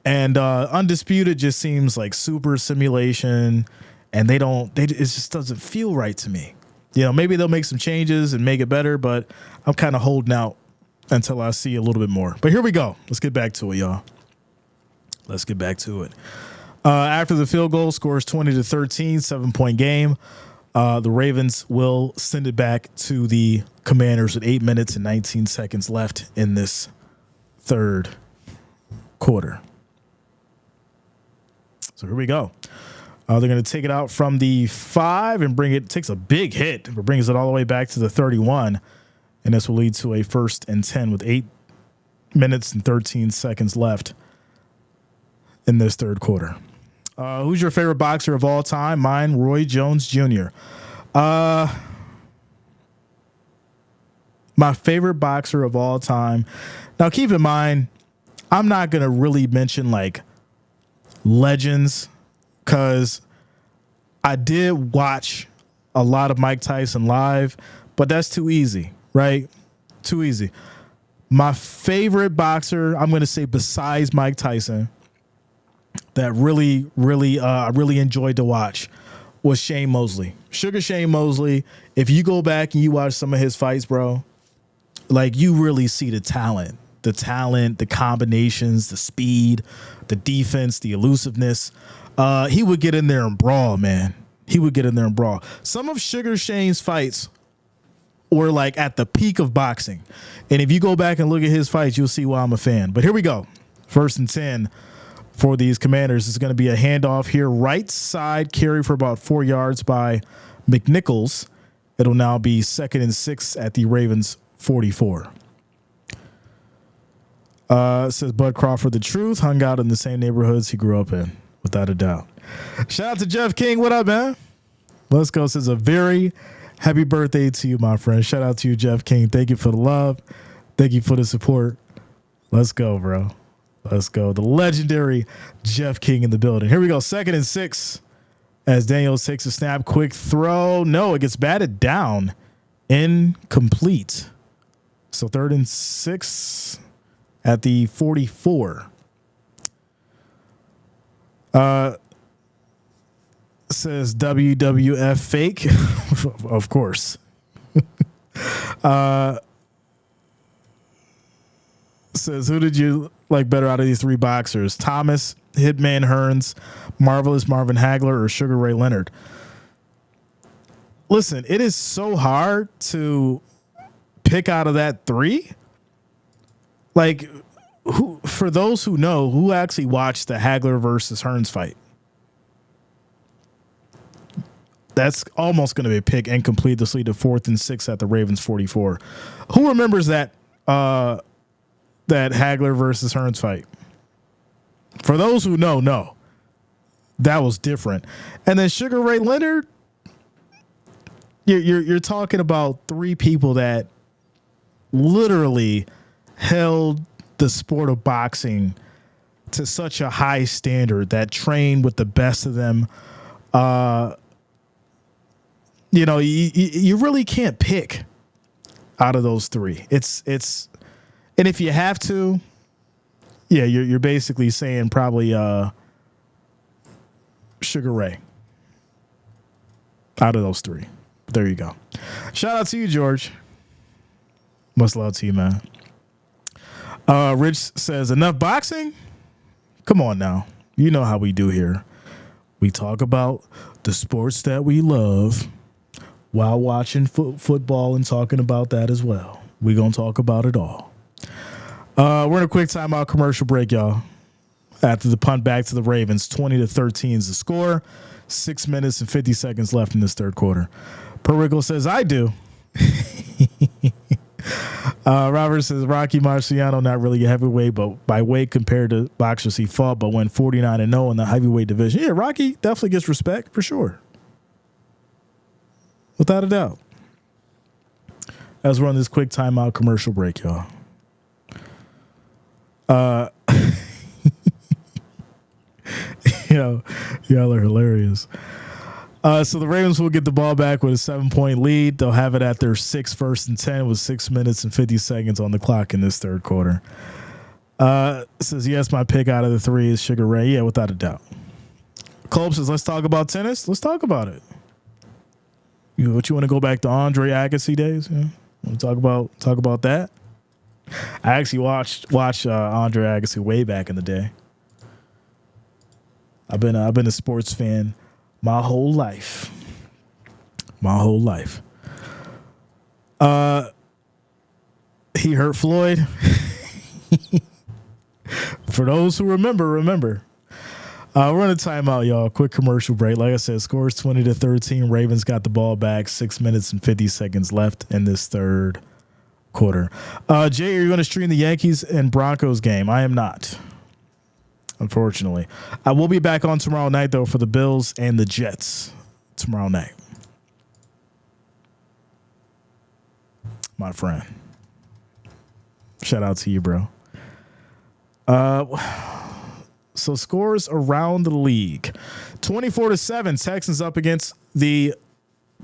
[SPEAKER 1] And Undisputed just seems like super simulation, and it just doesn't feel right to me. Maybe they'll make some changes and make it better, but I'm kind of holding out until I see a little bit more. But here we go. Let's get back to it, y'all. Let's get back to it. After the field goal, scores 20-13, 7-point game. The Ravens will send it back to the Commanders with 8 minutes and 19 seconds left in this third quarter. So here we go. They're going to take it out from the 5 and takes a big hit, but brings it all the way back to the 31. And this will lead to a 1st and 10 with 8 minutes and 13 seconds left in this third quarter. Who's your favorite boxer of all time? Mine, Roy Jones Jr. My favorite boxer of all time. Now, keep in mind, I'm not going to really mention like legends because I did watch a lot of Mike Tyson live, but that's too easy, right? Too easy. My favorite boxer, I'm going to say besides Mike Tyson, that really enjoyed to watch was Shane Mosley. Sugar Shane Mosley. If you go back and you watch some of his fights, bro, like you really see the talent, the combinations, the speed, the defense, the elusiveness. He would get in there and brawl, man. He would get in there and brawl. Some of Sugar Shane's fights were like at the peak of boxing. And if you go back and look at his fights, you'll see why I'm a fan. But here we go. 1st and 10 for these Commanders. It's going to be a handoff here. Right side carry for about 4 yards by McNichols. It'll now be 2nd and 6 at the Ravens 44. Says Bud Crawford, the truth, hung out in the same neighborhoods he grew up in, without a doubt. Shout out to Jeff King. What up, man? Let's go. Says a very happy birthday to you, my friend. Shout out to you, Jeff King. Thank you for the love. Thank you for the support. Let's go, bro. Let's go. The legendary Jeff King in the building. Here we go. 2nd and 6 as Daniels takes a snap. Quick throw. No, it gets batted down. Incomplete. So 3rd and 6 at the 44. Says WWF fake. Of course. Says, who did you like better out of these 3 boxers? Thomas, Hitman Hearns, Marvelous Marvin Hagler, or Sugar Ray Leonard? listen, it is so hard to pick out of that three. Like, for those who know, who actually watched the Hagler versus Hearns fight? That's almost going to be a pick and complete this lead to 4th and 6 at the Ravens 44. Who remembers that that Hagler versus Hearns fight? For those who know, no. That was different. And then Sugar Ray Leonard, you're talking about three people that literally held the sport of boxing to such a high standard, that trained with the best of them. You really can't pick out of those three. It's and if you have to, yeah, you're basically saying probably Sugar Ray out of those three. There you go. Shout out to you, George. Much love to you, man. Rich says, enough boxing? Come on now. You know how we do here. We talk about the sports that we love while watching football and talking about that as well. We're going to talk about it all. We're in a quick timeout commercial break, y'all. After the punt back to the Ravens, 20-13 is the score. 6 minutes and 50 seconds left in this third quarter. Perico says, I do. Robert says, Rocky Marciano, not really a heavyweight, but by weight compared to boxers he fought, but went 49-0 in the heavyweight division. Yeah, Rocky definitely gets respect for sure. Without a doubt. As we're on this quick timeout commercial break, y'all. Y'all are hilarious. So the Ravens will get the ball back with a 7-point lead. They'll have it at their 1st and 10 with 6 minutes and 50 seconds on the clock in this third quarter. Says, yes, my pick out of the three is Sugar Ray. Yeah, without a doubt. Colb says, let's talk about tennis. Let's talk about it. You want to go back to Andre Agassi days? Yeah. Want to talk about that? I actually watched Andre Agassi way back in the day. I've been a sports fan my whole life. He hurt Floyd. For those who remember. We're in a timeout, y'all. Quick commercial break. Like I said, scores 20-13. Ravens got the ball back. 6 minutes and 50 seconds left in this third quarter. Jay, are you going to stream the Yankees and Broncos game? I am not, unfortunately. I will be back on tomorrow night, though, for the Bills and the Jets tomorrow night. My friend. Shout out to you, bro. So scores around the league. 24-7, Texans up against the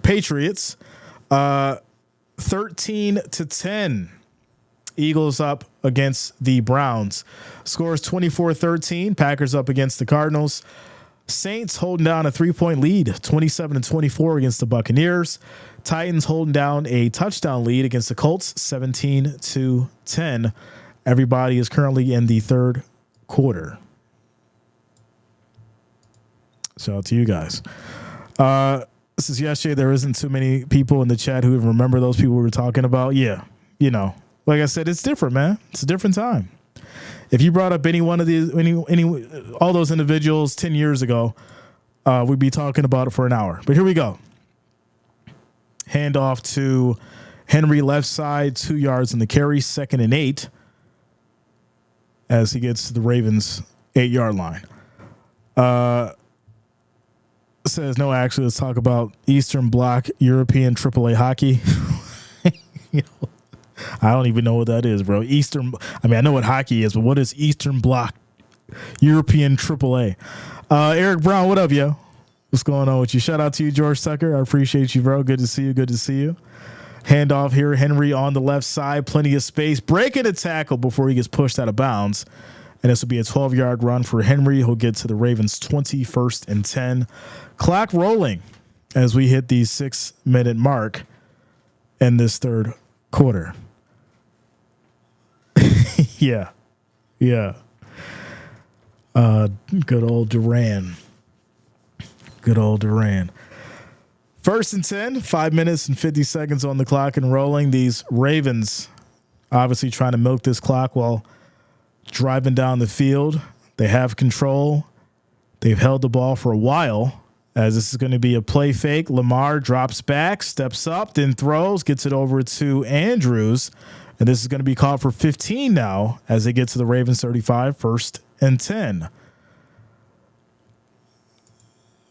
[SPEAKER 1] Patriots. 13-10, Eagles up against the Browns. Scores 24-13, Packers up against the Cardinals. Saints holding down a 3-point lead, 27-24 against the Buccaneers. Titans holding down a touchdown lead against the Colts, 17-10. Everybody is currently in the third quarter. Shout out to you guys. This is yesterday. There isn't too many people in the chat who remember those people we were talking about. Yeah, like I said, it's different, man. It's a different time. If you brought up any one of these, all those individuals 10 years ago, we'd be talking about it for an hour. But here we go. Handoff to Henry, left side, 2 yards in the carry, 2nd and 8, as he gets to the Ravens 8-yard line. Says, no, actually, let's talk about Eastern Bloc European AAA hockey. I don't even know what that is, bro. I know what hockey is, but what is Eastern Bloc European AAA? Eric Brown, what up, yo? What's going on with you? Shout out to you, George Tucker. I appreciate you, bro. Good to see you. Handoff here. Henry on the left side. Plenty of space. Breaking a tackle before he gets pushed out of bounds. And this will be a 12-yard run for Henry. He'll get to the Ravens 21st and 10. Clock rolling as we hit the 6-minute mark in this third quarter. Yeah. Good old Duran. First and 10, 5 minutes and 50 seconds on the clock and rolling. These Ravens obviously trying to milk this clock while driving down the field. They have control. They've held the ball for a while, as this is going to be a play fake. Lamar drops back, steps up, then throws, gets it over to Andrews. And this is going to be called for 15 now as they get to the Ravens 35, first and 10.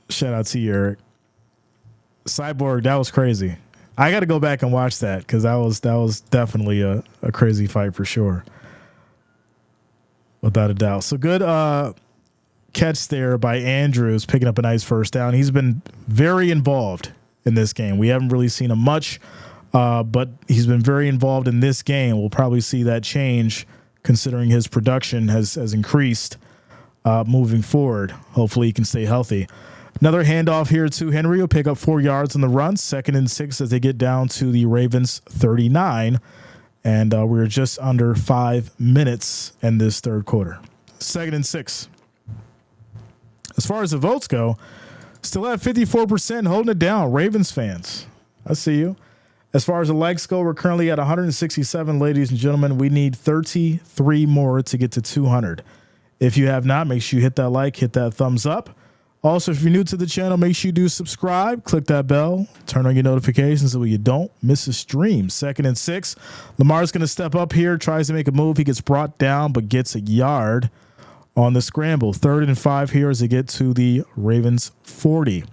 [SPEAKER 1] Shout out to you, Eric. Cyborg, that was crazy. I got to go back and watch that because that was definitely a crazy fight for sure, without a doubt. So good catch there by Andrews, picking up a nice first down. He's been very involved in this game. We haven't really seen him much, but he's been very involved in this game. We'll probably see that change considering his production has increased moving forward. Hopefully he can stay healthy. Another handoff here to Henry. Will pick up 4 yards on the run. 2nd and 6 as they get down to the Ravens 39. And we're just under 5 minutes in this third quarter. 2nd and 6. As far as the votes go, still at 54%, holding it down. Ravens fans, I see you. As far as the likes go, we're currently at 167, ladies and gentlemen. We need 33 more to get to 200. If you have not, make sure you hit that like, hit that thumbs up. Also, if you're new to the channel, make sure you do subscribe, click that bell, turn on your notifications so you don't miss a stream. 2nd and 6. Lamar's going to step up here, tries to make a move. He gets brought down, but gets a yard on the scramble. 3rd and 5 here as they get to the Ravens 40.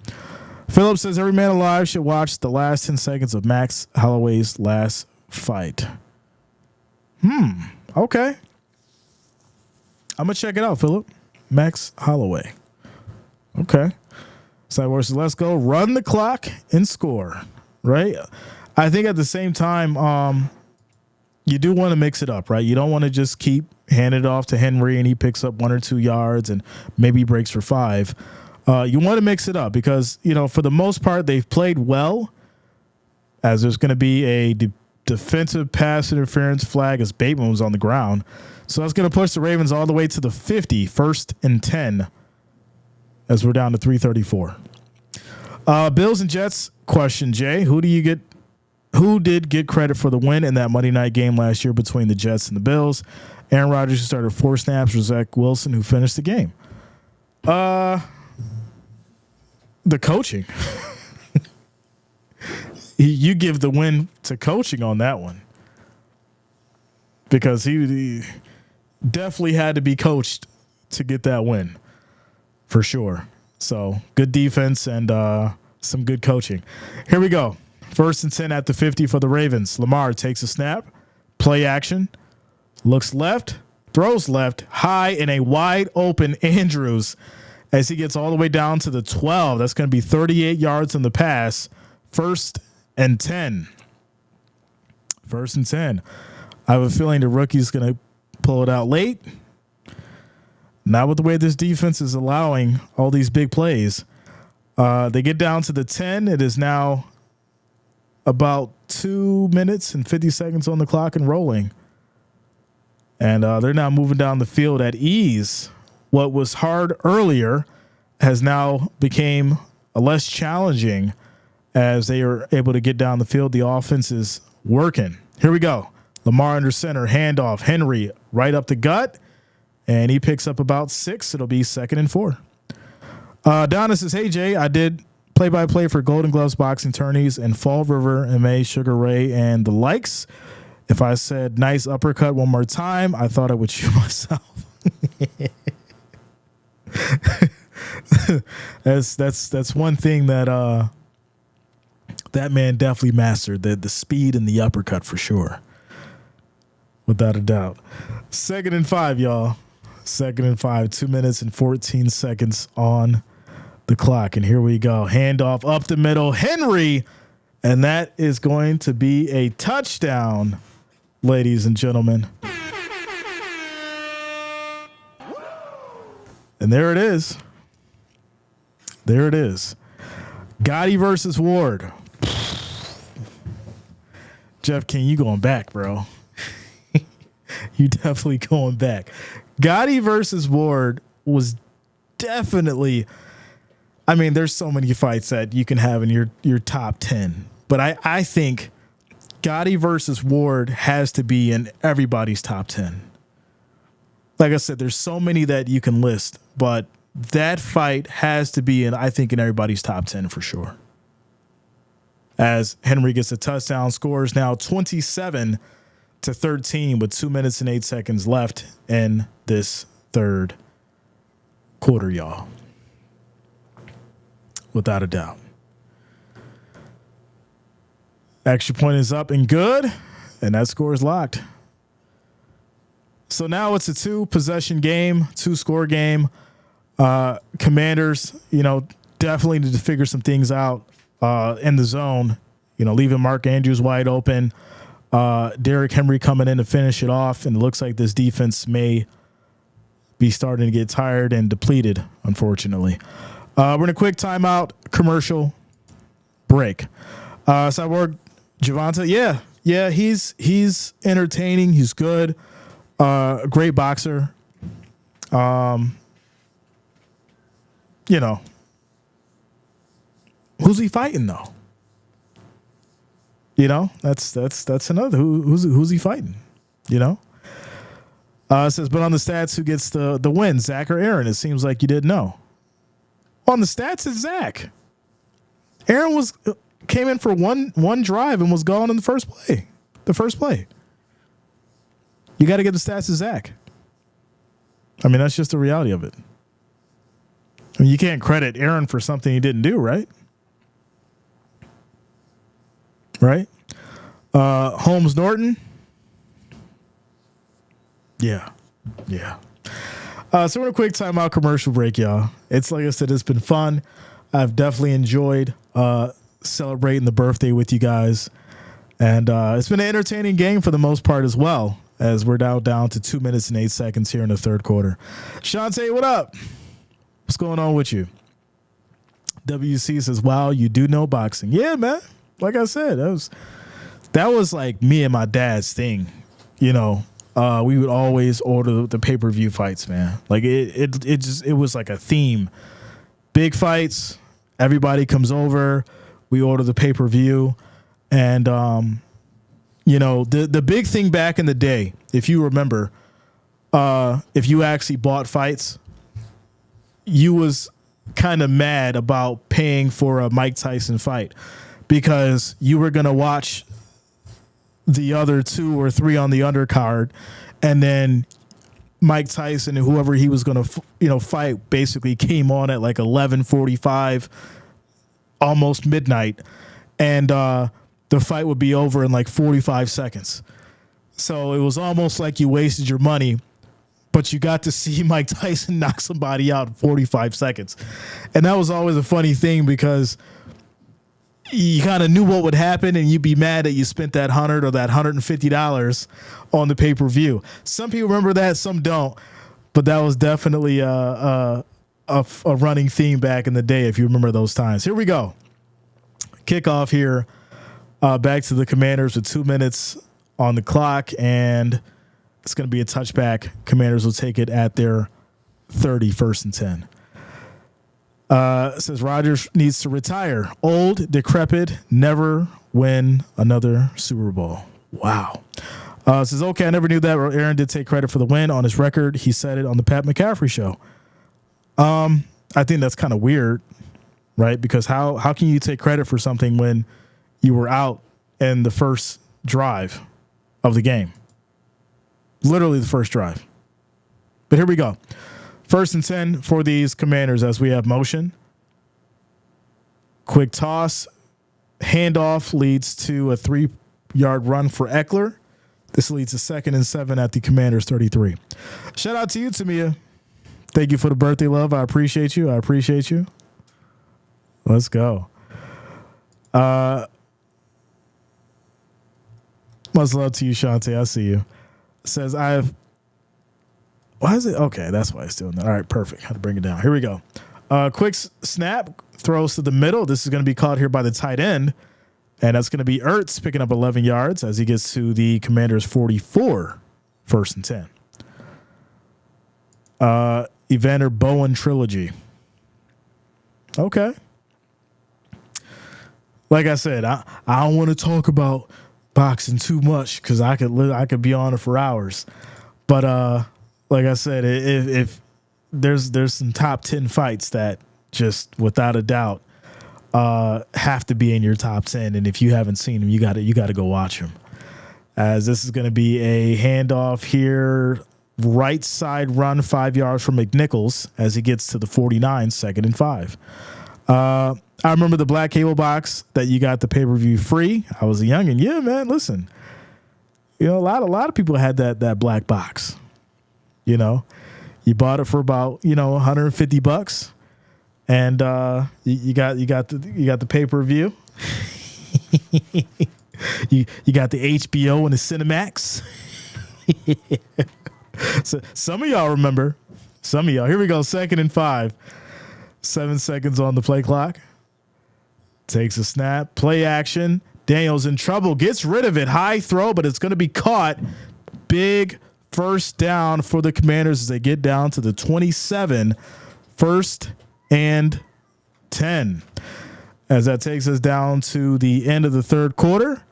[SPEAKER 1] Phillips says every man alive should watch the last 10 seconds of Max Holloway's last fight. Okay. I'm going to check it out, Phillip. Max Holloway. Okay. Cyborg says, let's go. Run the clock and score. Right? I think at the same time, you do want to mix it up, right? You don't want to just keep handing it off to Henry and he picks up 1 or 2 yards and maybe he breaks for 5. You want to mix it up because, for the most part, they've played well, as there's going to be a defensive pass interference flag as Bateman was on the ground. So that's going to push the Ravens all the way to the 50, 1st and 10, as we're down to 3:34. Bills and Jets question, Jay. Who did get credit for the win in that Monday night game last year between the Jets and the Bills? Aaron Rodgers, who started 4 snaps, or Zach Wilson, who finished the game? The coaching. You give the win to coaching on that one because he definitely had to be coached to get that win for sure. So good defense and some good coaching. Here we go. 1st and 10 at the 50 for the Ravens. Lamar takes a snap, play action, looks left, throws left, high in a wide open Andrews as he gets all the way down to the 12. That's going to be 38 yards on the pass. 1st and 10. 1st and 10. I have a feeling the rookie's going to pull it out late. Not with the way this defense is allowing all these big plays. They get down to the 10. It is now about 2 minutes and 50 seconds on the clock and rolling. And they're now moving down the field at ease. What was hard earlier has now became less challenging as they are able to get down the field. The offense is working. Here we go. Lamar under center, handoff. Henry right up the gut, and he picks up about 6. It'll be 2nd and 4. Donna says, hey, Jay, I did play-by-play for Golden Gloves boxing tourneys in Fall River, MA, Sugar Ray, and the likes. If I said nice uppercut one more time, I thought I would shoot myself. That's one thing that that man definitely mastered, the speed and the uppercut for sure, without a doubt. 2nd and 5, y'all. 2nd and 5, 2 minutes and 14 seconds on the clock, and here we go. Handoff up the middle, Henry, and that is going to be a touchdown, ladies and gentlemen. And there it is. There it is. Gotti versus Ward. Jeff King, you going back, bro. You definitely going back. Gotti versus Ward was definitely I mean, there's so many fights that you can have in your top 10, but I think Gotti versus Ward has to be in everybody's top 10. Like I said, there's so many that you can list, but that fight has to be in everybody's top 10 for sure. As Henry gets a touchdown, scores now 27-13 with 2 minutes and 8 seconds left in this third quarter, y'all. Without a doubt. Extra point is up and good, and that score is locked. So now it's a 2-possession game, 2-score game. Commanders, definitely need to figure some things out in the zone, leaving Mark Andrews wide open. Derrick Henry coming in to finish it off, and it looks like this defense may be starting to get tired and depleted, unfortunately. We're in a quick timeout, commercial break. Cyborg Javonte, yeah, he's entertaining. He's good. Great boxer. Who's he fighting though? That's another. Who's he fighting? It says, but on the stats, who gets the win, Zach or Aaron? It seems like you didn't know. On the stats, it's Zach. Aaron came in for one drive and was gone in the first play. You got to get the stats to Zach. I mean, that's just the reality of it. I mean, you can't credit Aaron for something he didn't do, right? Right? Holmes Norton. Yeah. So we're in a quick timeout commercial break, y'all. It's like I said, it's been fun. I've definitely enjoyed celebrating the birthday with you guys. And it's been an entertaining game for the most part as well, as we're now down to 2 minutes and 8 seconds here in the third quarter. Shantae, what up? What's going on with you? WC says, wow, you do know boxing. Yeah, man. Like I said, that was like me and my dad's thing. We would always order the pay-per-view fights, man. Like it was like a theme. Big fights, everybody comes over, we order the pay-per-view. And the big thing back in the day, if you remember, if you actually bought fights, you was kind of mad about paying for a Mike Tyson fight because you were going to watch the other 2 or 3 on the undercard, and then Mike Tyson and whoever he was going to fight basically came on at like 11:45, almost midnight, and the fight would be over in like 45 seconds. So it was almost like you wasted your money, but you got to see Mike Tyson knock somebody out in 45 seconds. And that was always a funny thing because you kind of knew what would happen, and you'd be mad that you spent that $100 or that $150 on the pay-per-view. Some people remember that, some don't, but that was definitely a running theme back in the day, if you remember those times. Here we go. Kickoff here. Back to the Commanders with 2 minutes on the clock, and it's going to be a touchback. Commanders will take it at their 30, 1st and 10. It says Rodgers needs to retire. Old, decrepit, never win another Super Bowl. Wow. It says, okay, I never knew that. Aaron did take credit for the win on his record. He said it on the Pat McCaffrey show. I think that's kind of weird, right? Because how can you take credit for something when you were out in the first drive of the game? Literally the first drive. But here we go. 1st and 10 for these Commanders as we have motion. Quick toss. Handoff leads to a 3-yard run for Eckler. This leads to 2nd and 7 at the Commanders 33. Shout out to you, Tamia. Thank you for the birthday love. I appreciate you. Let's go. Much love to you, Shantae. I see you. Says why is it? Okay, that's why it's doing that. All right, perfect. How to bring it down. Here we go. Quick snap, throws to the middle. This is going to be caught here by the tight end, and that's going to be Ertz picking up 11 yards as he gets to the Commanders 44, 1st and 10. Evander Bowen trilogy. Okay. Like I said, I don't want to talk about boxing too much because I could be on it for hours. But like I said, if there's some top 10 fights that just without a doubt have to be in your top 10, and if you haven't seen them, you got to go watch them. As this is going to be a handoff here, right side run 5 yards from McNichols as he gets to the 49, 2nd and 5. I remember the black cable box that you got the pay-per-view free. I was a youngin'. Yeah, man, listen. You know, a lot of people had that black box. You know, you bought it for about, $150, and you got the pay-per-view. you got the HBO and the Cinemax. So some of y'all remember. Some of y'all. Here we go. 2nd and 5. 7 seconds on the play clock. Takes a snap. Play action. Daniels in trouble. Gets rid of it. High throw, but it's going to be caught. Big first down for the Commanders as they get down to the 27. 1st and 10. As that takes us down to the end of the 3rd quarter.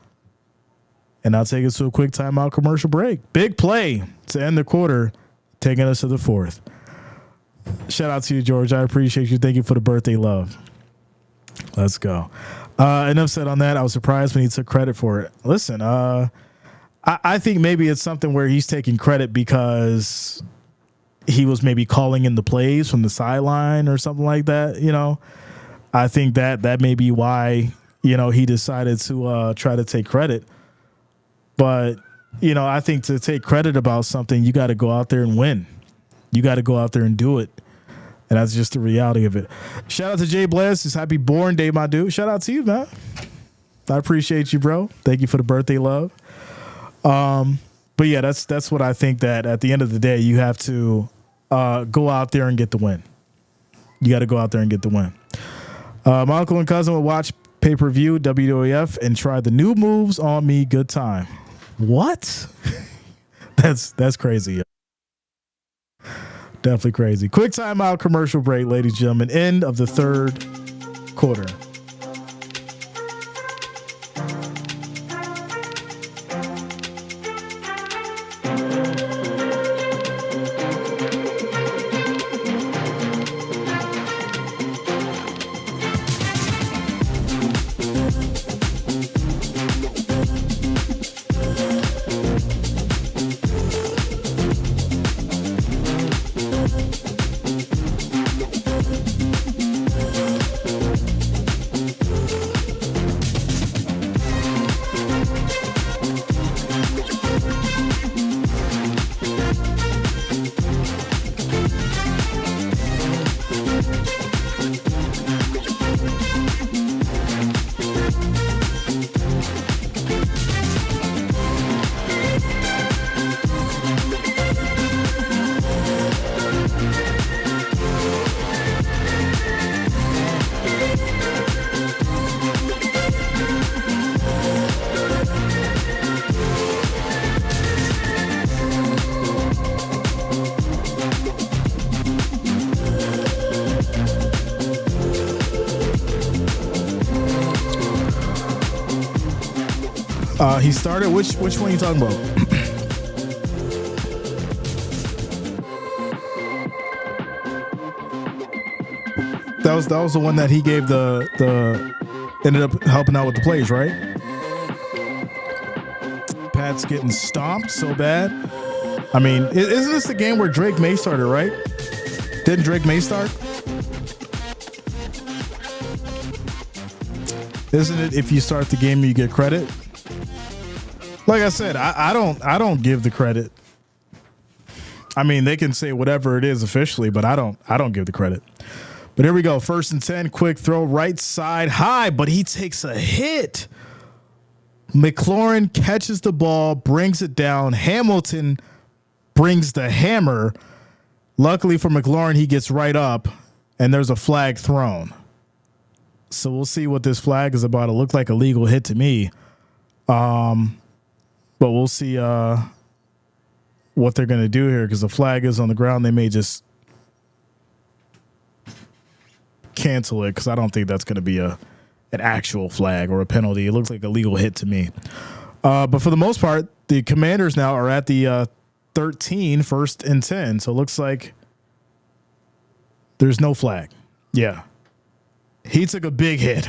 [SPEAKER 1] And I'll take us to a quick timeout commercial break. Big play to end the quarter, taking us to the 4th. Shout out to you, George. I appreciate you. Thank you for the birthday love. Let's go. Enough said on that. I was surprised when he took credit for it. Listen, I think maybe it's something where he's taking credit because he was maybe calling in the plays from the sideline or something like that. I think that may be why, he decided to try to take credit. But, I think to take credit about something, you got to go out there and win. You got to go out there and do it. And that's just the reality of it. Shout out to Jay Bless. It's happy born day, my dude. Shout out to you, man. I appreciate you, bro. Thank you for the birthday love. But yeah, that's what I think, that at the end of the day, you have to go out there and get the win. You got to go out there and get the win. My uncle and cousin would watch pay-per-view, WWF, and try the new moves on me. Good time. What? That's crazy. Definitely crazy. Quick timeout commercial break, ladies and gentlemen. End of the 3rd quarter. He started. Which one are you talking about? That was the one that he gave the ended up helping out with the plays, right? Pat's getting stomped so bad. I mean, isn't this the game where Drake May started, right? Didn't Drake May start? Isn't it if you start the game you get credit? Like I said, I don't give the credit. I mean, they can say whatever it is officially, but I don't give the credit. But here we go. 1st and 10, quick throw, right side high, but he takes a hit. McLaurin catches the ball, brings it down. Hamilton brings the hammer. Luckily for McLaurin, he gets right up, and there's a flag thrown. So we'll see what this flag is about. It looked like a legal hit to me. But we'll see what they're going to do here, because the flag is on the ground. They may just cancel it because I don't think that's going to be an actual flag or a penalty. It looks like a legal hit to me. But for the most part, the Commanders now are at the 13, 1st and 10. So it looks like there's no flag. Yeah. He took a big hit.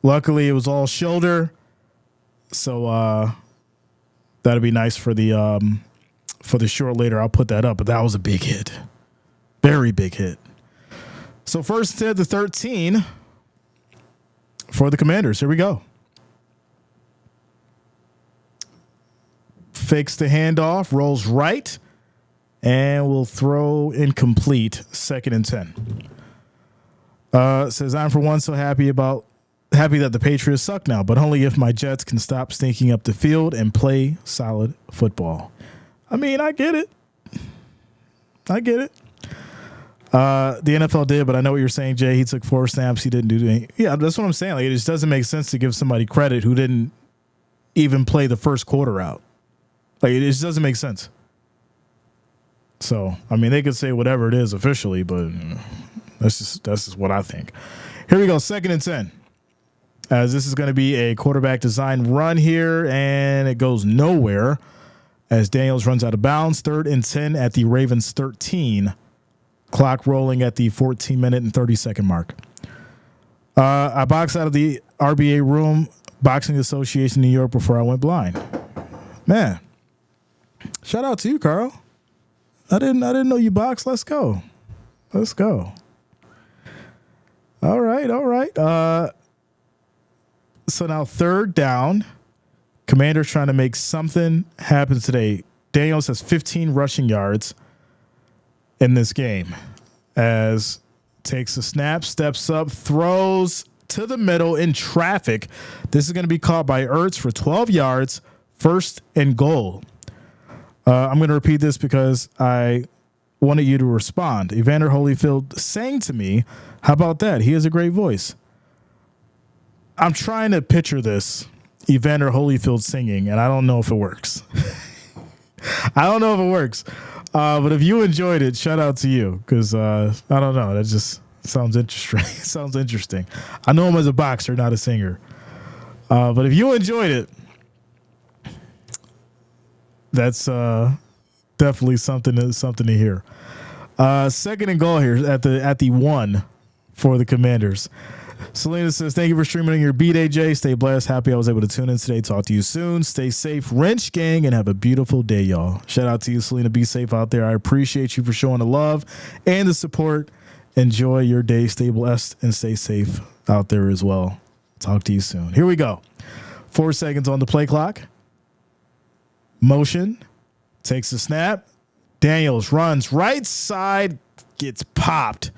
[SPEAKER 1] Luckily, it was all shoulder. So that'd be nice for the short later. I'll put that up. But that was a big hit. Very big hit. So 1st and 10 to 13 for the Commanders. Here we go. Fakes the handoff, rolls right, and will throw incomplete. 2nd and 10. Says, I'm for one so happy that the Patriots suck now, but only if my Jets can stop sneaking up the field and play solid football. I mean, I get it. The NFL did, but I know what you're saying, Jay. He took 4 snaps. He didn't do anything. Yeah, that's what I'm saying. Like, it just doesn't make sense to give somebody credit who didn't even play the first quarter out. Like, it just doesn't make sense. So, I mean, they could say whatever it is officially, but that's just what I think. Here we go, 2nd and 10. As this is going to be a quarterback design run here, and it goes nowhere as Daniels runs out of bounds. 3rd and 10 at the Ravens 13. Clock rolling at the 14-minute and 30-second mark. I boxed out of the RBA room, Boxing Association New York, before I went blind. Man, shout out to you, Carl. I didn't know you boxed. Let's go. All right. So now 3rd down. Commanders trying to make something happen today. Daniels has 15 rushing yards in this game as takes a snap, steps up, throws to the middle in traffic. This is going to be caught by Ertz for 12 yards, 1st and goal. I'm going to repeat this because I wanted you to respond. Evander Holyfield sang to me. How about that? He has a great voice. I'm trying to picture this, Evander Holyfield singing, and I don't know if it works. But if you enjoyed it, shout out to you because I don't know. That just sounds interesting. I know him as a boxer, not a singer. But if you enjoyed it, that's definitely something to hear. 2nd and goal here at the 1 for the Commanders. Selena says, thank you for streaming on your B-Day, Jay. Stay blessed. Happy I was able to tune in today. Talk to you soon. Stay safe, Wrench Gang, and have a beautiful day, y'all. Shout out to you, Selena. Be safe out there. I appreciate you for showing the love and the support. Enjoy your day. Stay blessed and stay safe out there as well. Talk to you soon. Here we go. 4 seconds on the play clock. Motion. Takes a snap. Daniels runs right side. Gets popped.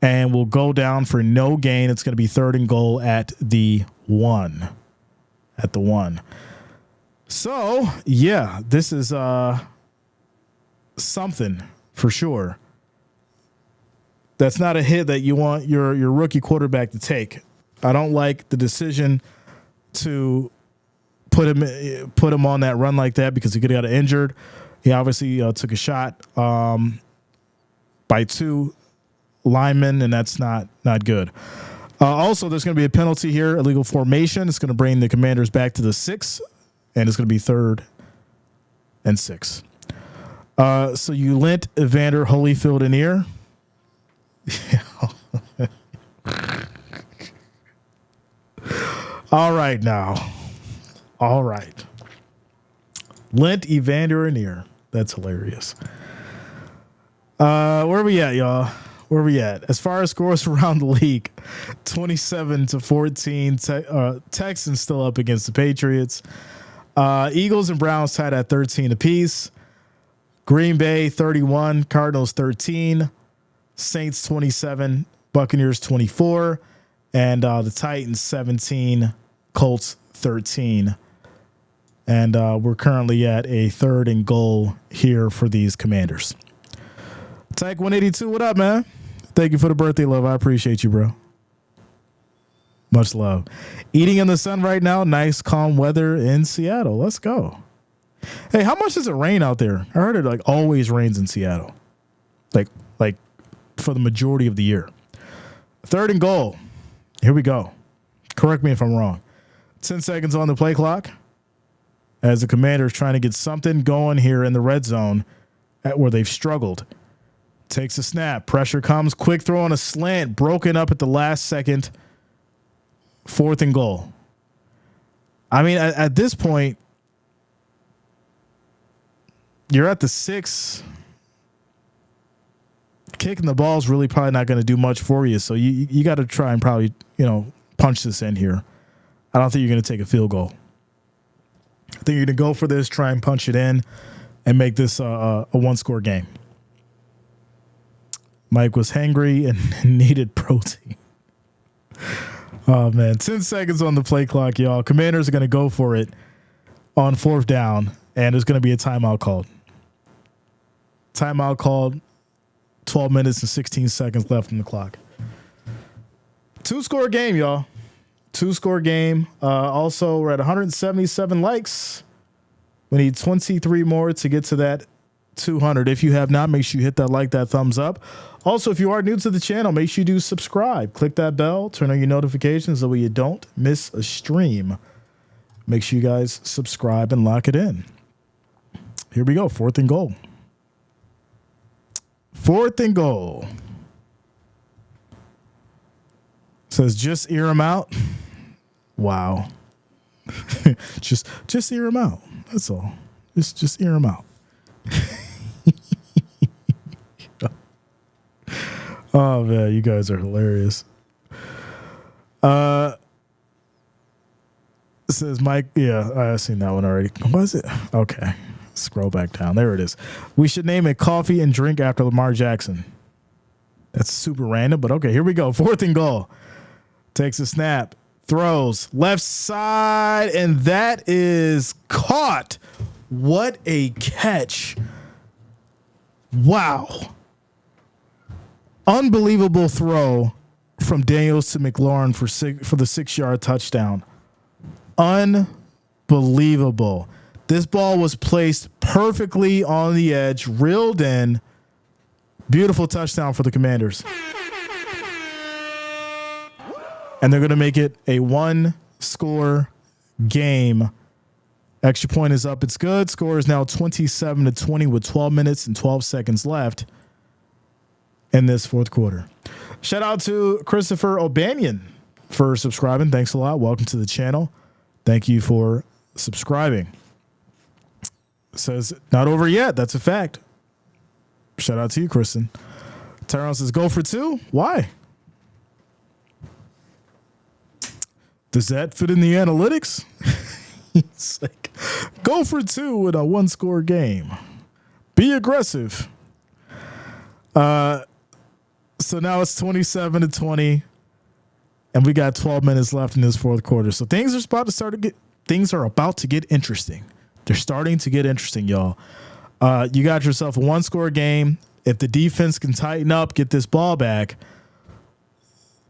[SPEAKER 1] And will go down for no gain. It's going to be 3rd and goal at the 1. So, yeah, this is something for sure. That's not a hit that you want your rookie quarterback to take. I don't like the decision to put him on that run like that because he could have got injured. He obviously took a shot by 2 linemen, and that's not good. Also, there's going to be a penalty here, illegal formation. It's going to bring the Commanders back to the 6, and it's going to be 3rd and 6. So you lent Evander Holyfield an ear. All right now. All right. Lent Evander an ear. That's hilarious. Where are we at, y'all? Where are we at? As far as scores around the league, 27-14. Texans still up against the Patriots. Eagles and Browns tied at 13 apiece. Green Bay 31, Cardinals 13, Saints 27, Buccaneers 24, and the Titans 17, Colts 13. And we're currently at a 3rd and goal here for these Commanders. Tyke 182, what up, man? Thank you for the birthday love. I appreciate you, bro. Much love. Eating in the sun right now. Nice, calm weather in Seattle. Let's go. Hey, how much does it rain out there? I heard it like always rains in Seattle. Like for the majority of the year. 3rd and goal. Here we go. Correct me if I'm wrong. 10 seconds on the play clock as the Commanders trying to get something going here in the red zone at where they've struggled. Takes a snap. Pressure comes. Quick throw on a slant. Broken up at the last second. 4th and goal. I mean, at this point, you're at the 6. Kicking the ball is really probably not going to do much for you. So you got to try and probably, punch this in here. I don't think you're going to take a field goal. I think you're going to go for this, try and punch it in, and make this a 1-score game. Mike was hangry and needed protein. Oh, man. 10 seconds on the play clock, y'all. Commanders are going to go for it on 4th down, and there's going to be a timeout called. Timeout called. 12 minutes and 16 seconds left on the clock. 2-score game, y'all. 2-score game. Also, we're at 177 likes. We need 23 more to get to that 200. If you have not, make sure you hit that like, that thumbs up. Also, if you are new to the channel, make sure you do subscribe. Click that bell. Turn on your notifications so you don't miss a stream. Make sure you guys subscribe and lock it in. Here we go. 4th and goal. 4th and goal. Says just ear him out. Wow. just ear him out. That's all. Just ear him out. Oh man, you guys are hilarious. It says Mike. Yeah, I've seen that one already. Was it? Okay. Scroll back down. There it is. We should name it Coffee and Drink after Lamar Jackson. That's super random, but okay, here we go. 4th and goal. Takes a snap. Throws. Left side, and that is caught. What a catch. Wow. Unbelievable throw from Daniels to McLaurin for the 6-yard touchdown. Unbelievable. This ball was placed perfectly on the edge, reeled in. Beautiful touchdown for the Commanders. And they're going to make it a 1-score game. Extra point is up. It's good. Score is now 27-20 with 12 minutes and 12 seconds left in this 4th quarter. Shout out to Christopher O'Banion for subscribing. Thanks a lot. Welcome to the channel. Thank you for subscribing. Says, not over yet. That's a fact. Shout out to you, Kristen. Tyrone says, go for 2. Why? Does that fit in the analytics? It's like, go for 2 in a 1-score game. Be aggressive. So now it's 27-20, and we got 12 minutes left in this 4th quarter. So things are about to get interesting. They're starting to get interesting, y'all. You got yourself a 1-score game. If the defense can tighten up, get this ball back,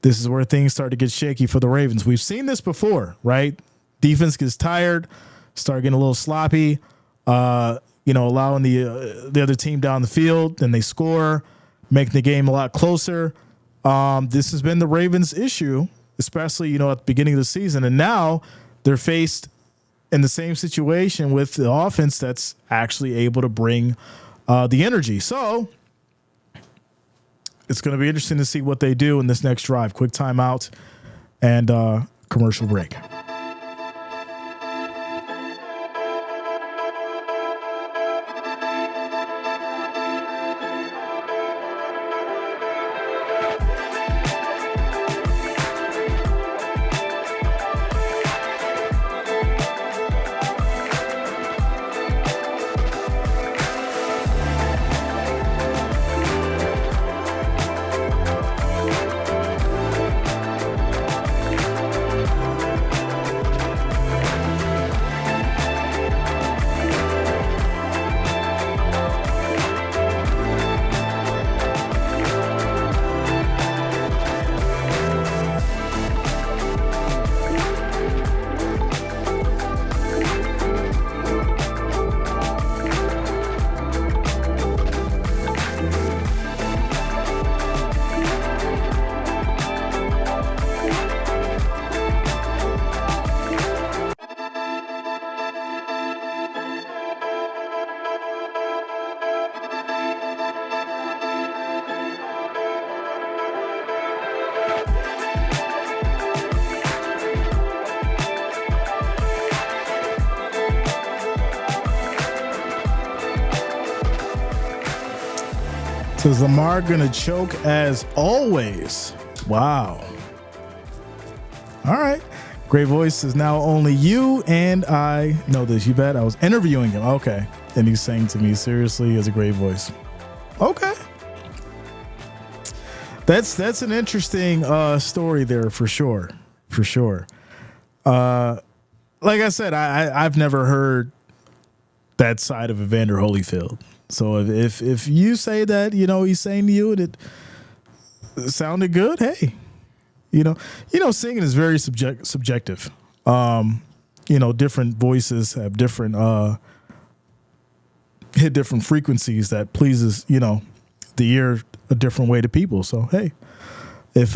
[SPEAKER 1] this is where things start to get shaky for the Ravens. We've seen this before, right? Defense gets tired, start getting a little sloppy, allowing the other team down the field, then they score, making the game a lot closer. This has been the Ravens' issue, especially, at the beginning of the season. And now they're faced in the same situation with the offense that's actually able to bring the energy. So it's going to be interesting to see what they do in this next drive. Quick timeout and commercial break. Is Lamar gonna choke as always? Wow. All right. Great voice is now only you and I know this. You bet. I was interviewing him. Okay. And he's saying to me, seriously, he has a great voice. Okay. That's an interesting story there for sure. For sure. Like I said, I've never heard that side of Evander Holyfield. So if you say that, he's saying to you and it sounded good, hey, singing is very subjective. Different voices have different hit different frequencies that pleases, the ear a different way to people. So hey, if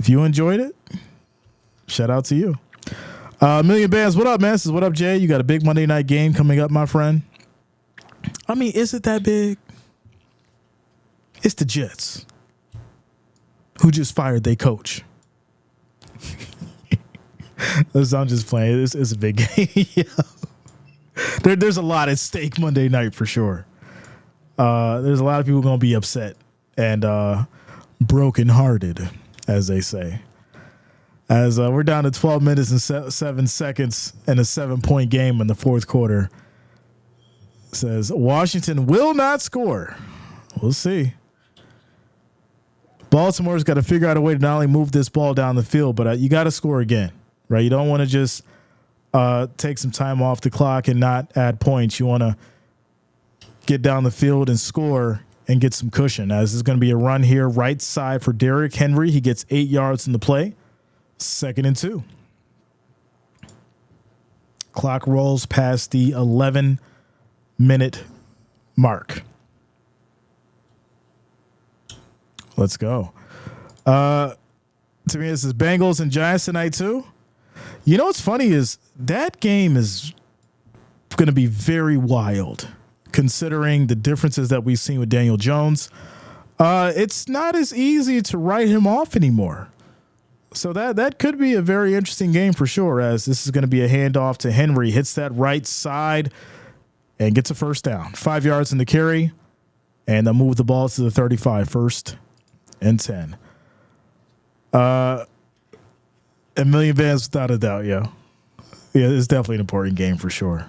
[SPEAKER 1] you enjoyed it, shout out to you. Million Bands, what up, man? This is What Up, Jay? You got a big Monday night game coming up, my friend. I mean, is it that big? It's the Jets, who just fired their coach. I'm just playing. It's a big game. Yeah. There's a lot at stake Monday night for sure. There's a lot of people going to be upset and brokenhearted, as they say. As we're down to 12 minutes and 7 seconds in a 7-point game in the fourth quarter. Says Washington will not score. We'll see. Baltimore's got to figure out a way to not only move this ball down the field, but you got to score again, right? You don't want to just take some time off the clock and not add points. You want to get down the field and score and get some cushion. As there's going to be a run here, right side for Derrick Henry. He gets 8 yards in the play. 2nd and 2. Clock rolls past the 11-minute mark. Let's go. To me, this is Bengals and Giants tonight too. You know what's funny is that game is going to be very wild, considering the differences that we've seen with Daniel Jones. It's not as easy to write him off anymore. So that could be a very interesting game for sure, as this is going to be a handoff to Henry. Hits that right side and gets a first down. 5 yards in the carry, and they'll move the ball to the 35. 1st and 10. A million bands without a doubt, yeah. Yeah, it's definitely an important game for sure.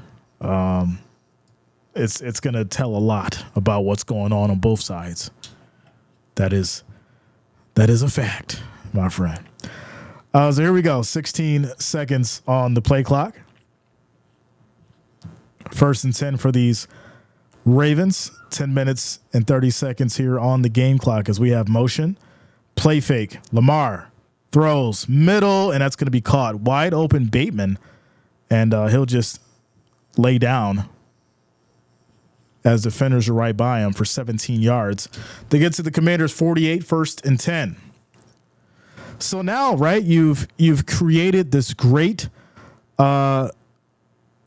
[SPEAKER 1] It's going to tell a lot about what's going on both sides. That is a fact, my friend. So here we go. 16 seconds on the play clock. 1st and 10 for these Ravens. 10 minutes and 30 seconds here on the game clock as we have motion. Play fake. Lamar throws middle, and that's going to be caught. Wide open Bateman, and he'll just lay down as defenders are right by him for 17 yards. They get to the Commanders' 48, 1st and 10. So now, right, you've created this great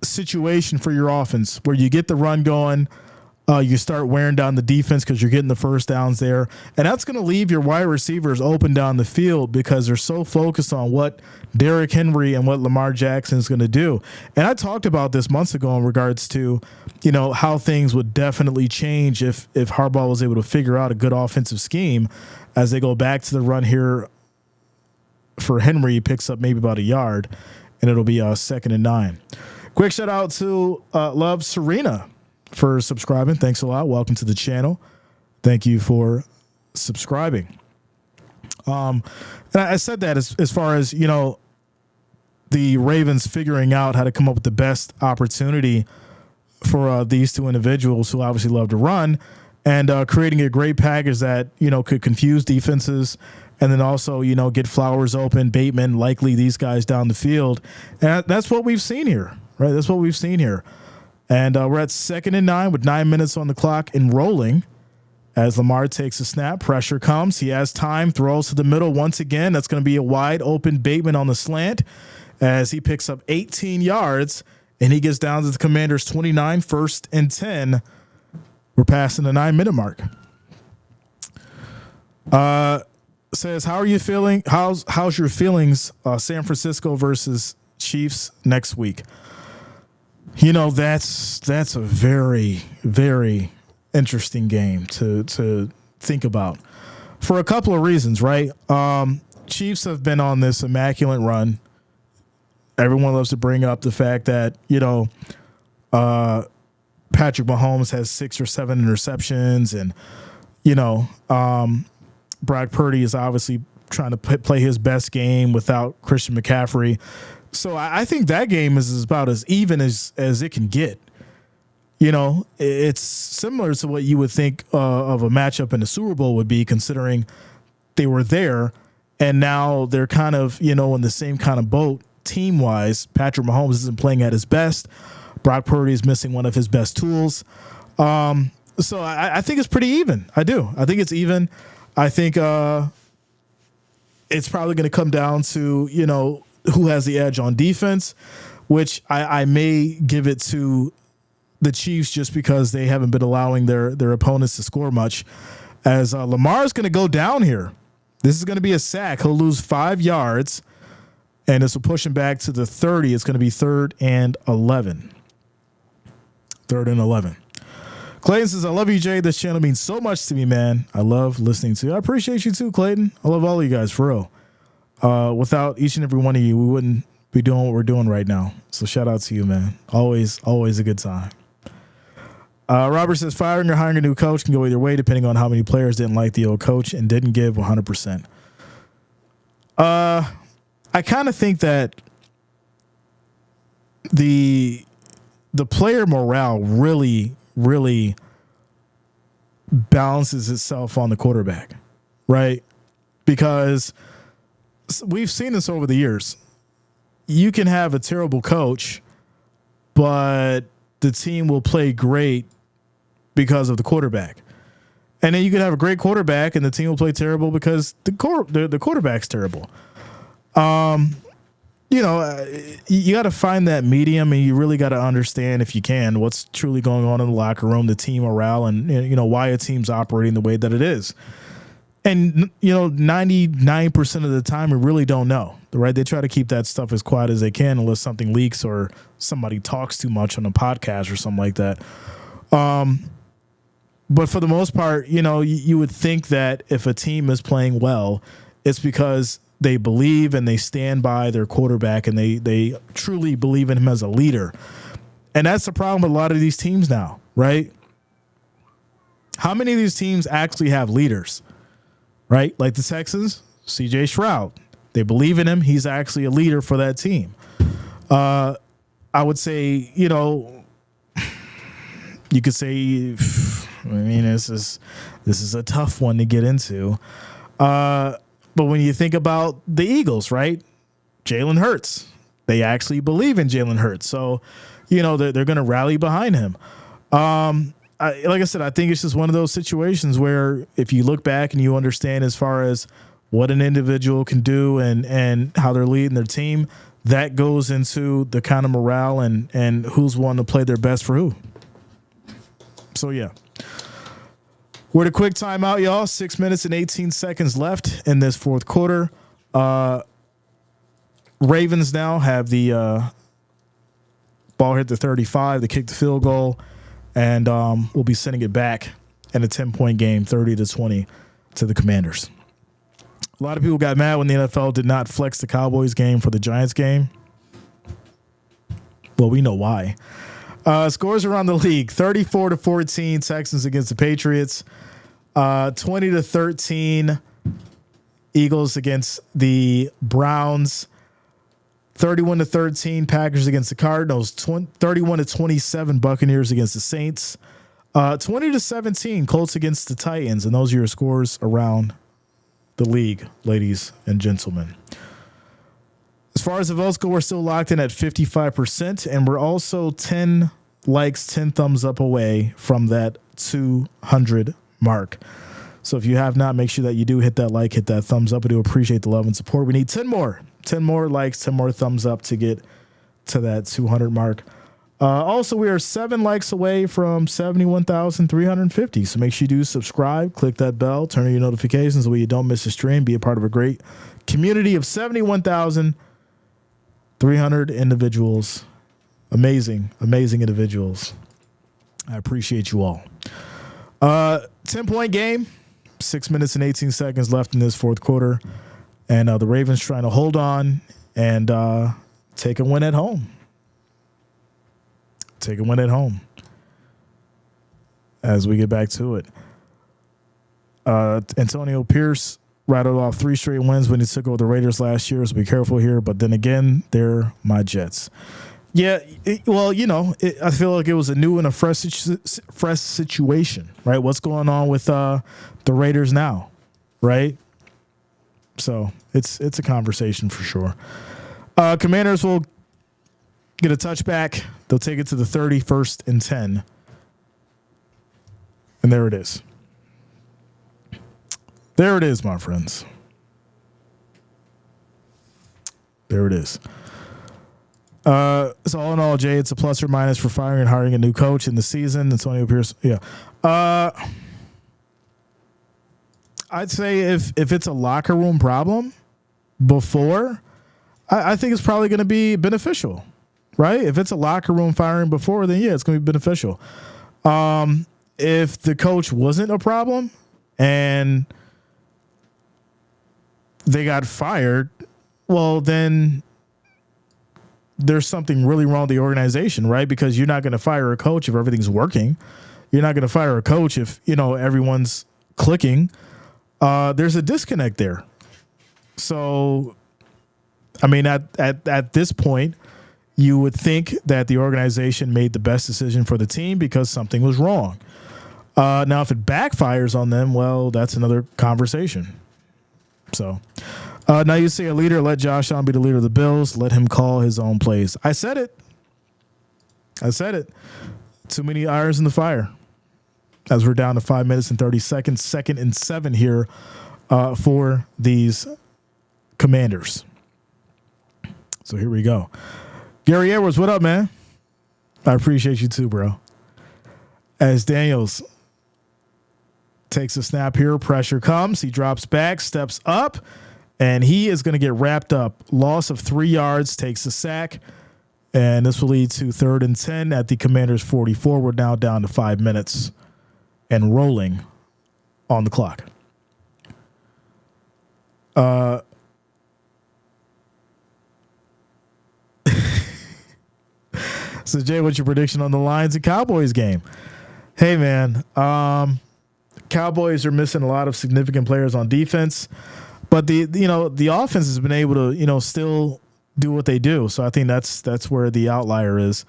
[SPEAKER 1] situation for your offense where you get the run going, you start wearing down the defense because you're getting the first downs there, and that's going to leave your wide receivers open down the field because they're so focused on what Derrick Henry and what Lamar Jackson is going to do. And I talked about this months ago in regards to, how things would definitely change if Harbaugh was able to figure out a good offensive scheme as they go back to the run here. For Henry, he picks up maybe about a yard, and it'll be 2nd and 9. Quick shout out to Love Serena for subscribing. Thanks a lot. Welcome to the channel. Thank you for subscribing. And I said that as far as, the Ravens figuring out how to come up with the best opportunity for these two individuals who obviously love to run, and creating a great package that, could confuse defenses. And then also, get Flowers open, Bateman, likely these guys down the field. And that's what we've seen here, right? That's what we've seen here. And we're at 2nd and 9 with 9 minutes on the clock and rolling as Lamar takes a snap. Pressure comes. He has time, throws to the middle once again. That's going to be a wide open Bateman on the slant as he picks up 18 yards, and he gets down to the Commanders' 29, 1st and 10. We're passing the 9-minute mark. Says, how are you feeling? How's your feelings? San Francisco versus Chiefs next week. That's a very, very interesting game to think about for a couple of reasons, right? Chiefs have been on this immaculate run. Everyone loves to bring up the fact that, Patrick Mahomes has 6 or 7 interceptions, and, Brock Purdy is obviously trying to play his best game without Christian McCaffrey. So I think that game is about as even as it can get. It's similar to what you would think of a matchup in the Super Bowl would be, considering they were there and now they're kind of, in the same kind of boat team-wise. Patrick Mahomes isn't playing at his best. Brock Purdy is missing one of his best tools. So I think it's pretty even. I do. I think it's even. I think it's probably going to come down to, who has the edge on defense, which I may give it to the Chiefs just because they haven't been allowing their opponents to score much. As Lamar's going to go down here. This is going to be a sack. He'll lose 5 yards, and this will push him back to the 30. It's going to be 3rd and 11. 3rd and 11. Clayton says, I love you, Jay. This channel means so much to me, man. I love listening to you. I appreciate you too, Clayton. I love all of you guys, for real. Without each and every one of you, we wouldn't be doing what we're doing right now. So shout out to you, man. Always a good time. Robert says, firing or hiring a new coach can go either way depending on how many players didn't like the old coach and didn't give 100%. I kind of think that the player morale really balances itself on the quarterback, right? Because we've seen this over the years. You can have a terrible coach, but the team will play great because of the quarterback. And then you could have a great quarterback and the team will play terrible because the quarterback's terrible. You got to find that medium, and you really got to understand, if you can, what's truly going on in the locker room, the team morale, and, why a team's operating the way that it is. And, 99% of the time, we really don't know, right? They try to keep that stuff as quiet as they can unless something leaks or somebody talks too much on a podcast or something like that. But for the most part, you would think that if a team is playing well, it's because they believe and they stand by their quarterback and they truly believe in him as a leader. And that's the problem with a lot of these teams now, right? How many of these teams actually have leaders, right? Like the Texans, C.J. Stroud. They believe in him. He's actually a leader for that team. I would say, you could say, this is a tough one to get into. But when you think about the Eagles, right? Jalen Hurts, they actually believe in Jalen Hurts. So, they're going to rally behind him. Like I said, I think it's just one of those situations where if you look back and you understand as far as what an individual can do and how they're leading their team, that goes into the kind of morale and who's wanting to play their best for who. So, yeah. We're at a quick timeout, y'all. 6 minutes and 18 seconds left in this fourth quarter. Ravens now have the ball hit the 35. They kick the field goal, and we'll be sending it back in a 10-point game, 30-20 to the Commanders. A lot of people got mad when the NFL did not flex the Cowboys game for the Giants game. Well, we know why. Scores around the league: 34-14 Texans against the Patriots, 20-13 Eagles against the Browns, 31-13 Packers against the Cardinals, 31-27 Buccaneers against the Saints, 20-17 Colts against the Titans, and those are your scores around the league, ladies and gentlemen. As far as the votes go, we're still locked in at 55%, and we're also 10 likes, 10 thumbs up away from that 200 mark. So if you have not, make sure that you do hit that like, hit that thumbs up. I do appreciate the love and support. We need 10 more likes, 10 more thumbs up to get to that 200 mark. Also, we are 7 likes away from 71,350. So make sure you do subscribe, click that bell, turn on your notifications so you don't miss a stream. Be a part of a great community of 71,300 individuals. Amazing individuals. I appreciate you all. 10-point game, 6 minutes and 18 seconds left in this fourth quarter. And the Ravens trying to hold on and take a win at home. Take a win at home as we get back to it. Antonio Pierce rattled off 3 straight wins when he took over the Raiders last year, so be careful here. But then again, they're my Jets. Yeah, I feel like it was a new and a fresh situation, right? What's going on with the Raiders now, right? So it's a conversation for sure. Commanders will get a touchback. They'll take it to the 31st and 10. And there it is. There it is, my friends. There it is. So all in all, Jay, it's a plus or minus for firing and hiring a new coach in the season. Antonio Pierce, yeah. I'd say if it's a locker room problem before, I think it's probably going to be beneficial, right? If it's a locker room firing before, then yeah, it's going to be beneficial. If the coach wasn't a problem and they got fired, well, then there's something really wrong with the organization, right? Because you're not going to fire a coach if everything's working. You're not going to fire a coach if, everyone's clicking. There's a disconnect there. So, I mean, at this point, you would think that the organization made the best decision for the team because something was wrong. Now, if it backfires on them, well, that's another conversation. So, now you say a leader, let Josh Allen be the leader of the Bills. Let him call his own plays. I said it. Too many irons in the fire. As we're down to 5 minutes and 30 seconds, 2nd and 7 here for these Commanders. So here we go. Gary Edwards, what up, man? I appreciate you too, bro. As Daniels takes a snap here, pressure comes. He drops back, steps up, and he is going to get wrapped up. Loss of 3 yards, takes a sack, and this will lead to 3rd and 10 at the Commanders' 44. We're now down to 5 minutes and rolling on the clock. So, Jay, what's your prediction on the Lions and Cowboys game? Hey, man, Cowboys are missing a lot of significant players on defense, but the offense has been able to still do what they do. So I think that's where the outlier is.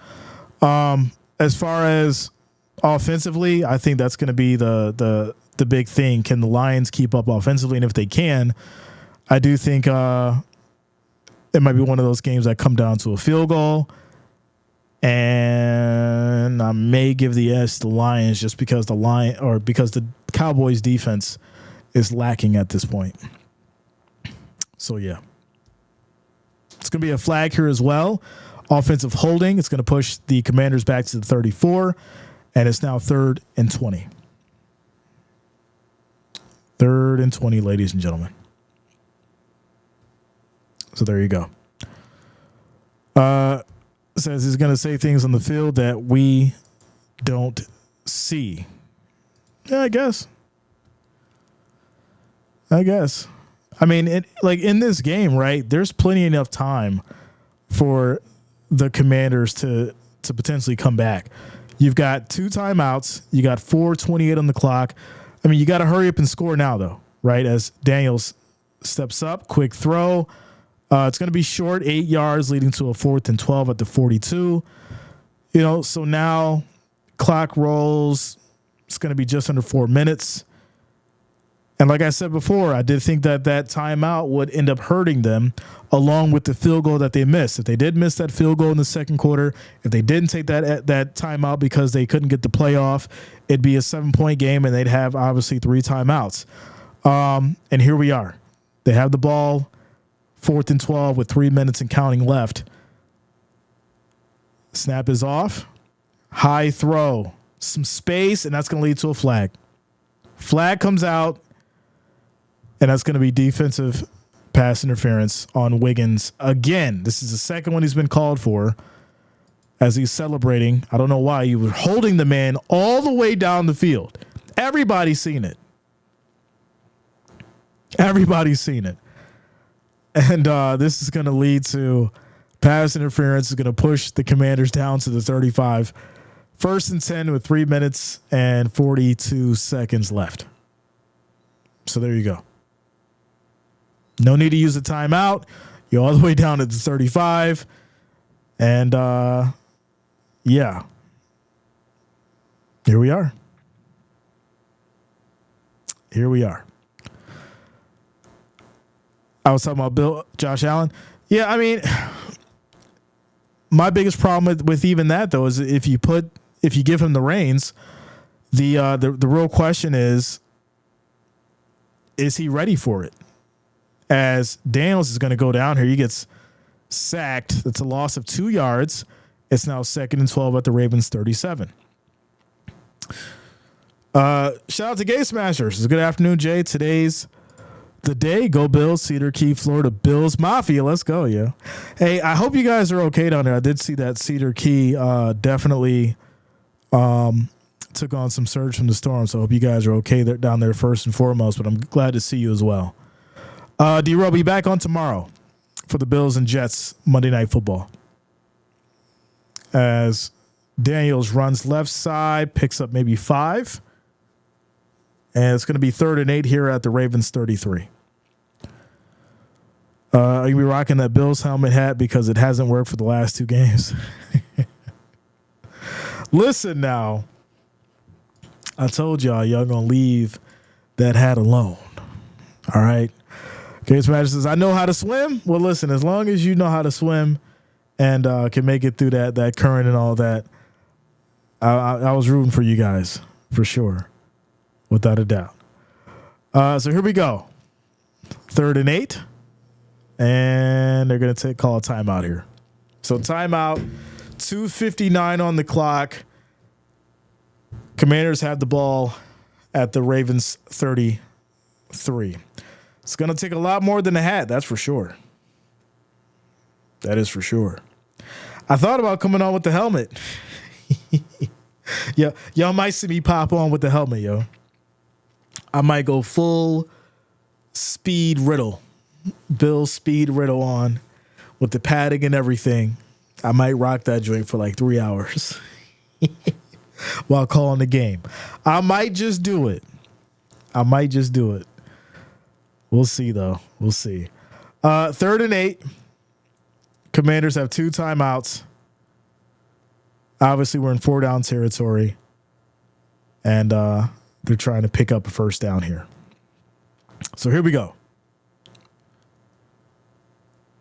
[SPEAKER 1] As far as offensively, I think that's going to be the big thing. Can the Lions keep up offensively? And if they can, I do think it might be one of those games that come down to a field goal. And I may give the edge to the Lions just because because the Cowboys defense is lacking at this point. So yeah, it's going to be a flag here as well. Offensive holding. It's going to push the Commanders back to the 34, and it's now 3rd and 20. 3rd and 20, ladies and gentlemen. So there you go. Says he's going to say things on the field that we don't see. Yeah, I guess. I mean, in this game, right, there's plenty enough time for the Commanders to potentially come back. You've got 2 timeouts. You got 4:28 on the clock. I mean, you got to hurry up and score now, though, right? As Daniels steps up, quick throw. It's going to be short, 8 yards, leading to a 4th and 12 at the 42. So now clock rolls. It's going to be just under 4 minutes. And like I said before, I did think that timeout would end up hurting them along with the field goal that they missed. If they did miss that field goal in the second quarter, if they didn't take that timeout because they couldn't get the playoff, it'd be a 7-point game and they'd have obviously 3 timeouts. And here we are. They have the ball. 4th and 12 with 3 minutes and counting left. Snap is off. High throw. Some space, and that's going to lead to a flag. Flag comes out, and that's going to be defensive pass interference on Wiggins again. This is the second one he's been called for as he's celebrating. I don't know why. You were holding the man all the way down the field. Everybody's seen it. Everybody's seen it. And this is going to lead to pass interference. Is going to push the Commanders down to the 35. 1st and 10 with 3 minutes and 42 seconds left. So there you go. No need to use a timeout. You're all the way down to the 35. And, yeah. Here we are. Here we are. I was talking about Josh Allen. Yeah, I mean, my biggest problem with even that, though, is if you give him the reins, the real question is he ready for it? As Daniels is going to go down here, he gets sacked. It's a loss of 2 yards. It's now 2nd and 12 at the Ravens 37. Shout out to Gay Smashers. It's a good afternoon, Jay. Today's the day. Go Bills, Cedar Key, Florida. Bills Mafia. Let's go, yeah. Hey, I hope you guys are okay down there. I did see that Cedar Key definitely took on some surge from the storm, so I hope you guys are okay down there first and foremost, but I'm glad to see you as well. D-Row, be back on tomorrow for the Bills and Jets Monday Night Football. As Daniels runs left side, picks up maybe 5. And it's going to be 3rd and 8 here at the Ravens 33. Are you rocking that Bills helmet hat because it hasn't worked for the last 2 games? Listen now. I told y'all going to leave that hat alone. All right. Case Matter says, I know how to swim. Well, listen, as long as you know how to swim and can make it through that current and all that, I was rooting for you guys for sure. Without a doubt. So here we go. 3rd and 8. And they're going to call a timeout here. So timeout, 2:59 on the clock. Commanders have the ball at the Ravens 33. It's going to take a lot more than a hat, that's for sure. That is for sure. I thought about coming on with the helmet. Yeah, y'all might see me pop on with the helmet, yo. I might go full speed Riddle, Bill Speed Riddle on with the padding and everything. I might rock that joint for like 3 hours while calling the game. I might just do it. We'll see, though. We'll see. 3rd and 8. Commanders have 2 timeouts. Obviously, we're in 4-down territory. And they're trying to pick up a 1st down here. So here we go.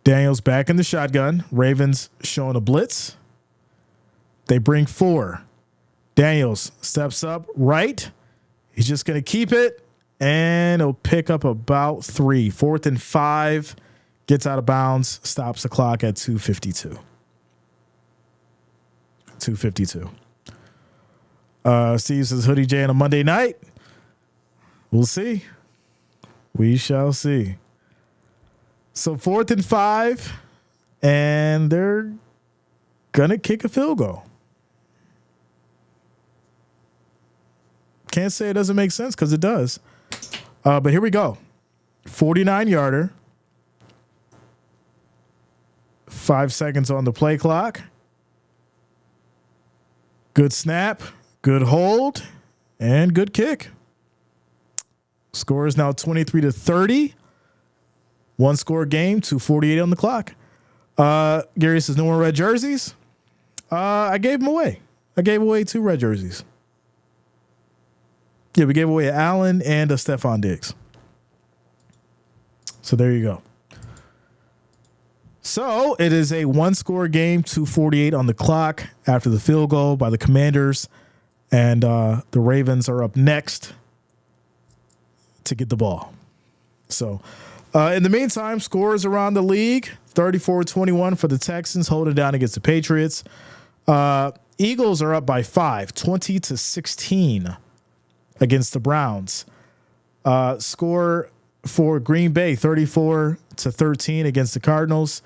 [SPEAKER 1] Daniels back in the shotgun. Ravens showing a blitz. They bring 4. Daniels steps up right. He's just going to keep it. And he'll pick up about 3. 4th and 5. Gets out of bounds. Stops the clock at 2:52. 2:52. Steve says Hoodie J on a Monday night. We'll see. We shall see. So 4th and 5, and they're going to kick a field goal. Can't say it doesn't make sense because it does. But here we go. 49-yarder. 5 seconds on the play clock. Good snap. Good hold and good kick. Score is now 23-30. 1-score game, 2:48 on the clock. Gary says no more red jerseys. I gave them away. I gave away 2 red jerseys. Yeah, we gave away an Allen and a Stephon Diggs. So there you go. So it is a 1-score game, 2:48 on the clock after the field goal by the Commanders. And the Ravens are up next to get the ball. So in the meantime, scores around the league, 34-21 for the Texans, holding down against the Patriots. Eagles are up by 5, 20-16 against the Browns. Score for Green Bay, 34-13 against the Cardinals.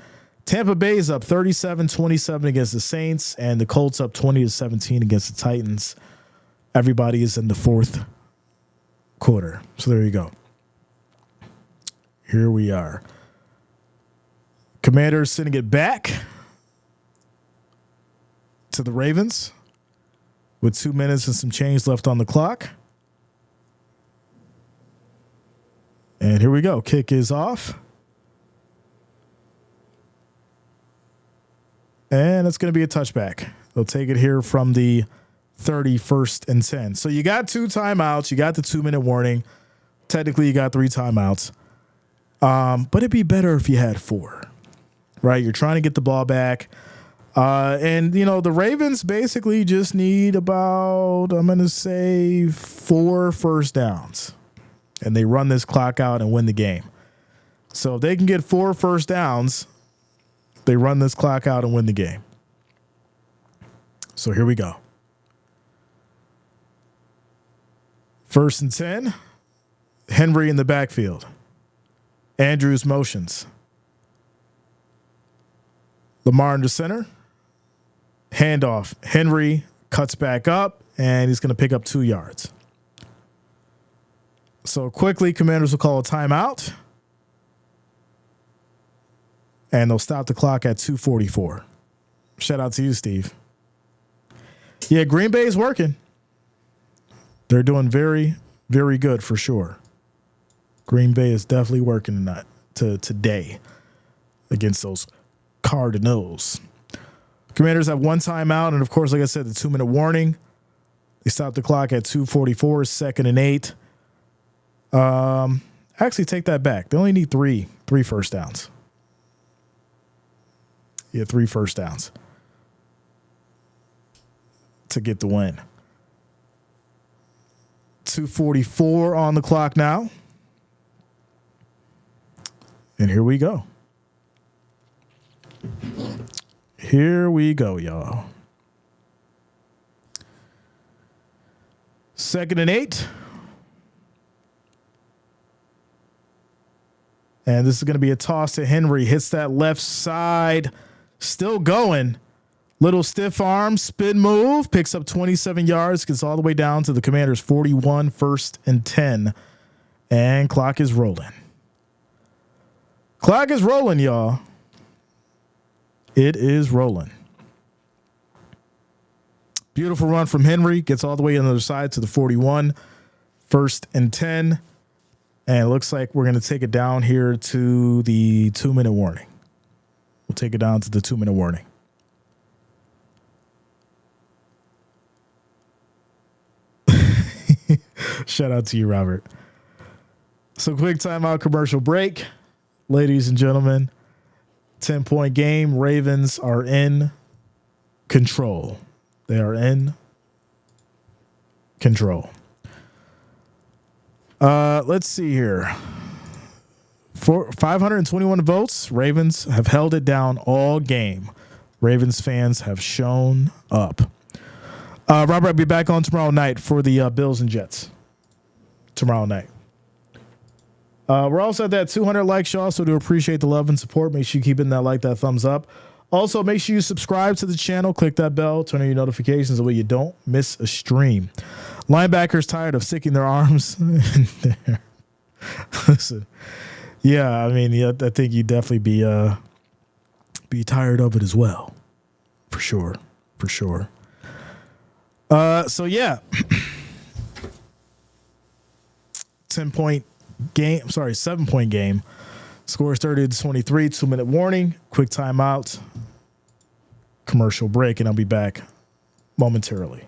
[SPEAKER 1] Tampa Bay is up 37-27 against the Saints, and the Colts up 20-17 against the Titans. Everybody is in the 4th quarter. So there you go. Here we are. Commanders sending it back to the Ravens with 2 minutes and some change left on the clock. And here we go. Kick is off. And it's going to be a touchback. They'll take it here from the 31st and 10. So you got 2 timeouts. You got the 2-minute warning. Technically, you got 3 timeouts. But it'd be better if you had 4, right? You're trying to get the ball back. And, the Ravens basically just need about, I'm going to say, 4 first downs. And they run this clock out and win the game. So if they can get 4 first downs, they run this clock out and win the game. So here we go. 1st and 10. Henry in the backfield. Andrews motions. Lamar in the center. Handoff. Henry cuts back up, and he's going to pick up 2 yards. So quickly, Commanders will call a timeout. And they'll stop the clock at 2:44. Shout out to you, Steve. Yeah, Green Bay is working. They're doing very, very good for sure. Green Bay is definitely working today against those Cardinals. Commanders have 1 timeout, and of course, like I said, the 2-minute warning. They stop the clock at 2:44, 2nd and 8. Actually, take that back. They only need three first downs. Yeah, 3 first downs to get the win. 2:44 on the clock now. And here we go. Here we go, y'all. 2nd and 8. And this is going to be a toss to Henry. Hits that left side. Still going. Little stiff arm, spin move. Picks up 27 yards. Gets all the way down to the Commanders' 41, 1st and 10. And clock is rolling. Clock is rolling, y'all. It is rolling. Beautiful run from Henry. Gets all the way on the other side to the 41, 1st and 10. And it looks like we're going to take it down here to the 2-minute warning. We'll take it down to the 2-minute warning. Shout out to you, Robert. So quick timeout, commercial break. Ladies and gentlemen, 10-point game. Ravens are in control. They are in control. Let's see here. For 521 votes, Ravens have held it down all game. Ravens fans have shown up. Robert, I'll be back on tomorrow night for the Bills and Jets. Tomorrow night. We're also at that 200 likes, y'all, so do appreciate the love and support. Make sure you keep hitting that like, that thumbs up. Also, make sure you subscribe to the channel, click that bell, turn on your notifications so that way you don't miss a stream. Linebackers tired of sticking their arms in there. Listen, yeah, I mean, yeah, I think you'd definitely be tired of it as well, for sure. So yeah, 10-point game. I'm sorry, 7-point game. Scores 30-23. 2-minute warning. Quick timeout. Commercial break, and I'll be back momentarily.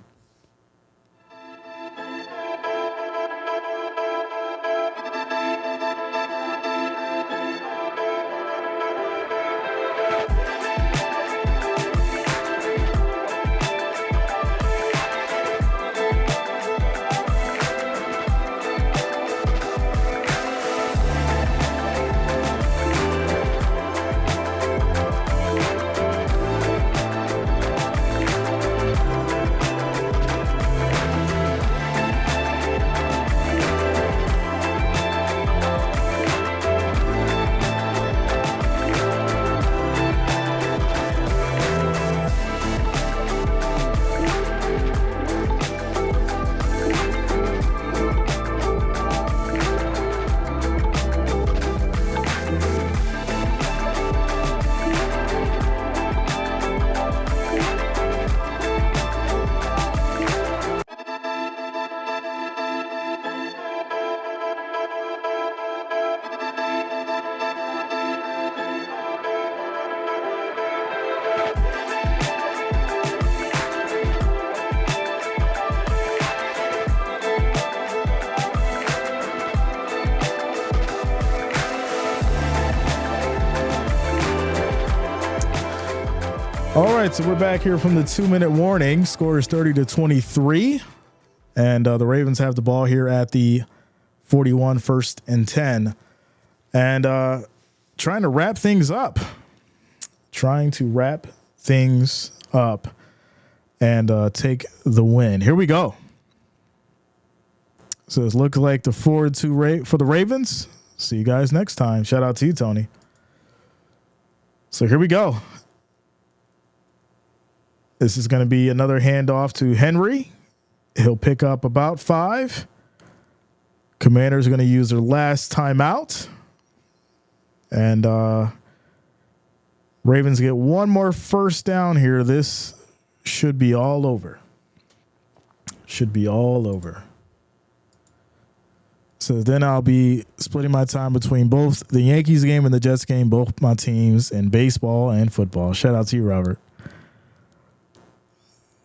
[SPEAKER 1] right, so we're back here from the 2-minute warning. Score is 30-23, and the Ravens have the ball here at the 41, 1st and 10, and trying to wrap things up. And take the win. Here we go. So it looks like the 4-2 for the Ravens. See you guys next time. Shout out to you, Tony. So here we go. This is going to be another handoff to Henry. He'll pick up about 5. Commanders are going to use their last timeout. And Ravens get one more first down here. This should be all over. So then I'll be splitting my time between both the Yankees game and the Jets game, both my teams in baseball and football. Shout out to you, Robert.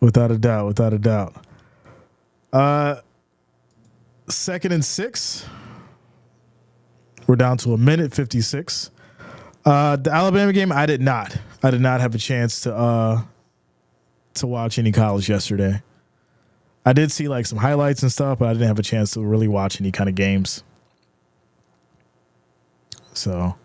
[SPEAKER 1] Without a doubt. 2nd and 6. We're down to 1:56. The Alabama game, I did not have a chance to watch any college yesterday. I did see like some highlights and stuff, but I didn't have a chance to really watch any kind of games. So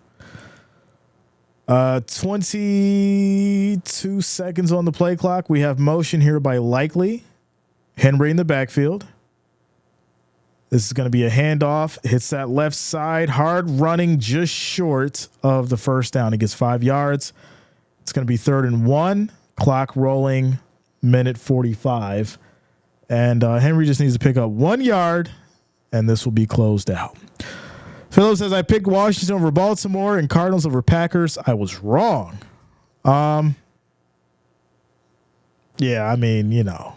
[SPEAKER 1] 22 seconds on the play clock. We have motion here by Likely. Henry in the backfield. This is going to be a handoff. Hits that left side. Hard running, just short of the first down. He gets 5 yards. It's going to be 3rd and 1. Clock rolling, 1:45. And Henry just needs to pick up 1 yard, and this will be closed out. Philip says, I picked Washington over Baltimore and Cardinals over Packers. I was wrong. Yeah, I mean, you know.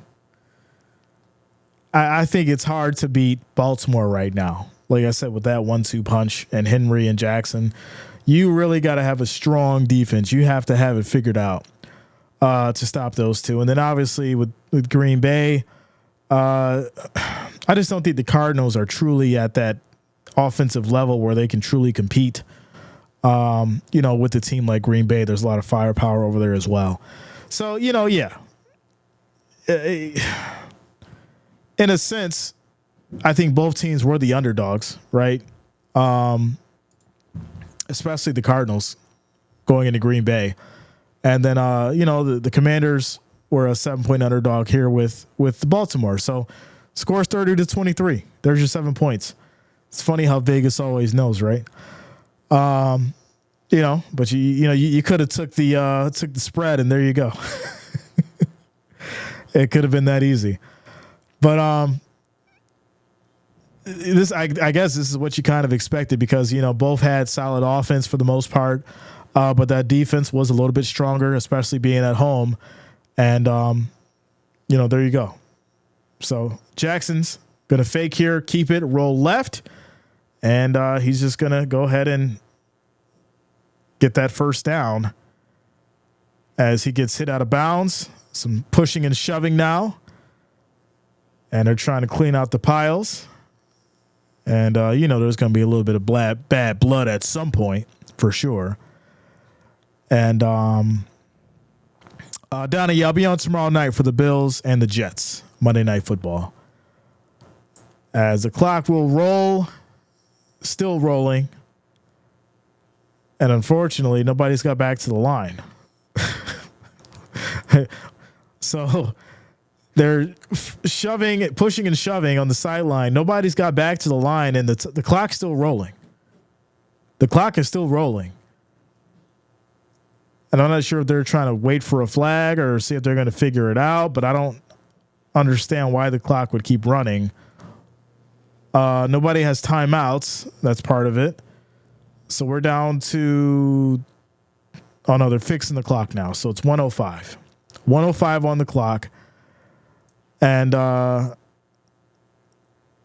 [SPEAKER 1] I think it's hard to beat Baltimore right now. Like I said, with that 1-2 punch and Henry and Jackson, you really got to have a strong defense. You have to have it figured out to stop those two. And then obviously with Green Bay, I just don't think the Cardinals are truly at that offensive level where they can truly compete. With a team like Green Bay, there's a lot of firepower over there as well. So, yeah. In a sense, I think both teams were the underdogs, right? Especially the Cardinals going into Green Bay. And then, the Commanders were a 7-point underdog here with Baltimore. So scores 30-23. There's your 7 points. It's funny how Vegas always knows, right? But you could have took the spread and there you go. It could have been that easy. But I guess this is what you kind of expected because, both had solid offense for the most part. But that defense was a little bit stronger, especially being at home. And, there you go. So Jackson's going to fake here, keep it, roll left. And he's just going to go ahead and get that first down as he gets hit out of bounds. Some pushing and shoving now. And they're trying to clean out the piles. And, there's going to be a little bit of bad blood at some point, for sure. And Donnie, I'll be on tomorrow night for the Bills and the Jets, Monday Night Football. As the clock will roll, still rolling. And unfortunately, nobody's got back to the line. So they're pushing and shoving on the sideline. Nobody's got back to the line, and the clock's still rolling. The clock is still rolling. And I'm not sure if they're trying to wait for a flag or see if they're going to figure it out, but I don't understand why the clock would keep running. Nobody has timeouts. That's part of it. So we're down to, they're fixing the clock now. So it's 1:05. 1:05 on the clock. And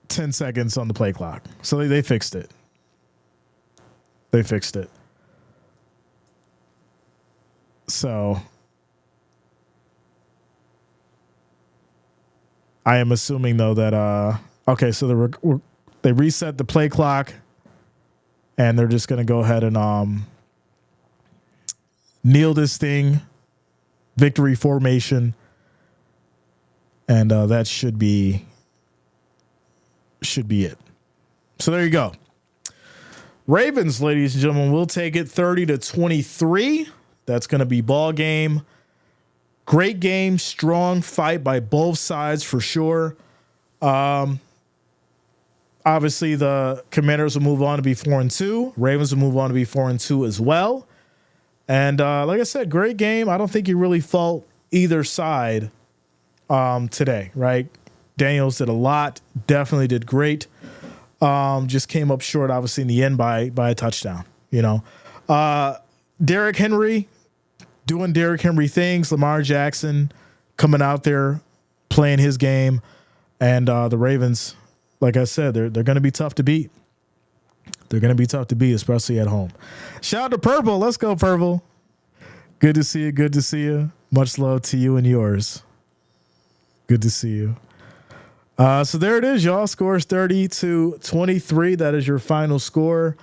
[SPEAKER 1] 10 seconds on the play clock. So they fixed it. So I am assuming, though, that so they reset the play clock, and they're just going to go ahead and kneel this thing victory formation. And that should be it. So there you go. Ravens, ladies and gentlemen, will take it 30-23. That's going to be ball game. Great game, strong fight by both sides for sure. Obviously, the Commanders will move on to be 4-2. Ravens will move on to be 4-2 as well. And like I said, great game. I don't think you really fault either side today, right? Daniels did a lot, definitely did great. Just came up short, obviously, in the end by a touchdown, you know. Derrick Henry doing Derrick Henry things. Lamar Jackson coming out there playing his game. And the Ravens, like I said, they're going to be tough to beat. They're going to be tough to beat, especially at home. Shout out to Purple. Let's go, Purple. Good to see you. Good to see you. Much love to you and yours. Good to see you. So there it is, y'all. Scores 30-23. That is your final score.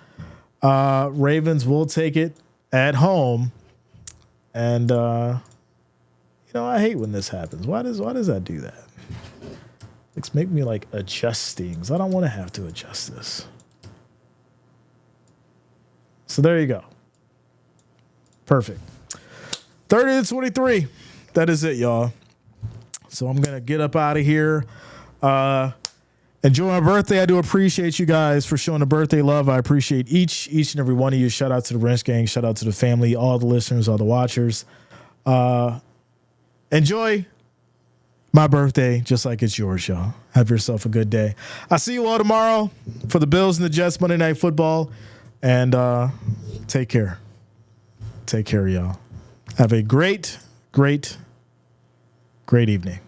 [SPEAKER 1] Ravens will take it at home. And, I hate when this happens. Why does that do that? It's make me like adjust things. I don't want to have to adjust this. So there you go. Perfect. 30-23. That is it, y'all. So I'm going to get up out of here. Enjoy my birthday. I do appreciate you guys for showing the birthday love. I appreciate each and every one of you. Shout out to the Wrench Gang. Shout out to the family, all the listeners, all the watchers. Enjoy my birthday just like it's yours, y'all. Have yourself a good day. I'll see you all tomorrow for the Bills and the Jets Monday Night Football. And take care. Take care, y'all. Have a great evening.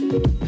[SPEAKER 1] Peace.